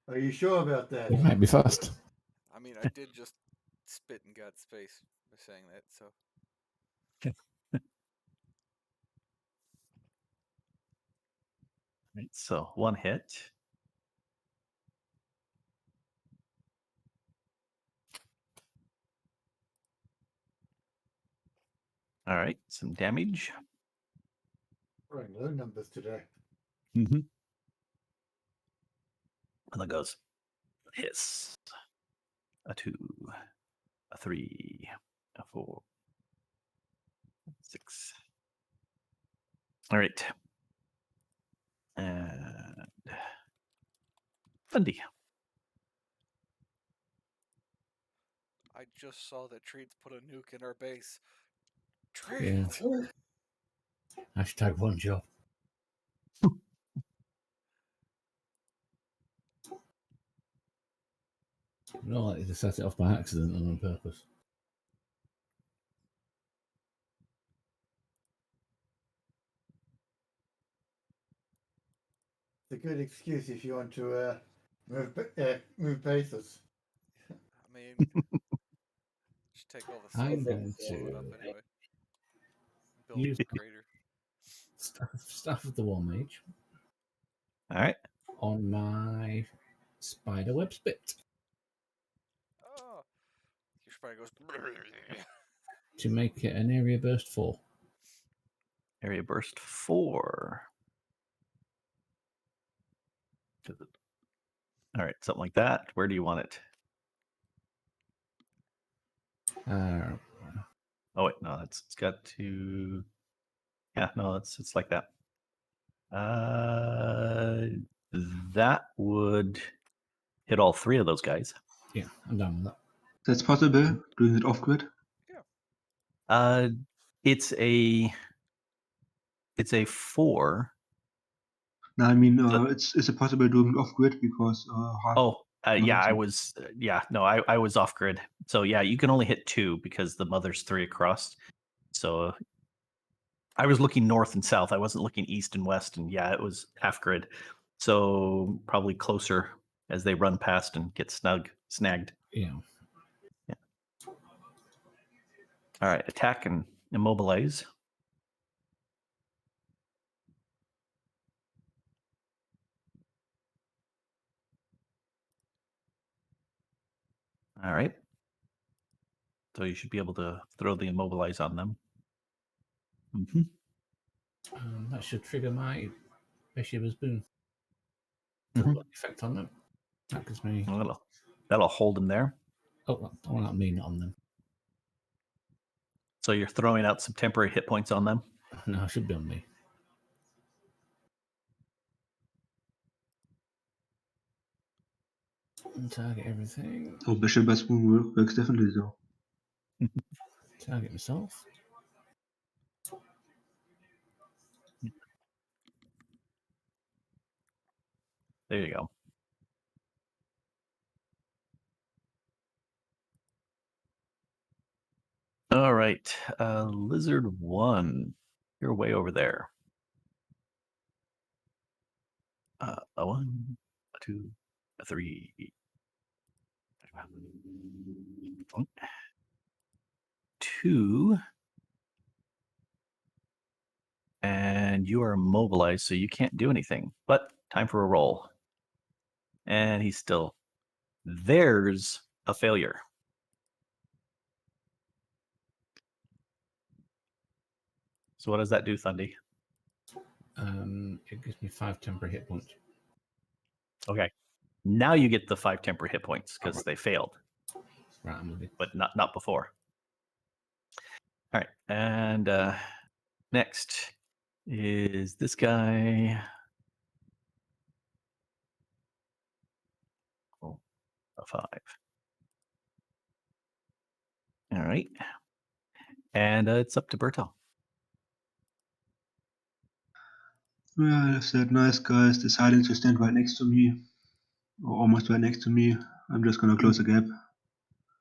Are you sure about that? It might be fast. I mean, I did just spit in God's face by saying that, so. Right, so 1 hit. All right, some damage. Running low numbers today. Mm-hmm. And that goes hiss. A 2, a 3, a 4, 6. All right. And Bundy. I just saw that Treats put a nuke in our base. Yeah. Treats! Hashtag one job. Not likely to set it off by accident and on purpose. It's a good excuse if you want to move bases. I mean, just take all the I'm stuff going and blow it up to anyway. Build use a crater. Staff of the War Mage All right. on my Spiderweb Spit Oh! Your spider goes. to make it an area burst 4. Area burst 4. All right, something like that. Where do you want it? Oh wait, no, it's got to. Yeah, no, it's like that. That would hit all 3 of those guys. Yeah, I'm done with that. That's possible, doing it off grid. It's a 4. No, I mean, So- it's it possible doing it off grid because half. Oh, yeah, I Mountain. was. Yeah, no, I was off grid. So yeah, you can only hit 2 because the mother's 3 across. So I was looking north and south. I wasn't looking east and west. And yeah, it was half grid. So probably closer as they run past and get snagged. Yeah. All right, attack and immobilize. All right. So you should be able to throw the immobilize on them. Mm-hmm. That should trigger my Bishop's Boon. Mhm. Effect on them. That gives me. That'll hold them there. Oh, not me, not on them. So you're throwing out some temporary hit points on them. No, it should be on me. Target everything. Oh, Bishop as Moon works definitely though. Target myself. There you go. All right. Lizard 1. You're way over there. A 1, a 2, a 3. 2. And you are immobilized, so you can't do anything. But time for a roll. And he's still. There's a failure. So what does that do, Thundy? It gives me 5 temporary hit points. Okay. Now you get the 5 temporary hit points because they failed. Right, I'm with you. But not before. All right. And next is this guy. Oh, a 5. All right. And it's up to Bertel. Well, if that nice guy is deciding to stand right next to me, or almost right next to me, I'm just gonna close the gap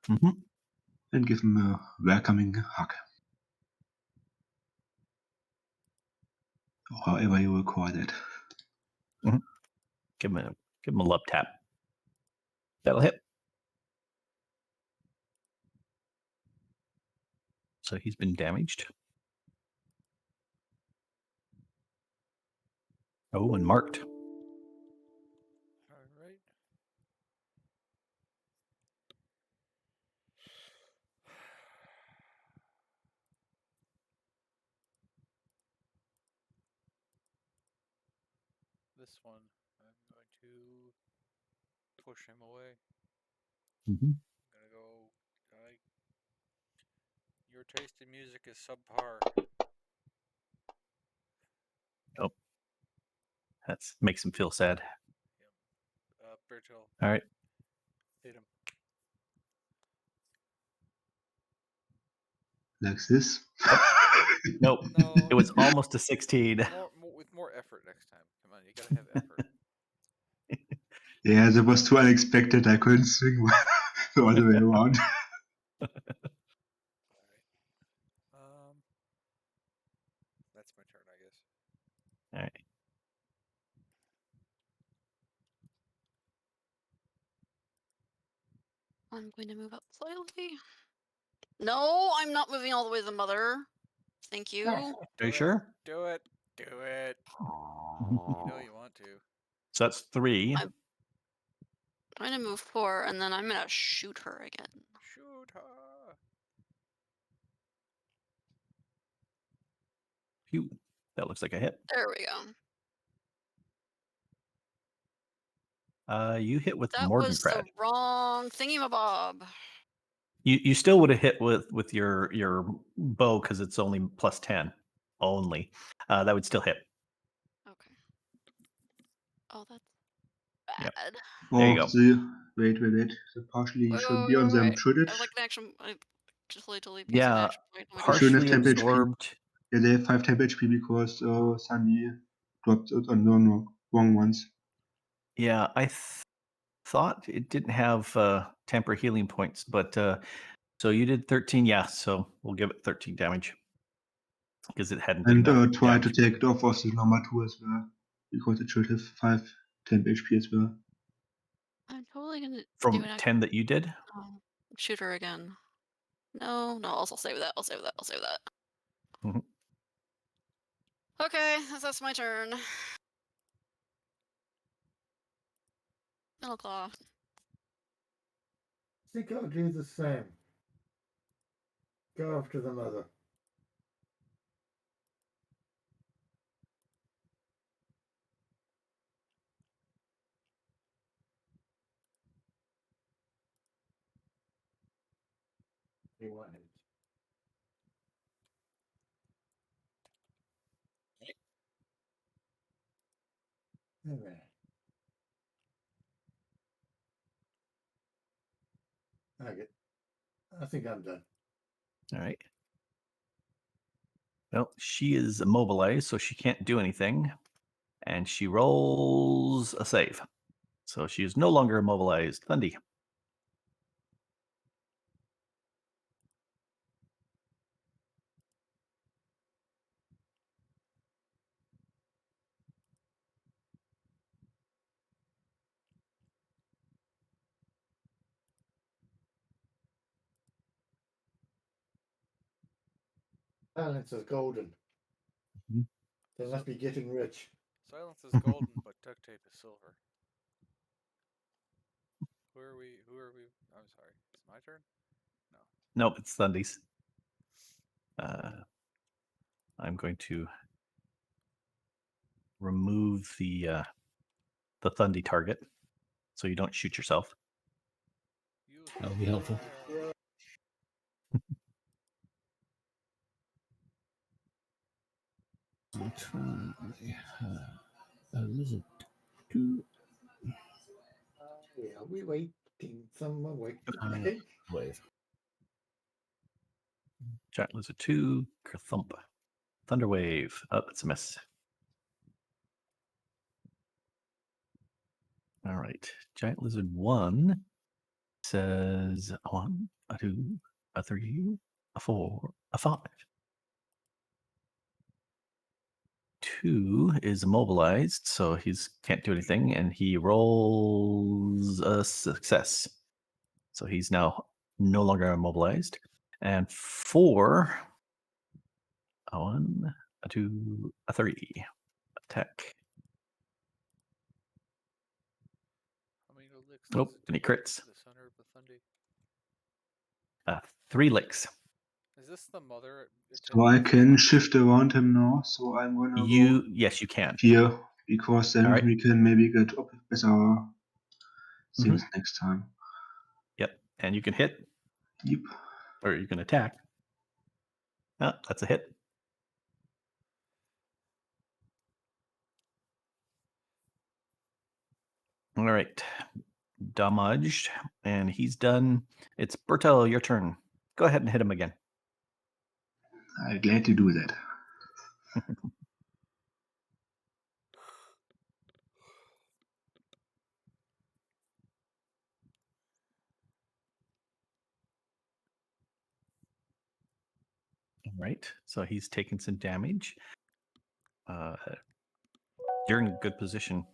Mm-hmm. and give him a welcoming hug. Or however you will call that. Give him a love tap. That'll hit. So he's been damaged. Oh, and marked. All right. This one, I'm going to push him away. Mm-hmm. I'm gonna go. Your taste in music is subpar. Oh, that makes him feel sad. Bertil, All right. hit him. Like this. Nope. No, It was almost a 16. with more effort next time. Come on, you gotta have effort. Yeah, that was too unexpected. I couldn't swing all the way around. All right. That's my turn, I guess. All right. I'm going to move up slightly. No, I'm not moving all the way to the mother. Thank you. Are you sure? Do it. Do it. You know you want to. So that's 3. I'm trying to move 4, and then I'm gonna shoot her again. Shoot her. Phew. That looks like a hit. There we go. You hit with That was the Mordenfrat. wrong thingamabob. You still would have hit with your bow because it's only plus 10 only. That would still hit. Okay. Oh, that's bad. Yep. Oh, There you go. wait. So partially you should be on Wait, them, wait. should it? I would like an action. I totally piece Yeah, an action point. Oh my You gosh. shouldn't partially have 10 HP. absorbed. Yeah, they have 5 temp HP because Sunny dropped it on the wrong ones. Yeah, I thought it didn't have temper healing points, but so you did 13. Yeah, so we'll give it 13 damage because it hadn't been And try to damaged. take it off of the number 2 as well, because it should have 5 temp HP as well. I'm totally gonna do From an action. 10 that you did. Oh, shoot her again. No, I'll save that. I'll save that. Mhm. Okay, that's my turn. Metal Claw. think I'll do the same. Go after the mother. You want it. All right. Okay. I think I'm done. All right. Well, she is immobilized, so she can't do anything. And she rolls a save. So she is no longer immobilized. Thundy. Silence is golden. Mhm. They must be getting rich. Silence is golden, but duct tape is silver. Who are we? I'm sorry. It's my turn? No. Nope, it's Thundy's. I'm going to remove the Thundy target so you don't shoot yourself. That'll be helpful. I'll try a lizard. Two Yeah, we waiting. Someone waiting. wave. Giant Lizard 2, Kerthump. Thunderwave. Oh, that's a miss. All right. Giant Lizard 1 says a 1, a 2, a 3, a 4, a 5. 2 is immobilized, so he's can't do anything, and he rolls a success. So he's now no longer immobilized. And 4, a 1, a 2, a 3. Attack. How many licks Nope, does it and he take crits. to center of the Thundy? 3 licks. Is this the mother? So I can shift around him now. So I'm gonna go Yes, you can. here because then Alright. we can maybe get up better things Mhm. next time. Yep, and you can hit, Yep. or you can attack. Oh, that's a hit. All right, damaged, and he's done. It's Bertel, your turn. Go ahead and hit him again. I'm glad to do that. All right, so he's taken some damage. You're in a good position.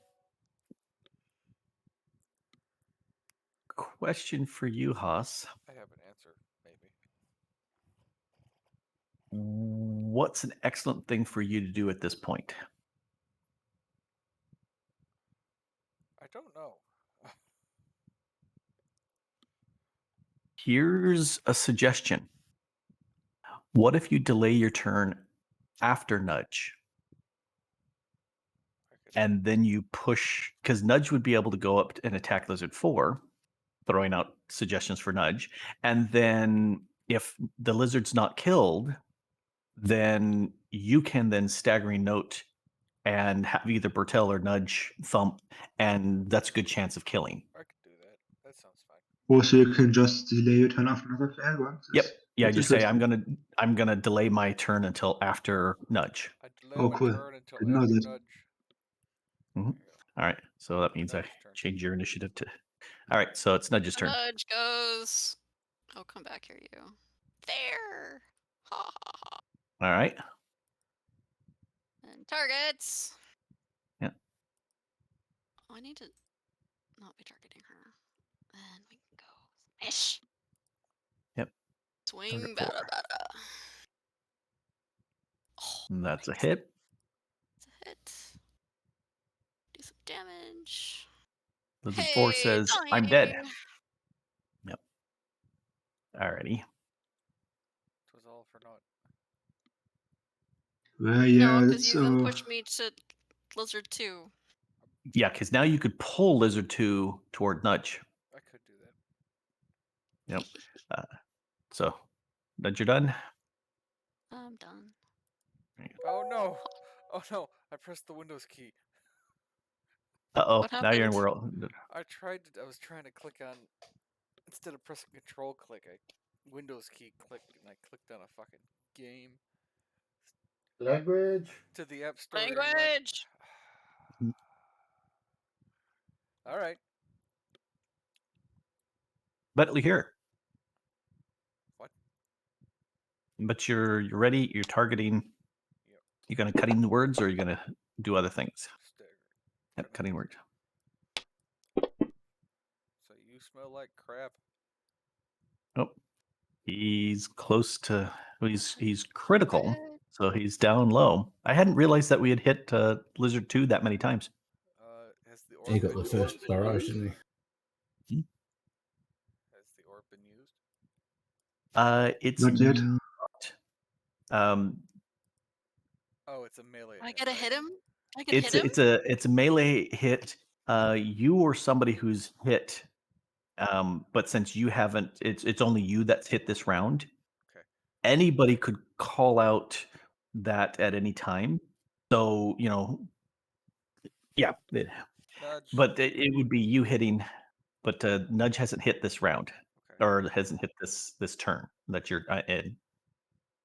Question for you, Haas. I have an answer, maybe. What's an excellent thing for you to do at this point? I don't know. Here's a suggestion. What if you delay your turn after Nudge? And then you push, because Nudge would be able to go up and attack Lizard 4, throwing out suggestions for Nudge. And then if the Lizard's not killed, then you can then staggering note and have either Bertel or Nudge thump, and that's a good chance of killing. I could do that. That sounds fine. Also, you can just delay your turn after another player once. Yep. Yeah, That's just say interesting. I'm gonna delay my turn until after Nudge. I delay Oh, my cool. turn until Didn't know after that. Nudge. Mhm. There you go. All right. So that means I Nudge's turn. change your initiative to. All right. So it's Nudge's turn. Nudge goes. Oh, come back here, you. There. Ha ha ha. All right. And targets. Yeah. Oh, I need to not be targeting her. Then we can go smash. Yep. Swing, Target bada 4. bada. Oh, And that's a nice. hit. It's a hit. Do some damage. Lizard 4 Hey, says, I'm dead. dying. Yep. Alrighty. It was all for naught. Well, No, yeah, because you then so pushed me to Lizard 2. Yeah, because now you could pull Lizard 2 toward Nudge. I could do that. Yep. So, Nudge, you're done. I'm done. Oh no! Oh no! I pressed the Windows key. Uh-oh, What now you're in happened? world. I was trying to click on, instead of pressing Control click, I Windows key clicked and I clicked on a fucking game Language. to the App Store. and Language! All right. But here. What? But you're ready. You're targeting. Yep. You're gonna cutting the words, or you're gonna do other things. Stagger. Yep, cutting words. So you smell like crap. Oh, he's close to. Well, he's critical, so he's down low. I hadn't realized that we had hit Lizard 2 that many times. Has the He orb got been the first used? barrage, didn't he? Has the orb been used? It's Not yet. Um, Oh, it's a melee. I attack, gotta right? hit him? I can hit him? it's a melee hit. You or somebody who's hit. But since you haven't, it's only you that's hit this round. Okay. Anybody could call out that at any time. So yeah. Nudge. But it would be you hitting. But Nudge hasn't hit this round, Okay. or hasn't hit this turn that you're in.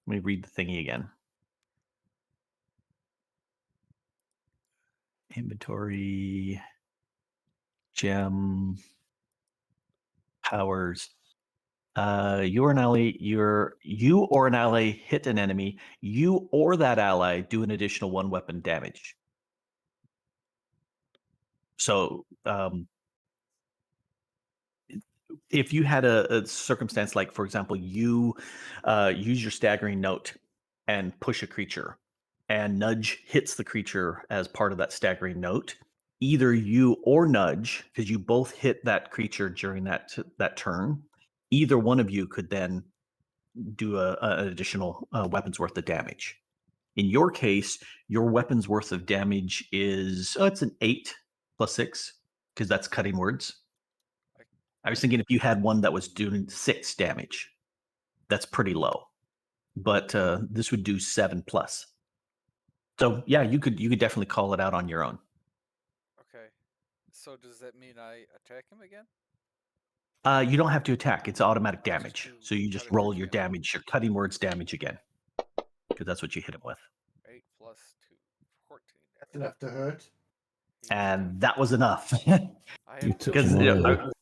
Let me read the thingy again. Inventory, gem, powers. You or an ally, you or an ally hit an enemy. You or that ally do an additional 1 weapon damage. So, if you had a circumstance like, for example, you use your staggering note and push a creature, and Nudge hits the creature as part of that staggering note, either you or Nudge, because you both hit that creature during that turn, either one of you could then do an additional weapon's worth of damage. In your case, your weapon's worth of damage is it's an 8 plus 6, because that's cutting words. I was thinking if you had one that was doing 6 damage, that's pretty low. But this would do 7 plus. So yeah, you could definitely call it out on your own. Okay. So does that mean I attack him again? You don't have to attack; it's automatic I just damage. do So you just cutting roll words your again. damage, your cutting words damage again, because that's what you hit him with. 8 plus 2, 14. That's enough to hurt. And that was enough. I You have took Because him all over.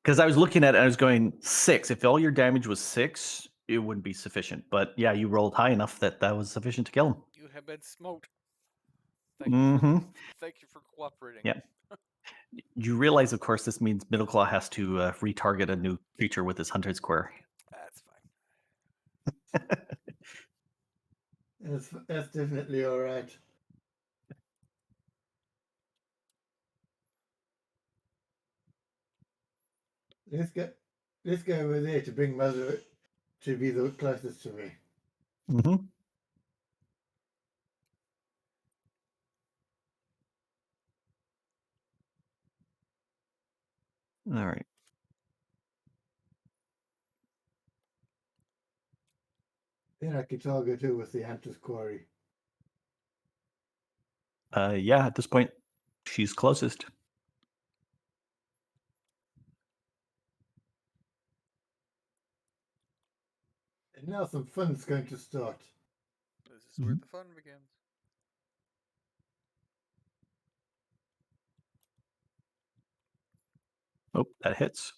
because I was looking at it, I was going 6. If all your damage was 6, it wouldn't be sufficient. But yeah, you rolled high enough that was sufficient to kill him. You have been smote. Thank you for cooperating. Yeah. You realize, of course, this means Middleclaw has to retarget a new creature with his Hunter's Square. That's fine. That's definitely all right. Let's go over there to bring Mother to be the closest to me. Mm-hmm. All right. Then I can target her with the Hunter's Quarry. Yeah, at this point, she's closest. And now some fun's going to start. This is where the fun begins. Oh, that hits.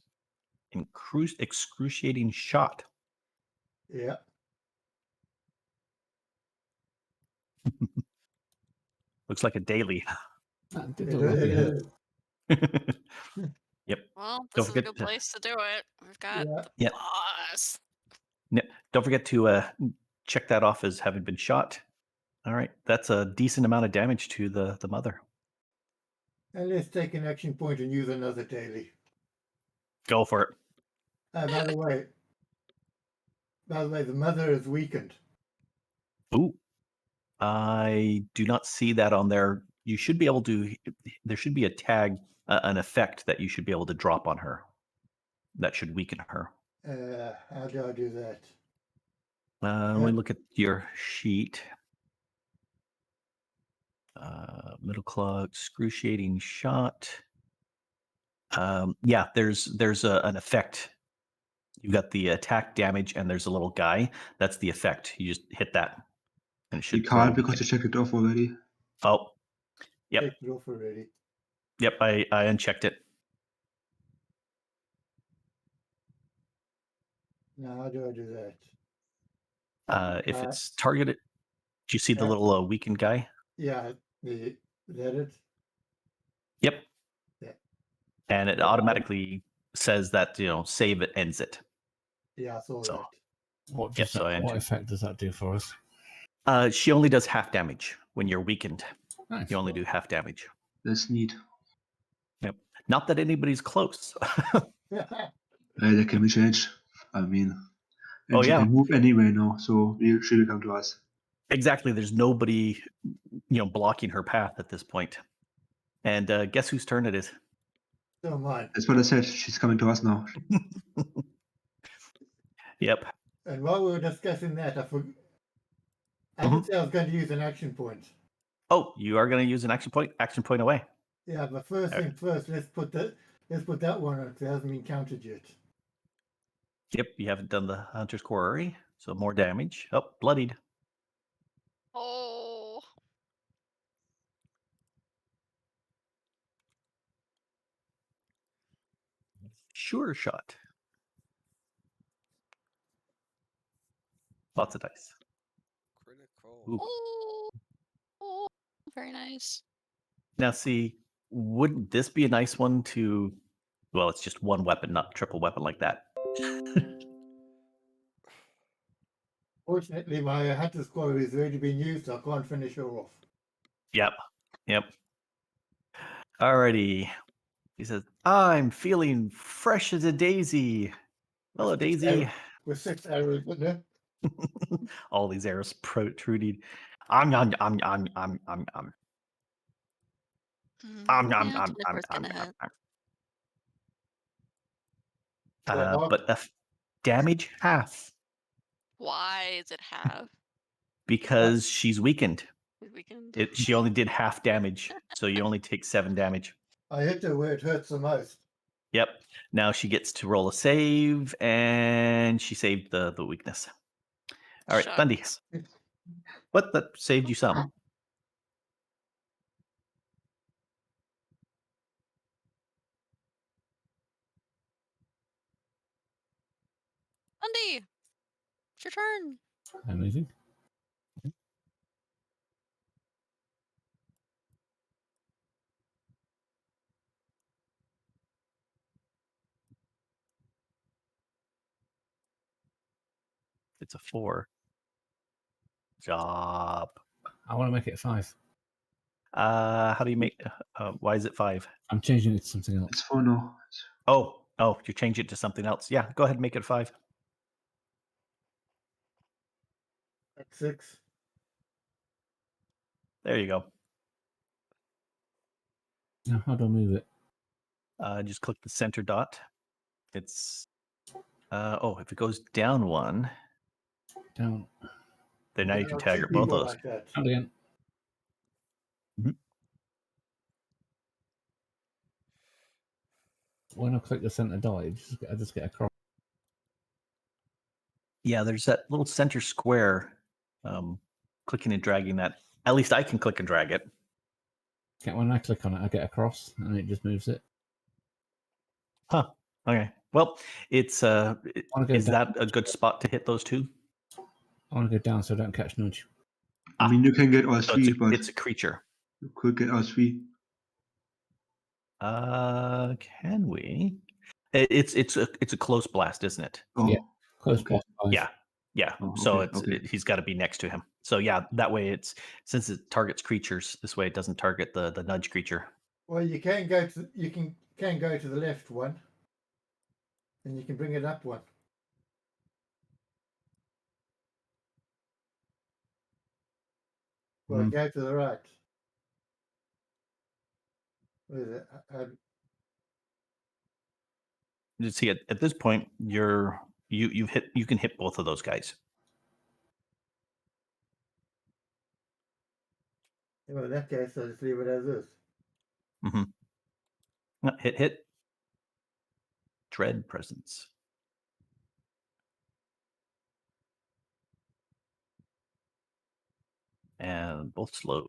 Excruciating shot. Yeah. Looks like a daily. That did It look like a hit. is. Yep. Well, Don't this is a forget good to- place to do it. We've got Yeah. the Yeah. boss. Don't forget to check that off as having been shot. All right, that's a decent amount of damage to the mother. And let's take an action point and use another daily. Go for it. By the way, By the way, the mother is weakened. Ooh. I do not see that on there. You should be able to. There should be a tag, an effect that you should be able to drop on her. That should weaken her. How do I do that? Let me look at your sheet. Middle claw, excruciating shot. Yeah, there's an effect. You've got the attack damage, and there's a little guy. That's the effect. You just hit that, and it You should. can't because you checked it off already. Oh, yep, Take it off already. yep. I unchecked it. Now, how do I do that? If it's targeted, do you see the Yeah. little weakened guy? Yeah, is that it? Yep. Yeah. And it automatically says that save it ends it. Yeah, I saw So, that. What Yep, does so I that, what entered. effect does that do for us? She only does half damage when you're weakened. Nice. You only do half damage. That's neat. Yep. Not that anybody's close. That can be changed. I mean, and Oh, she yeah. can move anyway now, so she will come to us. Exactly. There's nobody, blocking her path at this point. And guess whose turn it is? So mine. That's what I said. She's coming to us now. Yep. And while we were discussing that, I did say I was going to use an action point. Oh, you are going to use an action point? Action point away. Yeah, but first thing first, let's put that one on because it hasn't been counted yet. Yep, you haven't done the Hunter's Quarry, so more damage. Oh, bloodied. Oh. Sure shot. Lots of dice. Critical. Ooh. Oh. Very nice. Now, see, wouldn't this be a nice one to... Well, it's just one weapon, not triple weapon like that. Fortunately, my hunter's quarry has already been used, so I can't finish her off. Yep. Alrighty. He says, I'm feeling fresh as a daisy. Hello, Daisy. With 6 arrows in there. All these arrows protruding. I'm. Yeah, Jennifer's gonna hit. But damage half Why is it half? because she's weakened. Weekend. She only did half damage, so you only take 7 damage. I hit her where it hurts the most. Yep. Now she gets to roll a save, and she saved the weakness. All right, Thundy. Shucks. What? That saved you some. Andy, it's your turn. Amazing. It's a 4. Job. I want to make it 5. How do you make? Why is it 5? I'm changing it to something else. It's 4 now. Oh, you change it to something else. Yeah, go ahead and make it 5. That's 6. There you go. Now, how do I move it? Just click the center dot. It's if it goes down 1, Down. then now you There can are tag 2 it both people of those. like that. And again. Mhm. When I click the center dot, I just get a cross. Yeah, there's that little center square. Clicking and dragging that. At least I can click and drag it. When I click on it, I get a cross, and it just moves it. Huh. Okay. Well, it's wanna go is down. that a good spot to hit those 2? I want to go down so I don't catch nudge. I mean, you can get all So 3, but it's a creature. you could get all 3. Can we? It's a close blast, isn't it? Oh, Yeah. Close okay. boss 5. Yeah. Oh, So okay. he's got to be next to him. So yeah, that way since it targets creatures, this way it doesn't target the nudge creature. Well, you can go to the left one, and you can bring it up 1. Well, go to the right. What is it? You see, at this point, you can hit both of those guys. Well, in that case, I'll just leave it as is. Hit. Dread presence. And both slowed.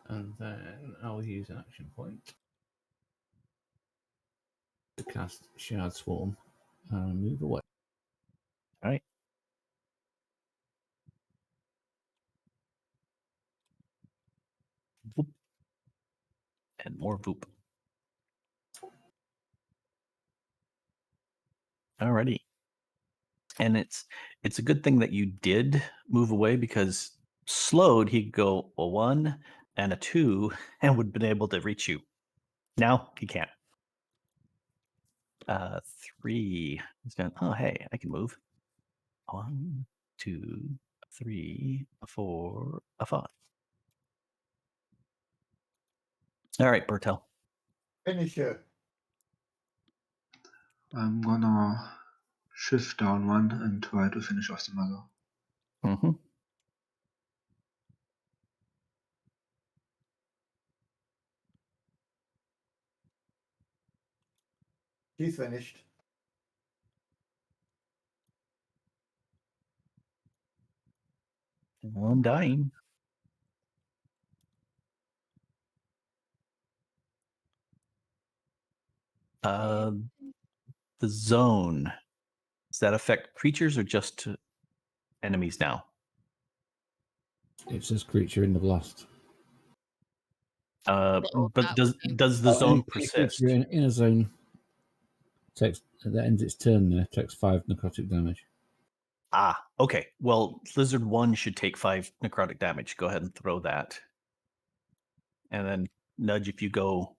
And then I'll use an action point to cast Shard Swarm and move away. All right. Voop. And more voop. Alrighty. And it's a good thing that you did move away, because slowed, he'd go a 1 and a 2 and would have been able to reach you. Now he can't. 3. He's going, oh, hey, I can move. 1, 2, 3, 4, 5. All right, Bertel. Finisher. I'm gonna shift down 1 and try to finish off the mother. Mm-hmm. She's finished. One dying. The zone. Does that affect creatures or just enemies now? It says creature in the blast. But that does would the zone Any persist? creature in a zone takes that ends its turn there takes 5 necrotic damage. Ah, okay. Well, Lizard 1 should take 5 necrotic damage. Go ahead and throw that. And then Nudge, if you go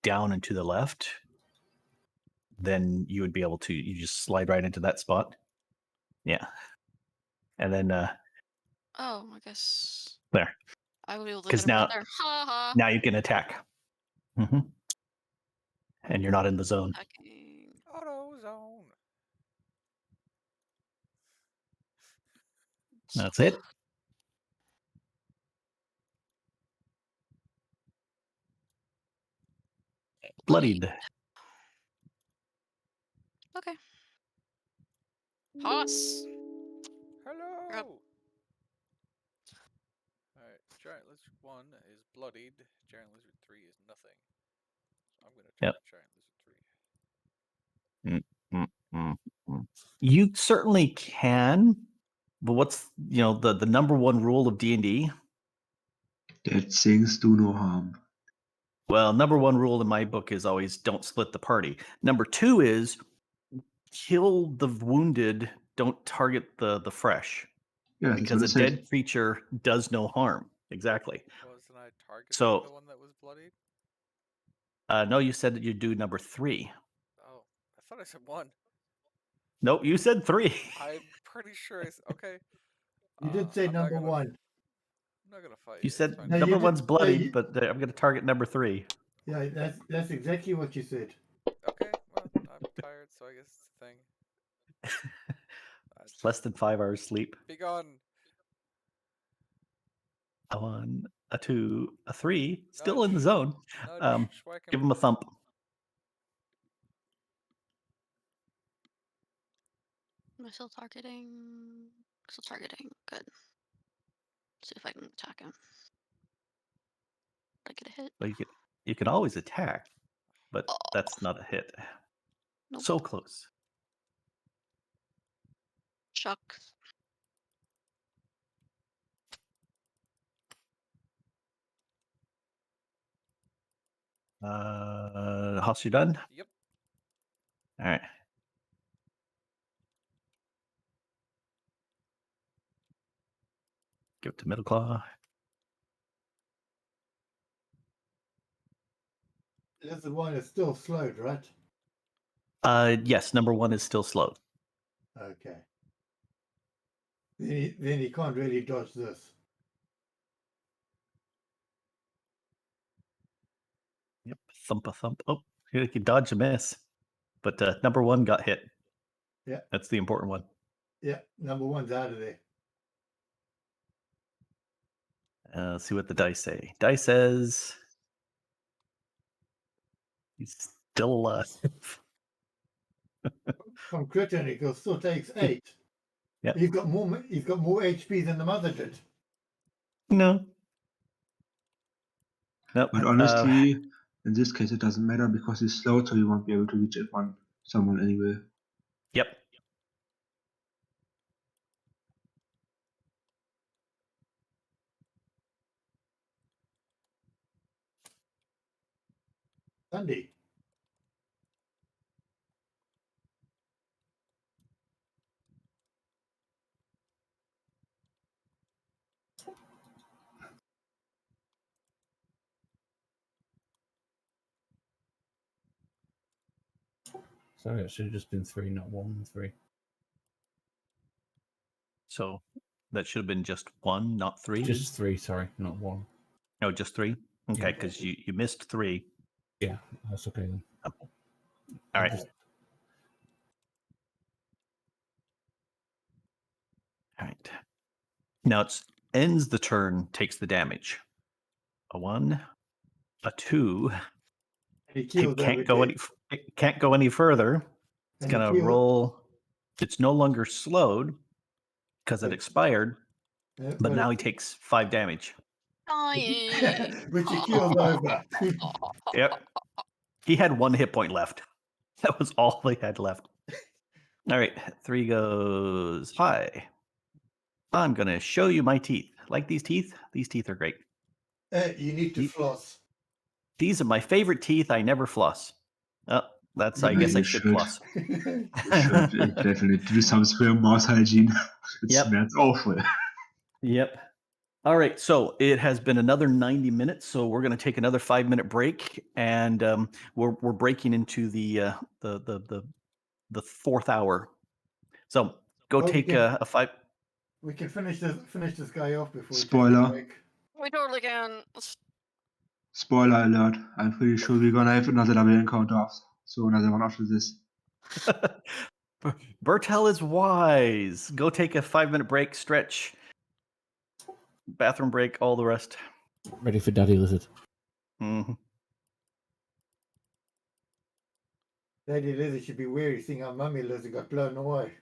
down and to the left, then you would be able to, you just slide right into that spot. Yeah. And then Oh, I guess there. I will be able to hit 'Cause him now- right there. Ha ha. Now you can attack. Mm-hmm. And you're not in the zone. Attacking. Auto zone. That's it. Bloodied. Okay. Hoss. Hello. Alright, Giant Lizard 1 is bloodied. Giant Lizard 3 is nothing. So I'm going to target Giant Lizard 3. You certainly can, but what's the number one rule of D&D? Dead things do no harm. Well, number one rule in my book is always don't split the party. Number 2 is kill the wounded, don't target the fresh, Yeah, that's because what I a said. dead creature does no harm. Exactly. Wasn't I targeting So- the one that was bloodied? No, you said that you do number 3. Oh, I thought I said 1. Nope, you said 3. I'm pretty sure I said, okay. You did say I'm not number gonna- 1. I'm not going to fight You it's said fine. No, you number did- 1's bloodied, you- but I'm going to target number 3. Yeah, that's exactly what you said. Okay, well, I'm tired, so I guess it's a thing. It's less than 5 hours sleep. Be gone. A 1, a 2, a 3, still in the Nudge. zone. Nudge, schwack him. Give him a thump. Am I still targeting? Still targeting. Good. See if I can attack him. Did I get a hit? Well, you can always attack, but Oh. that's not a hit. Nope. So close. Shucks. Hoss, you done? Yep. All right. Give it to Middle Claw. That's the one that's still slowed, right? Yes, number 1 is still slowed. Okay. then he can't really dodge this. Yep. Thump a thump. Oh, he dodged a miss. But number one got hit. Yeah. That's the important one. Yeah, number one's out of there. Let's see what the dice say. Dice says he's still alive. From critical still takes 8. Yeah. He's got more HP than the mother did. No. Nope. But honestly, in this case, it doesn't matter because he's slow, so you won't be able to reach someone anyway. Yep. Sunday. Sorry, it should have just been 3, not 1. 3. So that should have been just 1, not 3. Just 3, sorry, not 1. No, just 3. Okay, Yeah. because you missed 3. Yeah, that's okay then. All right. All right. Now it ends the turn, takes the damage. A 1, a 2. He It keels over can't go any further. It's And he gonna keels- roll. It's no longer slowed because it But- expired, but but now he takes 5 damage. Dying. which he keels over. Yep. He had 1 hit point left. That was all he had left. All right, 3 goes hi. I'm gonna show you my teeth. Like these teeth? These teeth are great. You need to Ye- floss. These are my favorite teeth. I never floss. Oh, that's. I Yeah, guess I you should should. floss. You should definitely do something for your mouth hygiene. It Yep. smells awful. Yep. All right. So it has been another 90 minutes. So we're going to take another 5-minute break, and we're breaking into the 4th hour. So go Well, we take can- a 5. We can finish this guy off before we take a Spoiler. break. We totally can. Spoiler alert. I'm pretty sure we're gonna have another double encounter. So another one after this. Bertel is wise. Go take a 5-minute break, stretch, bathroom break, all the rest. Ready for Daddy Lizard. Mm-hmm. Daddy Lizard should be weary seeing how Mummy Lizard got blown away.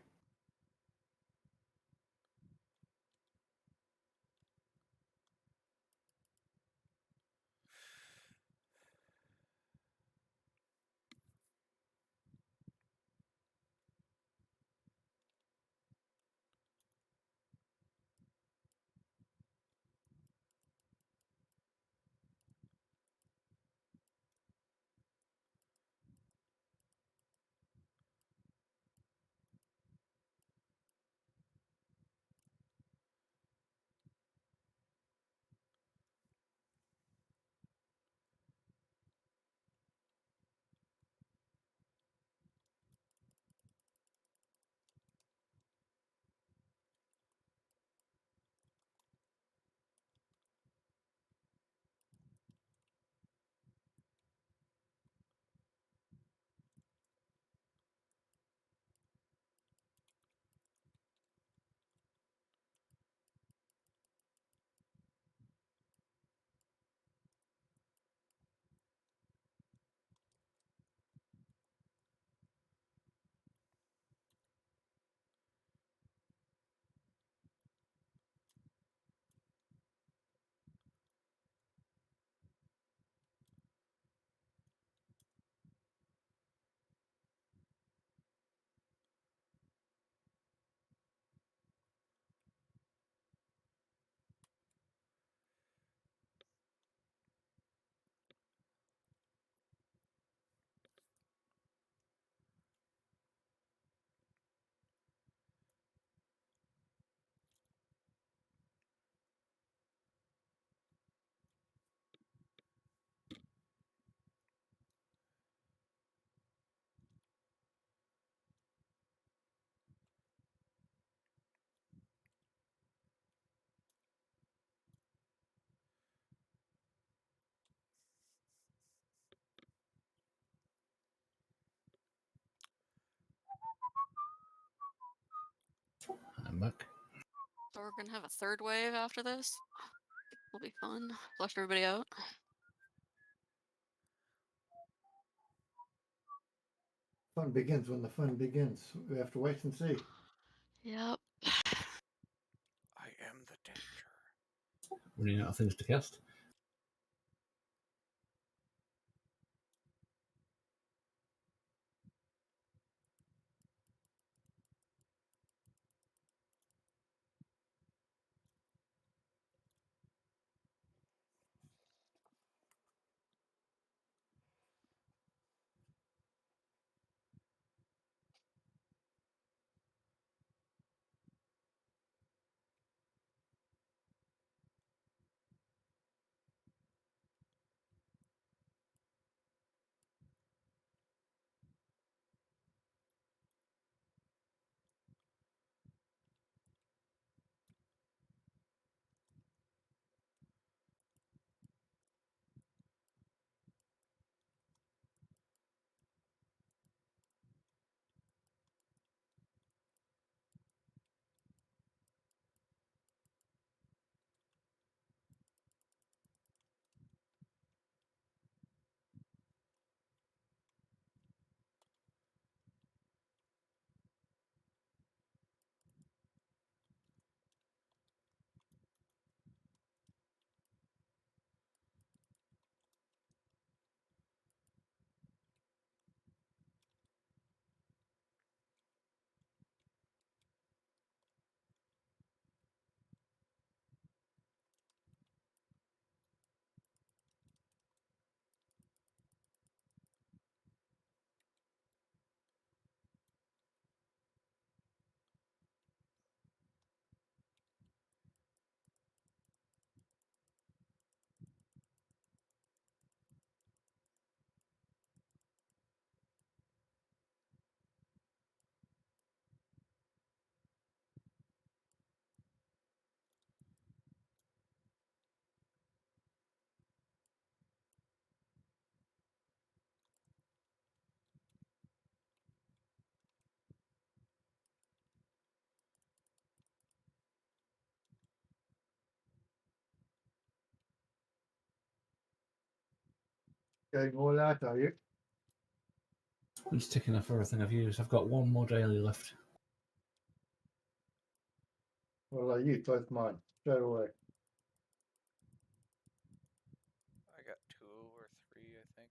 I'm back. So we're gonna have a third wave after this. Will be fun. Flush everybody out. Fun begins when the fun begins. We have to wait and see. Yep. I am the danger. Running out of things to cast. Getting all out, are you? I'm just ticking off everything I've used. I've got one more daily left. Well, I used both mine straight away. I got 2 or 3, I think.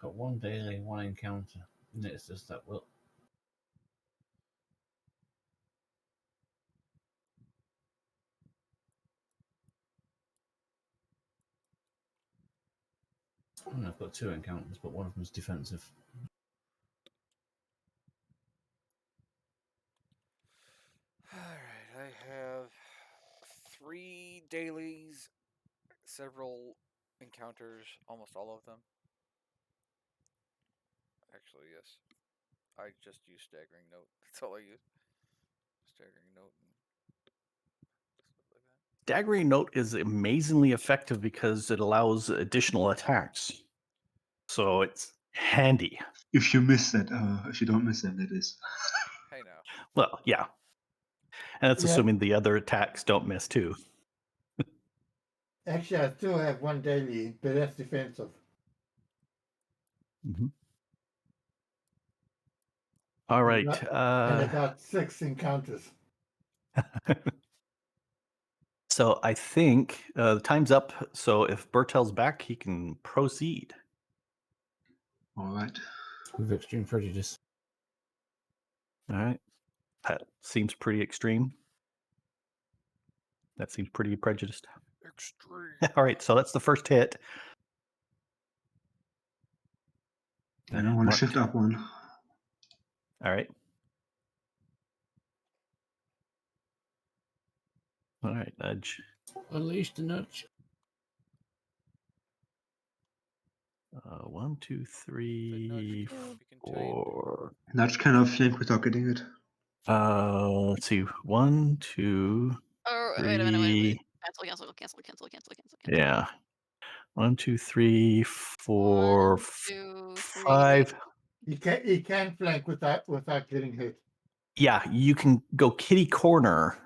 Got one daily, one encounter. And it's just that, well, I've got 2 encounters, but one of them's defensive. Alright, I have 3 dailies, several encounters, almost all of them. Actually, yes. I just use staggering note. That's all I use. Staggering note and stuff like that. Daggering Note is amazingly effective because it allows additional attacks. So it's handy. If you miss that, if you don't miss them, that is. Hey now. Well, yeah. And that's Yeah. assuming the other attacks don't miss too. Actually, I still have one daily, but that's defensive. All right. And about 6 encounters. So I think the time's up. So if Bertel's back, he can proceed. All right. With extreme prejudice. All right. That seems pretty extreme. That seems pretty prejudiced. Extreme. All right. So that's the first hit. Then I want to shift up one. All right. All right, nudge. Unleash the nudge. 1, 2, 3, cannot be contained. 4. Nudge kind of flank without getting it. Let's see. 1, 2, Oh, 3, wait a minute. Cancel. Yeah. 1, 2, 3, 4, 1, 2, 3. Wait. 5. He can flank without getting hit. Yeah, you can go kitty corner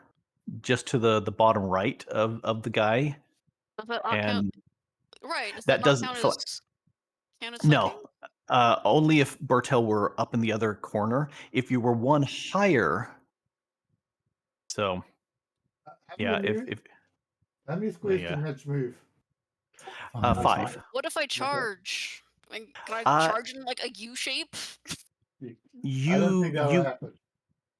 just to the bottom right of the guy, Does that not count? and Right. Does that that not doesn't count feel. as flanking? No, only if Bertel were up in the other corner. If you were one higher, so How yeah, many if how many squares yeah, can Nudge move? 5. What if I charge? Can I Uh, charge in like a U shape? I don't you think that will you happen.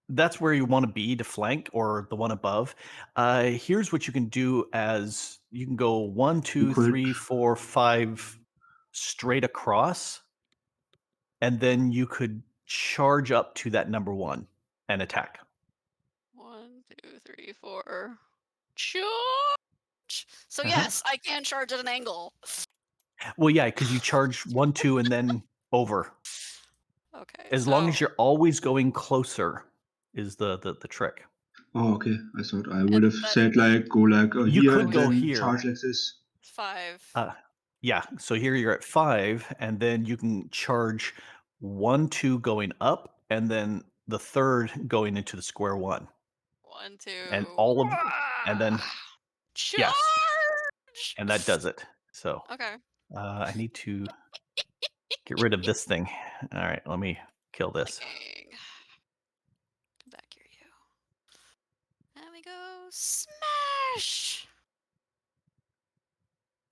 that's where you want to be to flank or the one above. Here's what you can do: as you can go 1, 2, could- 3, 4, 5 straight across, and then you could charge up to that number 1 and attack. 1, 2, 3, 4. Charge. So Uh-huh. yes, I can charge at an angle. Well, yeah, because you charge 1, 2, and then over. Okay. As long as you're always going closer, is the trick. Oh, okay. I thought I would And have that- said like go like You here could and go then here. charge like this. 5. Yeah, so here you're at 5, and then you can charge 1, 2 going up, and then the third going into the square 1. 1, 2. And all of and then charge. yes, and that does it. So Okay. I need to get rid of this thing. All right, let me kill this. Flanking. Come back here, you. There we go. Smash.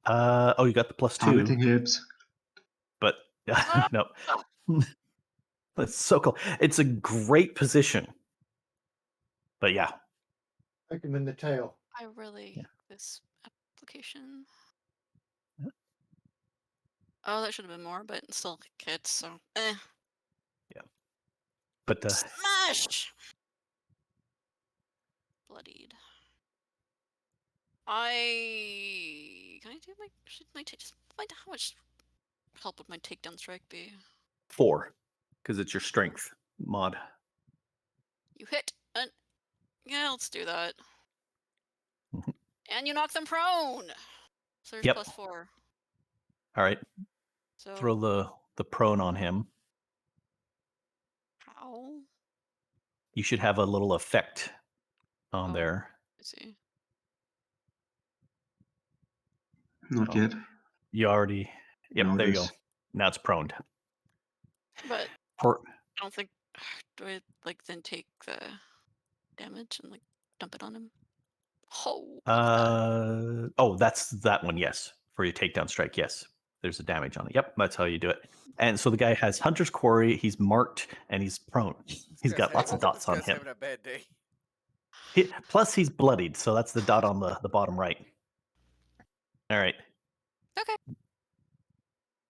Oh, you got the +2, Targeting helps. but no. That's so cool. It's a great position. But yeah, Take him in the tail. I really Yeah. this application. Yeah. Oh, that should have been more, but it still hits. So, eh. but Smash. Bloodied. Can I do my? Should my just find out how much help would my takedown strike be? 4, because it's your strength mod. You hit. Yeah, let's do that. Mhm. And you knock them prone. So there's Yep. +4. All right, So throw the prone on him. how? You should have a little effect on Oh. there. Let's see. Not Oh. yet. You already. Yep, Now there it you go. is. Now it's proned. But For I don't think. Do I like then take the damage and like dump it on him? Oh, that's that one. Yes, for your takedown strike. Yes, there's a damage on it. Yep, that's how you do it. And so the guy has Hunter's Quarry. He's marked and he's prone. He's got lots of dots on This guy's him. having a bad day. Plus, he's bloodied, so that's the dot on the bottom right. All right, Okay.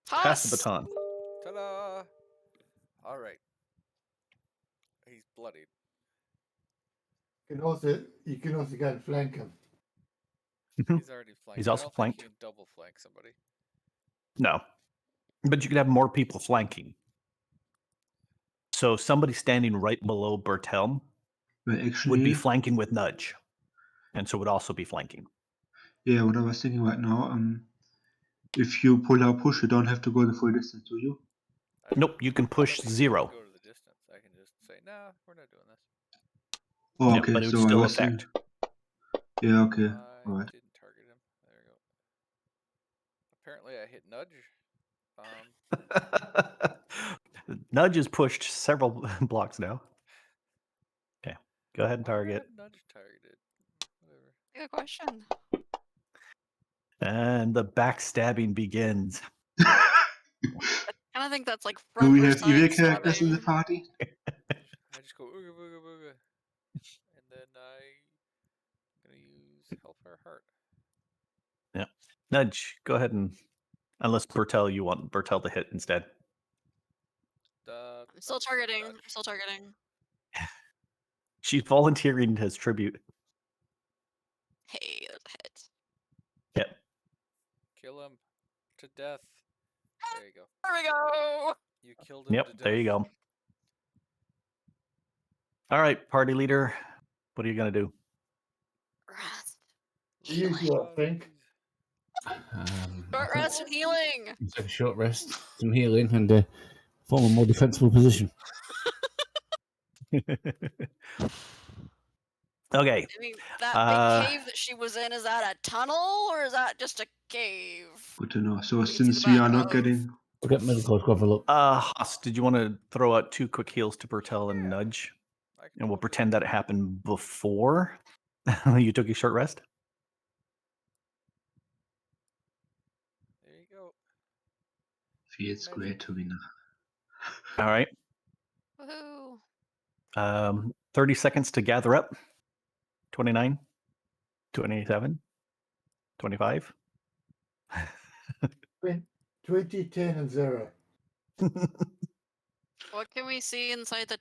pass the Toss. baton. Ta-da! All right. He's bloodied. You can also go and flank him. He's already flanked. He's I also don't think flanked. you can double flank somebody. No, but you could have more people flanking. So somebody standing right below Bertelm Well, would actually, be flanking with Nudge, and so would also be flanking. yeah, what I was thinking right now, if you pull out push, you don't have to go the full distance, do you? Nope, you can push I don't even 0. have to go to the distance. I can just say, nah, we're not doing this. Oh, Yeah, okay. but it would So I still was affect. thinking, yeah, okay, I alright. didn't target him. There we go. Apparently I hit nudge. Nudge is pushed several blocks now. Okay, go ahead and Why would I target. have nudge targeted? Whatever. Good question. And the backstabbing begins. I think that's like Do front we or have side evil characters in the stabbing. party? I just go ooga booga booga. And then I'm gonna use Hellfire Heart. Yeah. Nudge, go ahead and unless Bertel, you want Bertel to hit instead. I'm still targeting. I'm still targeting. She's volunteering as tribute. Hey, that's a hit. Yep. Kill him to death. There you go. There we go. You killed him to Yep, death. there you go. All right, party leader, what are you going to do? Rest. The usual, I think. Short rest and healing. Take a short rest, some healing, and form a more defensible position. Okay. I mean, that big Uh, cave that she was in, is that a tunnel or is that just a cave? Good to know. So We can see the since we back are not of. getting We'll get medical to have a look. Haas, did you want to throw out 2 quick heals to Bertel and Yeah. Nudge? I can And we'll totally do pretend that it happened before you took a short rest. There you go. feels Magic. great to win. All right. Woohoo. 30 seconds to gather up. 29, 27, 25. 20, 10, and 0. What can we see inside the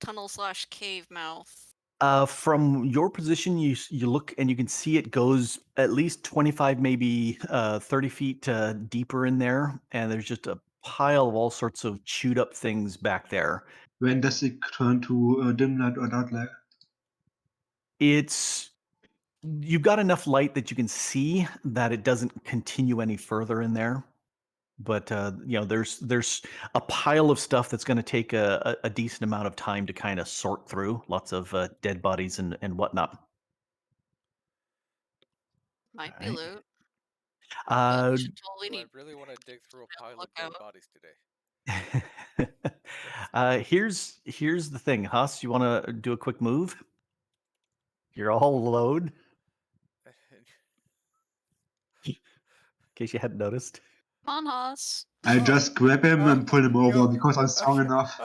tunnel / cave mouth? From your position, you look and you can see it goes at least 25, maybe 30 feet deeper in there, and there's just a pile of all sorts of chewed up things back there. When does it turn to dim light or dark light? It's you've got enough light that you can see that it doesn't continue any further in there, but there's a pile of stuff that's going to take a decent amount of time to kind of sort through. Lots of dead bodies and whatnot. Might be Alright. loot. Uh, We should totally Do I need. really want to dig through a pile of look dead out. bodies today? here's the thing, Huss. You want to do a quick move? You're all load, in case you hadn't noticed. Come on, Haas. I just grab him and pull him over because I'm strong enough.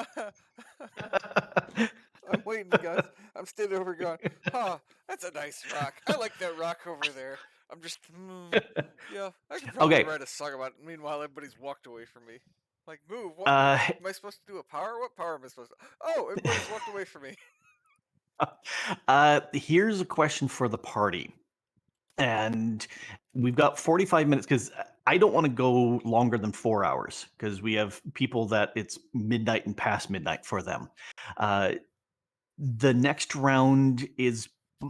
I'm waiting, guys. I'm standing over going, huh, that's a nice rock. I like that rock over there. I'm just, yeah, I could probably Okay. write a song about it. Meanwhile, everybody's walked away from me. Like, move. What? Uh, Am I supposed to do a power? What power am I supposed to? Oh, everybody's walked away from me. here's a question for the party. And we've got 45 minutes because I don't want to go longer than 4 hours because we have people that it's midnight and past midnight for them. The next round is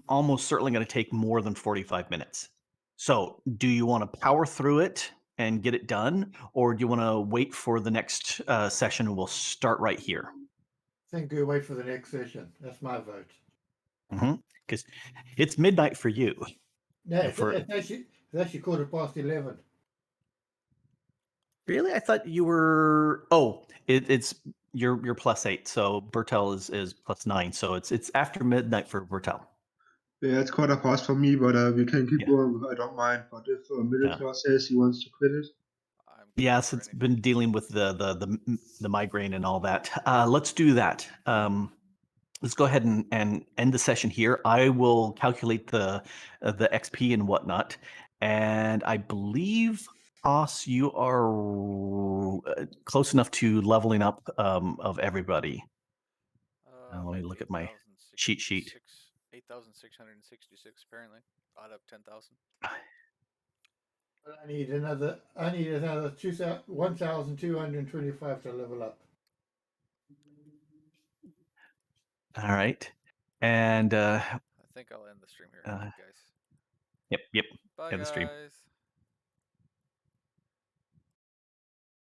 almost certainly going to take more than 45 minutes. So, do you want to power through it and get it done, or do you want to wait for the next session and we'll start right here? I think we wait for the next session. That's my vote. Because it's midnight for you. No, And it's, for it's actually 11:15. really, I thought you were. Oh, it's you're +8, so Bertel is +9, so it's after midnight for Bertel. Yeah, it's quarter past for me, but we can keep Yeah. going. I don't mind. But if Military says he wants to quit it, I'm game Yes, for it's anything. been dealing with the migraine and all that. Let's do that. Let's go ahead and end the session here. I will calculate the XP and whatnot, and I believe, Os, you are close enough to leveling up of everybody. Let me look at my cheat sheet. 8,666 apparently out of 10,000. I need another 1,225 to level up. All right, and I think I'll end the stream here, guys. yep. Bye, End the stream. guys.